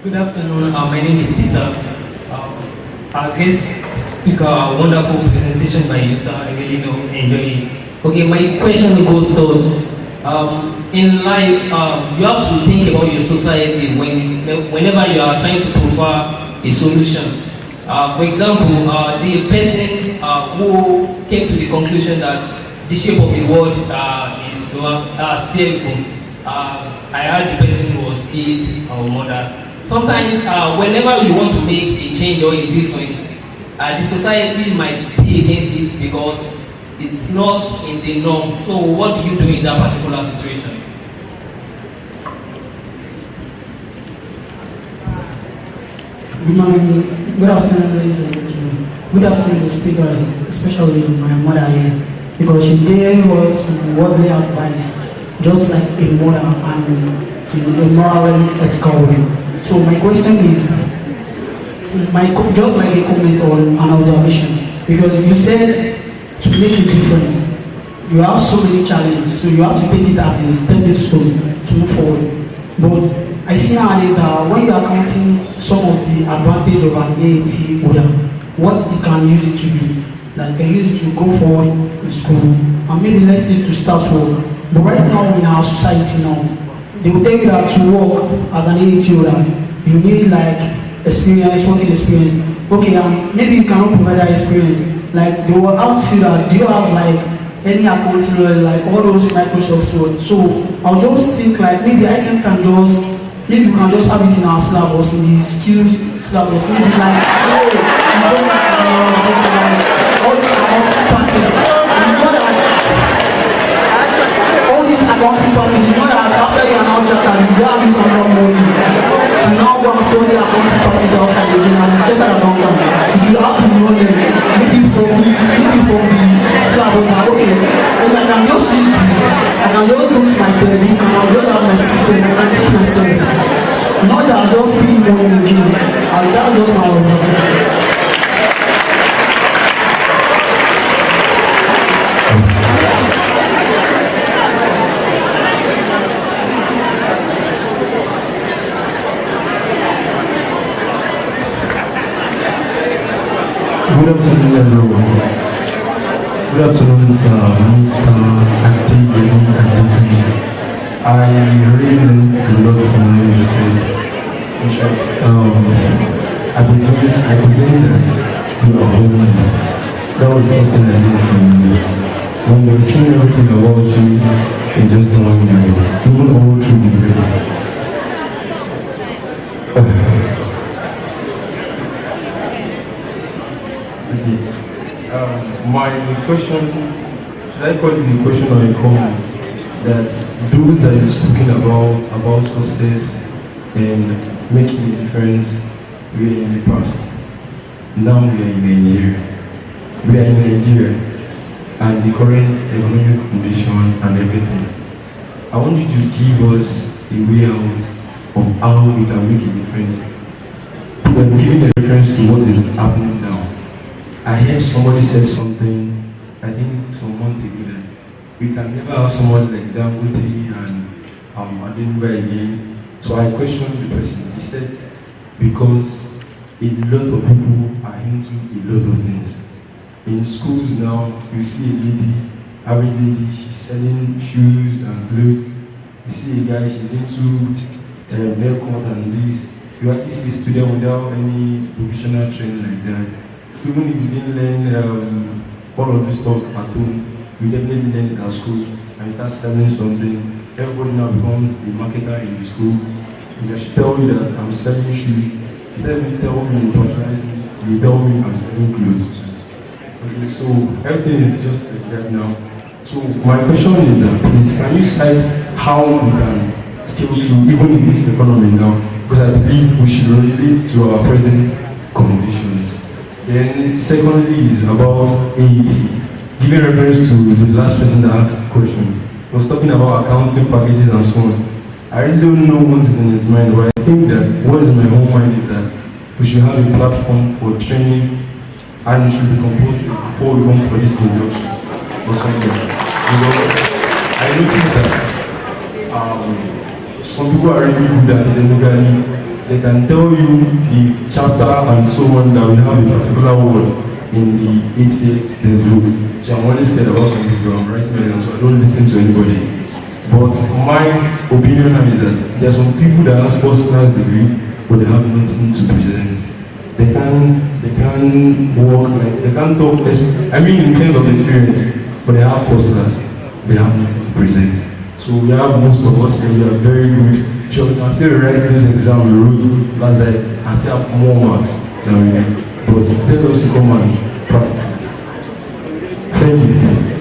Good afternoon. My name is Peter. Our guest speaker, a wonderful presentation by you, sir. I really enjoy it. Okay, my question goes thus. In life, you have to think about your society whenever you are trying to provide a solution. For example, the person who came to the conclusion that the shape of the world is spherical. I heard the person was killed or murdered. Sometimes, whenever you want to make a change or a difference, the society might be against it because it's not in the norm. So, what do you do in that particular situation? Good morning, good afternoon, ladies and gentlemen. Good afternoon, speaker, especially my mother here, because she gave us worldly advice, just like a mother and a moral ethical way. So my question is, just like a comment on an observation, because you said to make a difference, you have so many challenges, so you have to take it as a stepping stone to move forward. But I see nowadays that when you are counting some of the advantage of an AAT holder, what it can use it to do, that it can use it to go forward in school, and maybe let's say to start work. But right now in our society now, they will tell you that to work as an AAT holder, you need like experience, working experience. Okay, maybe you cannot provide that experience. Like they will ask you that, do you have like any accounting role, like all those Microsoft Word? So I'll just think like maybe I can just, maybe we can just have it in our syllabus, in the skills syllabus. Maybe like, oh, you don't like all this accounting package. All this accounting package, you know that after you are now chartered, you don't have this kind of money. So now go and study accounting package outside again as a chartered accountant. You should have to know them. Maybe for the syllabus, okay, and I can just use this. I can just go to my textbook and I'll just have my system and I can teach myself. Not that I'll just put money in the game. That's just my observation. Good afternoon, everyone. Good afternoon, Mr. Acting. I really learned a lot from what you said. In short, I believe that you are holy. That was the first thing I did from you. When you were seeing everything about you, you just don't want me, even all through the video. My question, should I call it a question or a comment? That those that you're speaking about success and making a difference, we are in the past. Now we are in Nigeria. We are in Nigeria and the current economic condition and everything. I want you to give us a way out of how we can make a difference. We're giving a reference to what is happening now. I heard somebody say something, I think some months ago, that we can never have someone like Dangote and Adinba again. So I questioned the person. He said, because a lot of people are into a lot of things. In schools now, you see a lady, average lady, she's selling shoes and clothes. You see a guy, she's into haircut and this. You actually see a student without any professional training like that. Even if you didn't learn all of these stuff at home, you definitely learn it at school and you start selling something. Everybody now becomes a marketer in the school. And they should tell you that I'm selling shoes. Instead of you tell me you patronize me, you tell me I'm selling clothes. Okay, so everything is just like that now. So my question is that, please, can you cite how we can scale through even in this economy now? Because I believe we should relate to our present conditions. Then secondly is about AAT. Giving reference to the last person that asked the question, he was talking about accounting packages and so on. I really don't know what is in his mind, but I think that what is in my own mind is that we should have a platform for training and it should be compulsory before we come for this induction or something. Because I noticed that some people are really good academically. They can tell you the chapter and so on that we have a particular word. in the 88th group. So I'm always scared about some people. I'm writing them, so I don't listen to anybody. But my opinion is that there are some people that have first class degree, but they have nothing to present. They can work, like they can talk. I mean, in terms of experience, but they have first class. They have nothing to present. So we have most of us here. We are very good. Sure, we can still write this exam we wrote last night and still have more marks than we did. But tell us to come and practice it. Thank you.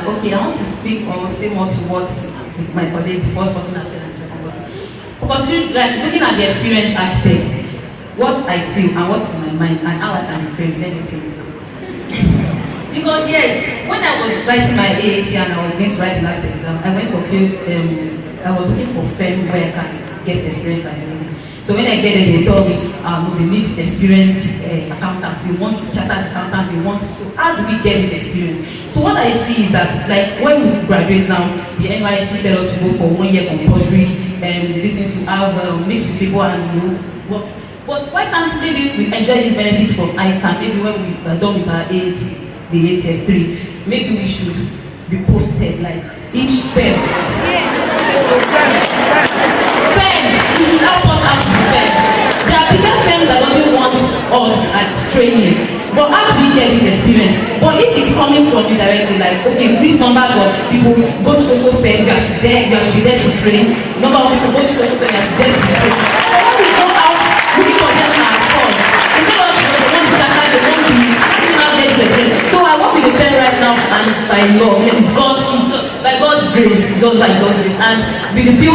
Okay, I want to speak or say more to what my colleague, the first person, has said and second person. Because like looking at the experience aspect, what I feel and what is in my mind and how I can refrain, let me say it. Because yes, when I was writing my AAT and I was going to write the last exam, I went for I was looking for firm where I can get experience and everything. So when I get there, they told me we need experienced accountants, we want chartered accountants, we want. So how do we get this experience? So what I see is that like when we graduate now, the NYSC tell us to go for 1 year compulsory and this is to have mixed with people and work. But why can't maybe we enjoy these benefits from ICAN? Maybe when we are done with our AAT, the ATS3, maybe we should be posted like each pen. You should help us out with them. There are bigger firms that doesn't want us at training. But how do we get this experience? But if it's coming from you directly, like, okay, these numbers of people go to social firm, you have to be there to train. Number of people go to social firm, you have to be there to train. But when we go out looking for them ourselves, instead of they want to start, they want to be now get this experience. So I work with the firm right now and by law, by God's grace, just like God's grace. And with the few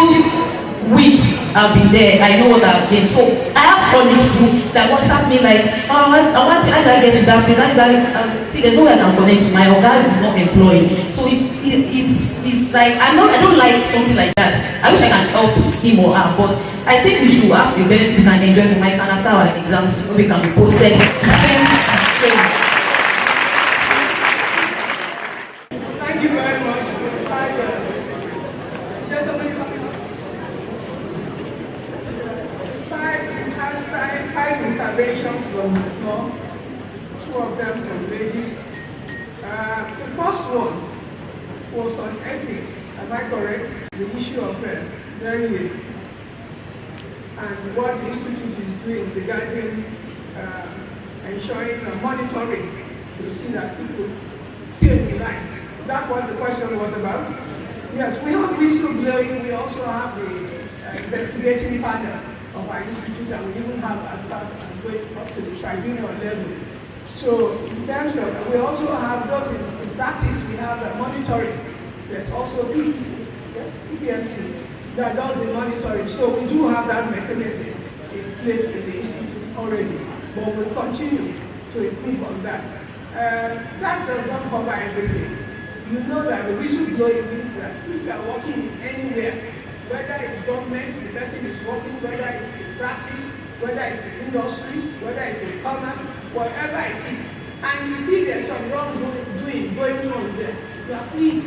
weeks I've been there, I know what I've been. So I have colleagues too that WhatsApp me like, oh, how do I get to that place? See, there's no way I can connect to my organ is not employing. So it's like I don't like something like that. I wish I can help him or her, but I think we should have a very we can enjoy the mic and after our exams we can be posted to friends and training. Thank you very much. Five interventions from the floor, 2 of them from ladies. The first one was on ethics, am I correct? The issue of very and what the institute is doing regarding ensuring monitoring to see that people stay in line. Is that what the question was about? Yes, we have whistleblowing, we also have the investigating panel of our institute, and we even have as far as going up to the tribunal level. So in terms of, we also have those in practice, we have monitoring. There's also PPSC that does the monitoring. So we do have that mechanism in place in the institute already, but we'll continue to improve on that. That does not cover everything. You know that the whistleblowing means that if you are working anywhere, whether it's government, the person is working, whether it's in practice, whether it's in industry, whether it's in commerce, whatever it is, and you see there's some wrongdoing going on there, you are pleased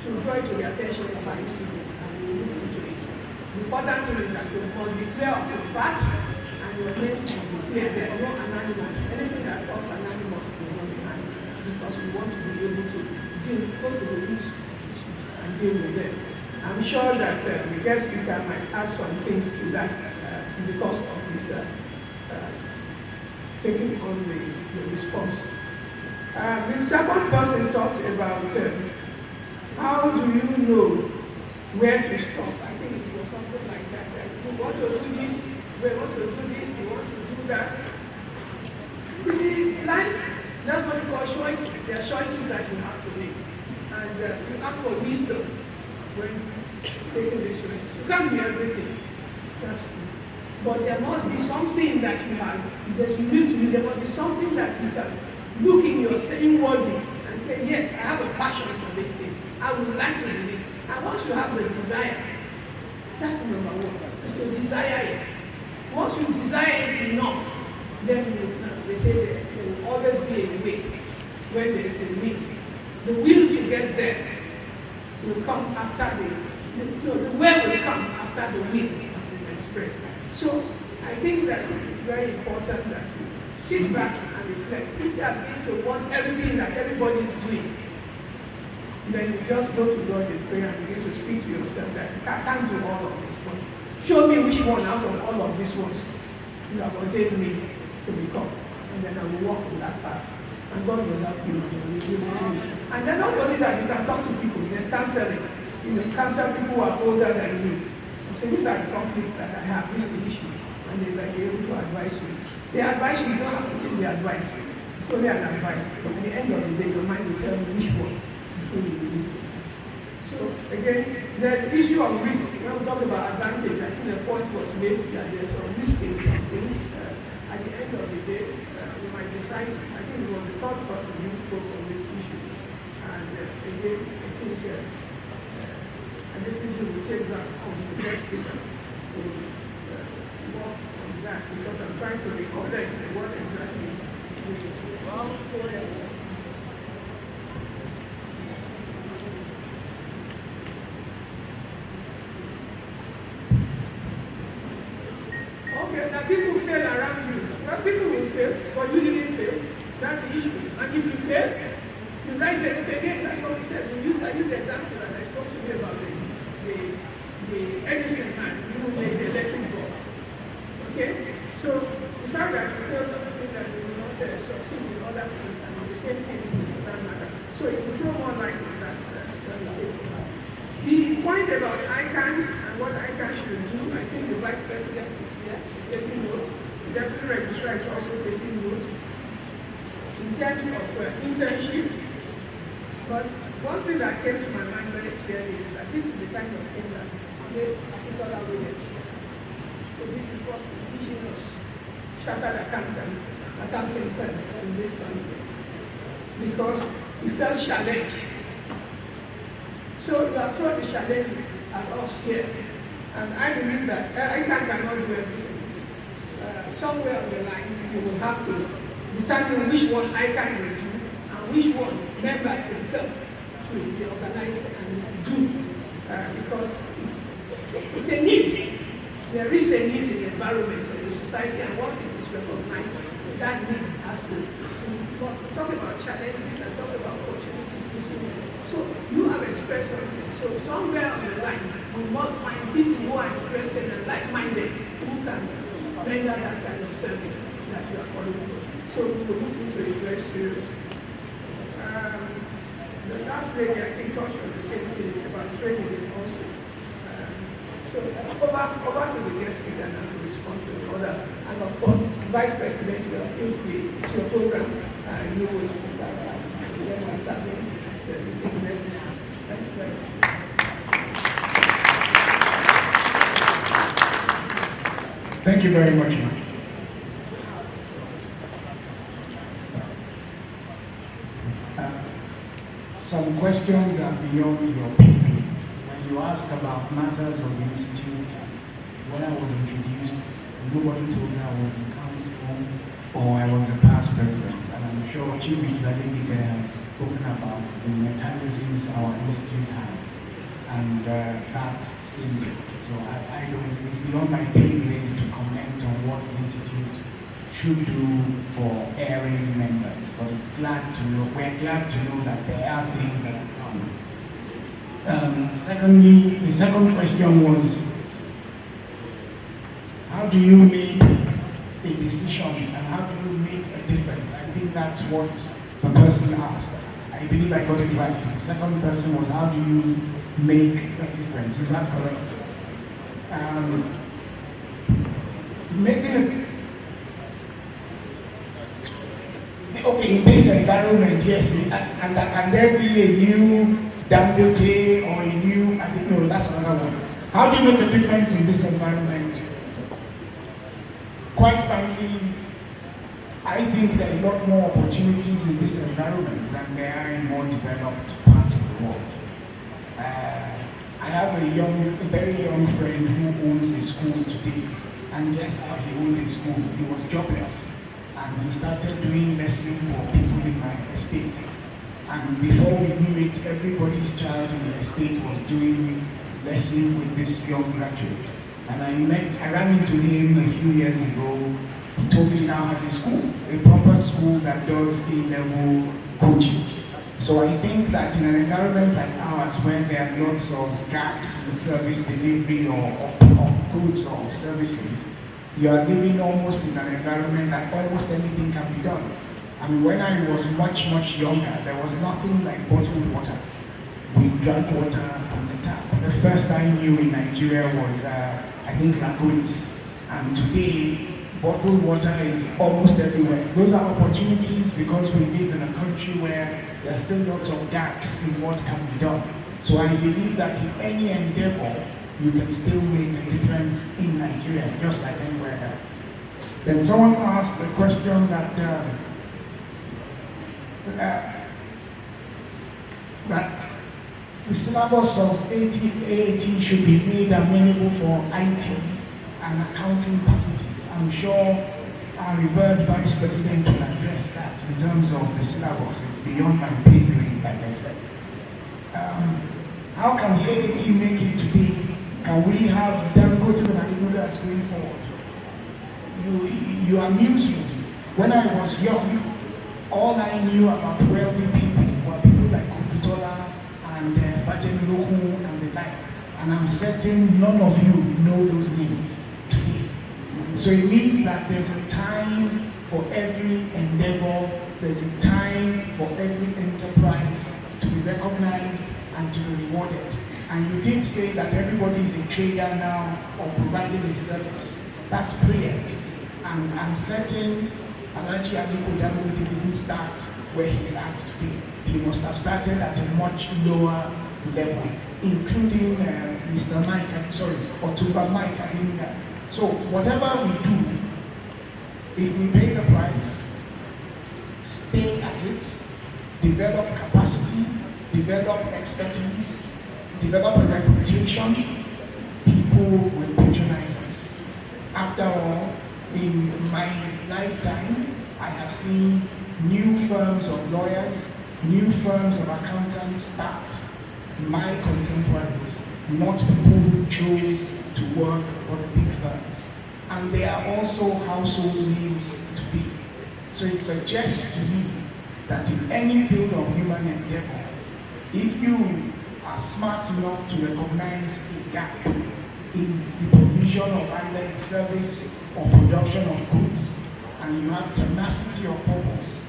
to draw it to the attention of our institute and we will look into it. The important thing is that you must be clear of your facts and your names must be clear. There are no anonymous. Anything that talks anonymous will not be handled because we want to be able to go to the root and deal with them. I'm sure that the guest speaker might add some things to that in the course of his taking on the response. The second person talked about how do you know where to stop? I think it was something like that. You want to do this, we want to do this, you want to do that. You see, life, that's what we call choices. There are choices that you have to make. And you ask for wisdom when taking this choice. You can't be everything. That's true. But there must be something that you have. There's unique to you. There must be something that you can look in your inwardly and say, yes, I have a passion for this thing. I would like to do this. And once you have the desire, that's number one. Is to desire it. Once you desire it enough, then they say there will always be a way when there is a need. The will to get there will come after the way will come after after the will has been expressed. So I think that it's very important that you sit back and reflect. If you are going to want everything that everybody is doing, then you just go to God in prayer and begin to speak to yourself that I can't do all of this one. Show me which one out of all of these ones you have ordained me to become. And then I will walk on that path. And God will help you. And then not only that, you can talk to people. There's counseling. You counsel people who are older than you. So these are the conflicts that I have, these are the issues. And they will be able to advise you. They advise you, you don't have to take the advice. So they are an advice. At the end of the day, your mind will tell you which one before you believe. So again, the issue of risk, when we talk about advantage, I think the point was made that there's some risk in some things. At the end of the day, we might decide, I think it was the third person who spoke on this issue. And again, I think this issue will take that on the next speaker to work on that, because I'm trying to recollect what exactly Okay, now people fail around you. Well, people will fail, but you didn't fail. That's the issue. And if you fail, you rise again. That's what we said. I use the example that I spoke to you about the Edison man who made the electric bulb. Okay? So the fact that you fail doesn't mean that you will not succeed in other things, and the same thing does not matter. So if you throw more light on that, the point about ICAN and what ICAN should do, I think the Vice President is here taking note. The Deputy Registrar is also taking note. In terms of internship, but one thing that came to my mind very clearly is that this is the kind of thing that made particular willingness to be the first indigenous chartered accounting firm in this country, because we felt challenged. So you have thrown the challenge at us here, and I believe that ICAN cannot do everything. Somewhere on the line, you will have to determine which one ICAN will do and which one members themselves should be organized and do, because it's a need. There is a need in the environment, in the society, and once it is recognized, that need has to. Talk about challenges and talk about opportunities. So you have expressed something. So somewhere on the line, we must find people who are interested and like-minded who can render that kind of service that you are calling for. So we will look into it very seriously. The last lady, I think, touched on the same thing about training also. So over to the guest speaker now to respond to the others. And of course, Vice President, you are feel free. It's your program. You will Thank you very much, ma'am. Some questions are beyond your pay. When you ask about matters of the institute, when I was introduced, nobody told me I was in council or I was a past president. And I'm sure Chief Mrs. Adekite has spoken about the mechanisms our institute has. And that seems it. So I don't, it's beyond my pay grade to comment on what the institute should do for airing members. But it's glad to know, we're glad to know that there are things that are done. Secondly, the second question was, how do you make a decision and how do you make a difference? I think that's what the person asked. I believe I got it right. The second person was, how do you make a difference? Is that correct? Okay, in this environment, yes, and can there be a new Dangote or a new, I don't know, that's another one. How do you make a difference in this environment? Quite frankly, I think there are a lot more opportunities in this environment than there are in more developed parts of the world. I have a very young friend who owns a school today, and guess how he owned a school? He was jobless, and he started doing lessons for people in my estate. And before we knew it, everybody's child in the estate was doing lesson with this young graduate. And I ran into him a few years ago. He told me he now has a school, a proper school that does A-level coaching. So I think that in an environment like ours, where there are lots of gaps in service delivery or goods or services, you are living almost in an environment that almost anything can be done. I mean, when I was much younger, there was nothing like bottled water. We drank water from the tap. The first I knew in Nigeria was, I think, lagoons. And today, bottled water is almost everywhere. Those are opportunities because we live in a country where there are still lots of gaps in what can be done. So I believe that in any endeavor, you can still make a difference in Nigeria, just like anywhere else. Then someone asked the question that the syllabus of AAT should be made available for IT and accounting packages. I'm sure our revered Vice President will address that in terms of the syllabus. It's beyond my pay grade, like I said. How can AAT make it to be? Can we have Dangote and Adinugas going forward? You amuse me. When I was young, all I knew about wealthy people were people like Kukutola and Bajen Loku and the like. And I'm certain none of you know those names today. So it means that there's a time for every endeavor, there's a time for every enterprise to be recognized and to be rewarded. And you did say that everybody is a trader now or providing a service. That's brilliant. And I'm certain Alaji Aliko Dangote didn't start where he's asked to be. He must have started at a much lower level, including Mr. Mike, Otuba Mike Adinga. So whatever we do, if we pay the price, stay at it, develop capacity, develop expertise, develop a reputation, people will patronize us. After all, in my lifetime, I have seen new firms of lawyers, new firms of accountants start. My contemporaries, not people who chose to work for the big firms. And they are also household names to be. So it suggests to me that in any field of human endeavor, if you are smart enough to recognize a gap in the provision of either a service or production of goods, and you have tenacity of purpose,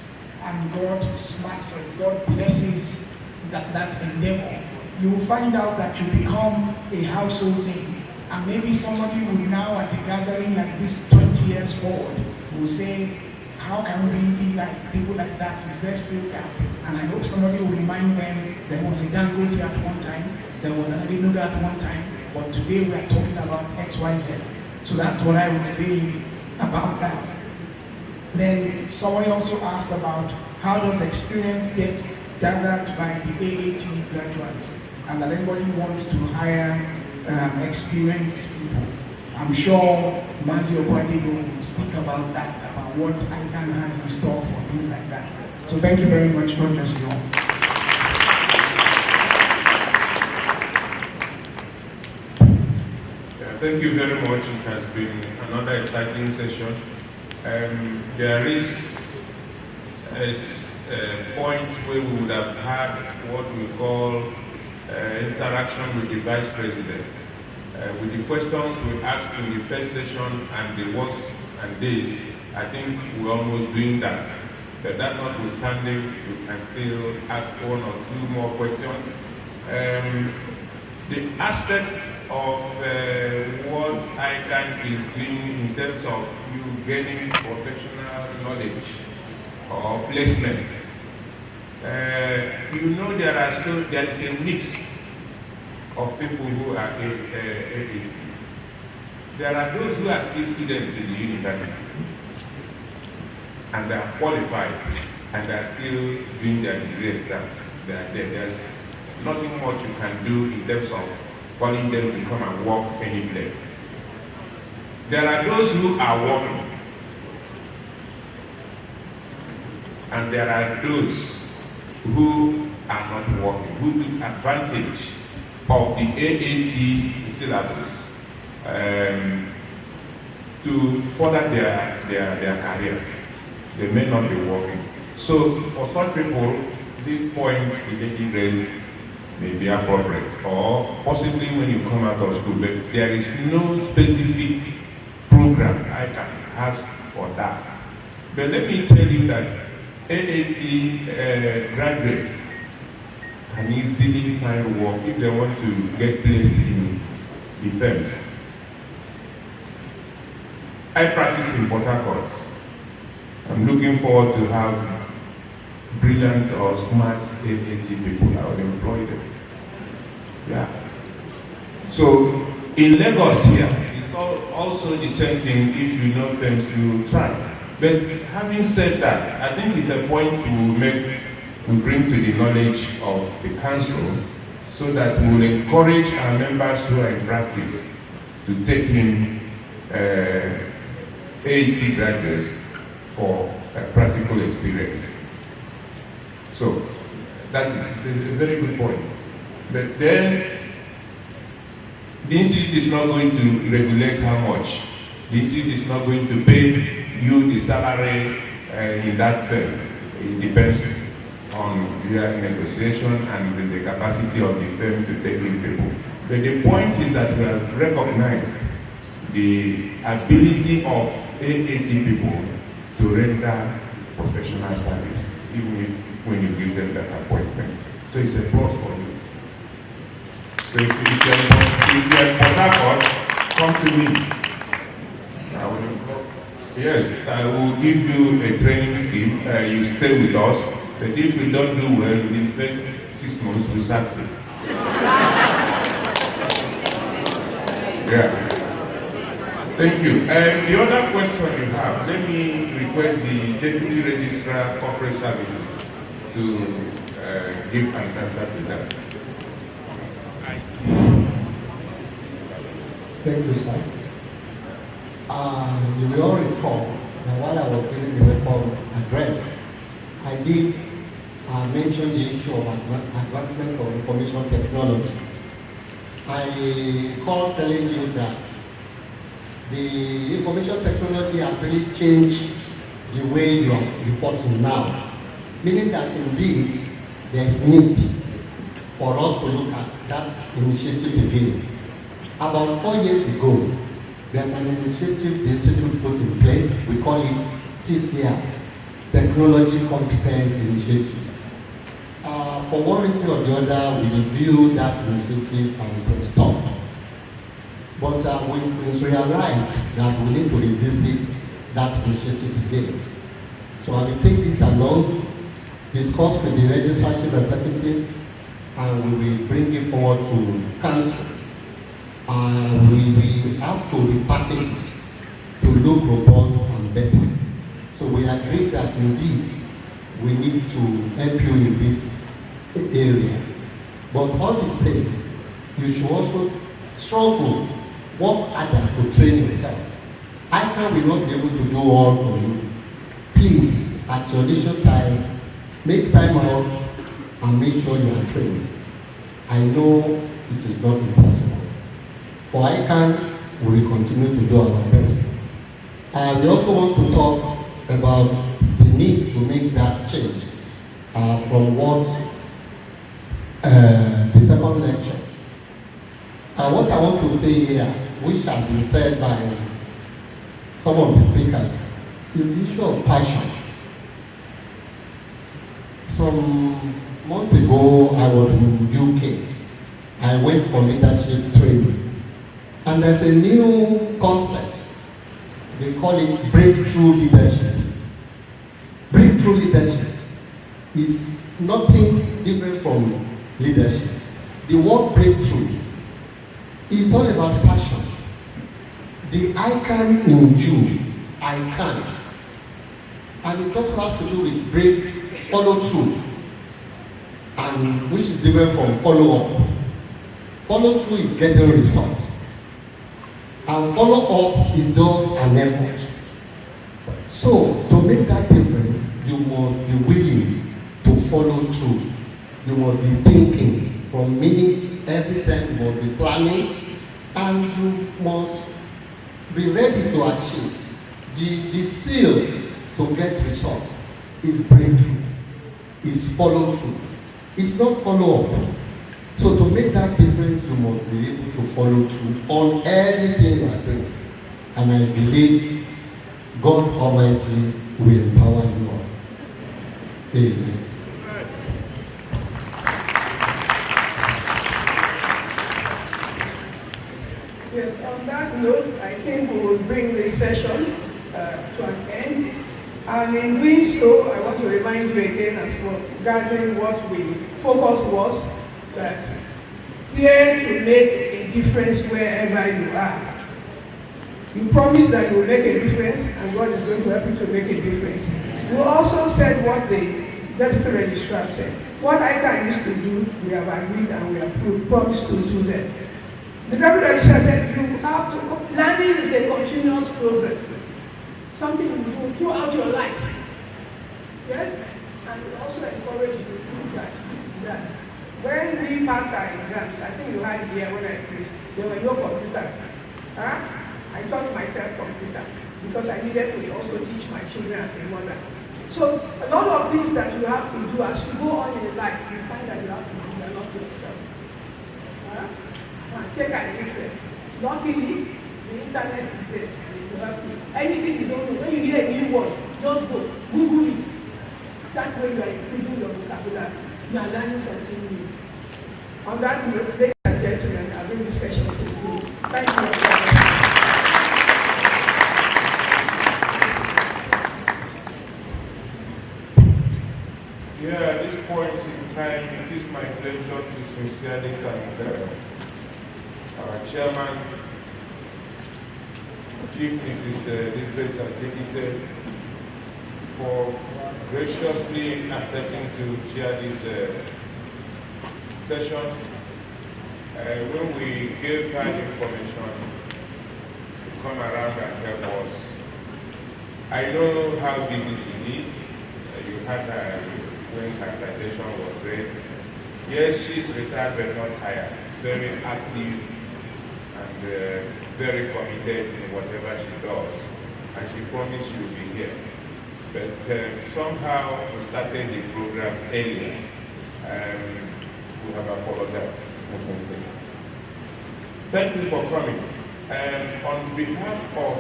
and God smarts or God blesses that endeavor, you will find out that you become a household name. And maybe somebody will now at a gathering like this 20 years forward will say, how can we be like people like that? Is there still a gap? And I hope somebody will remind them there was a Dangote at one time, there was an Adinuga at one time, but today we are talking about XYZ. So that's what I would say about that. Then somebody also asked about how does experience get gathered by the AAT graduate, and that anybody wants to hire experienced people. I'm sure Mazio Kwadigo will speak about that, about what ICAN has in store for things like that. So thank you very much. God bless you all. Thank you very much. It has been another exciting session. There is a point where we would have had what we call interaction with the Vice President. With the questions we asked in the first session and the works and days, I think we're almost doing that. But that notwithstanding, we can still ask one or two more questions. The aspect of what ICAN is doing in terms of you gaining professional knowledge or placement. You know there is a mix of people who are AATs. There are those who are still students in the university and they are qualified and they are still doing their degree exams. They are there. There's nothing much you can do in terms of calling them to come and work any place. There are those who are working and there are those who are not working, who took advantage of the AAT syllabus to further their career. They may not be working. So for such people, this point the lady raised may be appropriate, or possibly when you come out of school, but there is no specific program ICAN has for that. But let me tell you that AAT graduates can easily find work if they want to get placed in defense. I practice in Port Harcourt. I'm looking forward to have brilliant or smart AAT people. I will employ them. Yeah. So in Lagos here, it's also the same thing. If you know things, you try. But having said that, I think it's a point we bring to the knowledge of the council, so that we will encourage our members who are in practice to take in AAT graduates for practical experience. So that is a very good point. But then the institute is not going to regulate how much. The institute is not going to pay you the salary in that firm. It depends on your negotiation and the capacity of the firm to take in people. But the point is that we have recognized the ability of AAT people to render professional service, even if when you give them that appointment. So it's a plus for you. So if you're in Port Harcourt, come to me. Yes, I will give you a training scheme. You stay with us. But if you don't do well, within the first 6 months, we sack you. Yeah. Thank you. The other question you have, let me request the Deputy Registrar Corporate Services to give an answer to that. Thank you, sir. You will all recall that while I was giving the welcome address, I did mention the issue of advancement of information technology. I recall telling you that the information technology has really changed the way you are reporting now, meaning that indeed there is need for us to look at that initiative again. About 4 years ago, there's an initiative the Institute put in place. We call it TCR, Technology Competence Initiative. For one reason or the other, we reviewed that initiative and it was stopped. But we've realized that we need to revisit that initiative again. So I will take this along, discuss with the legislative executive, and we will bring it forward to council. We will have to repackage it to look robust and better. So we agree that indeed we need to help you in this area. But all the same, you should also struggle, work harder to train yourself. ICAN will not be able to do all for you. Please, at your leisure time, make time out and make sure you are trained. I know it is not impossible. For ICAN, we will continue to do our best. We also want to talk about the need to make that change from what the second lecture. What I want to say here, which has been said by some of the speakers, is the issue of passion. Some months ago, I was in UK. I went for leadership training. And there's a new concept. They call it breakthrough leadership. Breakthrough leadership is nothing different from leadership. The word breakthrough is all about passion. The ICAN in you, ICAN. And it also has to do with follow through, and which is different from follow up. Follow through is getting results. And follow up is just an effort. So, to make that difference, you must be willing to follow through. You must be thinking from minute Every time you must be planning, and you must be ready to achieve. The seal to get results is breakthrough, is follow through. It's not follow up. So to make that difference, you must be able to follow through on everything you are doing. And I believe God Almighty will empower you all. Amen. Yes, on that note, I think we will bring this session to an end. And in doing so, I want to remind you again as well, regarding what we focus was, that here to make a difference wherever you are. You promise that you will make a difference, and God is going to help you to make a difference. You also said what the deputy registrar said. What ICAN used to do, we have agreed and we have promised to do them. The deputy registrar said you have to, planning is a continuous program. Something you do throughout your life. Yes? And we also encourage you to do that. When we passed our exams, I think you had it here when I preached, there were no computers. I taught myself computer because I needed to also teach my children as a mother. So a lot of things that you have to do as you go on in life, you find that you have to do a lot yourself. Take an interest. Luckily, the internet is there and it will help you. Anything you don't know, when you hear a new word, just go, Google it. That way you are improving your vocabulary. You are learning something new. On that note, ladies and gentlemen, I bring this session to a close. Thank you very much. Yeah, at this point in time, it is my pleasure to sincerely thank our chairman, Chief Mrs. Elizabeth Adekite, for graciously accepting to chair this session. When we gave her information to come around and help us, I know how busy she is. You had her when her citation was read. Yes, she's retired but not hired. Very active and very committed in whatever she does. And she promised she will be here. But somehow we started the program earlier. We have apologized. Thank you for coming. On behalf of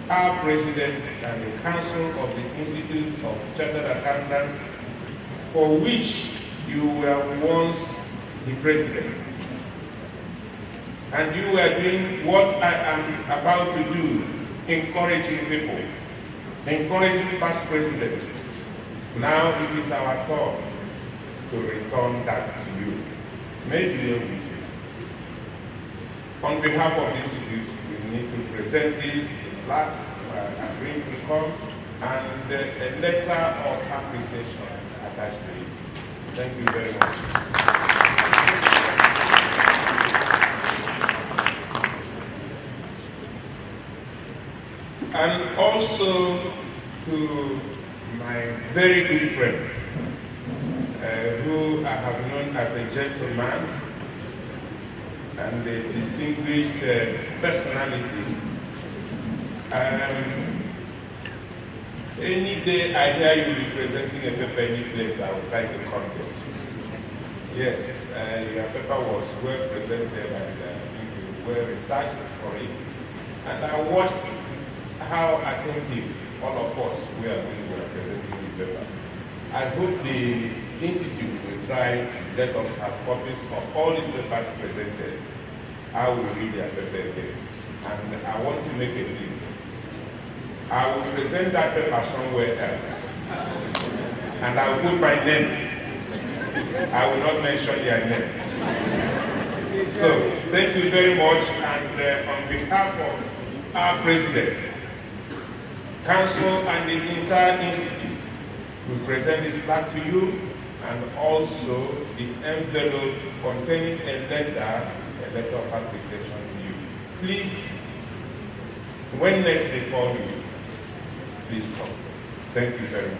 our president and the council of the Institute of Chartered Accountants, for which you were once the president, and you were doing what I am about to do, encouraging people, encouraging past presidents. Now it is our turn to return that to you. Maybe you'll be here. On behalf of the Institute, we need to present this in black, agreeing to come, and a letter of appreciation attached to it. Thank you very much. And also to my very good friend, who I have known as a gentleman and a distinguished personality. Any day I hear you be presenting a paper any place, I would like to come there. Yes, your paper was well presented and well researched for it. And I watched how attentive all of us were when we were presenting the paper. I hope the Institute will try to let us have copies of all these papers presented. I will read their paper again. And I want to make a plea. I will present that paper somewhere else. And I will put my name. I will not mention their name. So, thank you very much. And on behalf of our president, council, and the entire institute, we present this plaque to you, and also the envelope containing a letter of application to you. Please, when next they call you, please come. Thank you very much.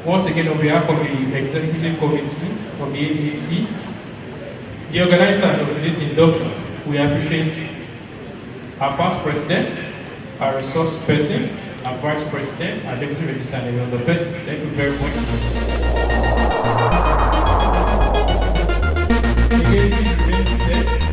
once again on behalf of the Executive Committee of the AAT, the organizers of today's induction, we appreciate our past president, our resource person, our vice president, our deputy registrar, and the best. Thank you very much. The AAT remains there.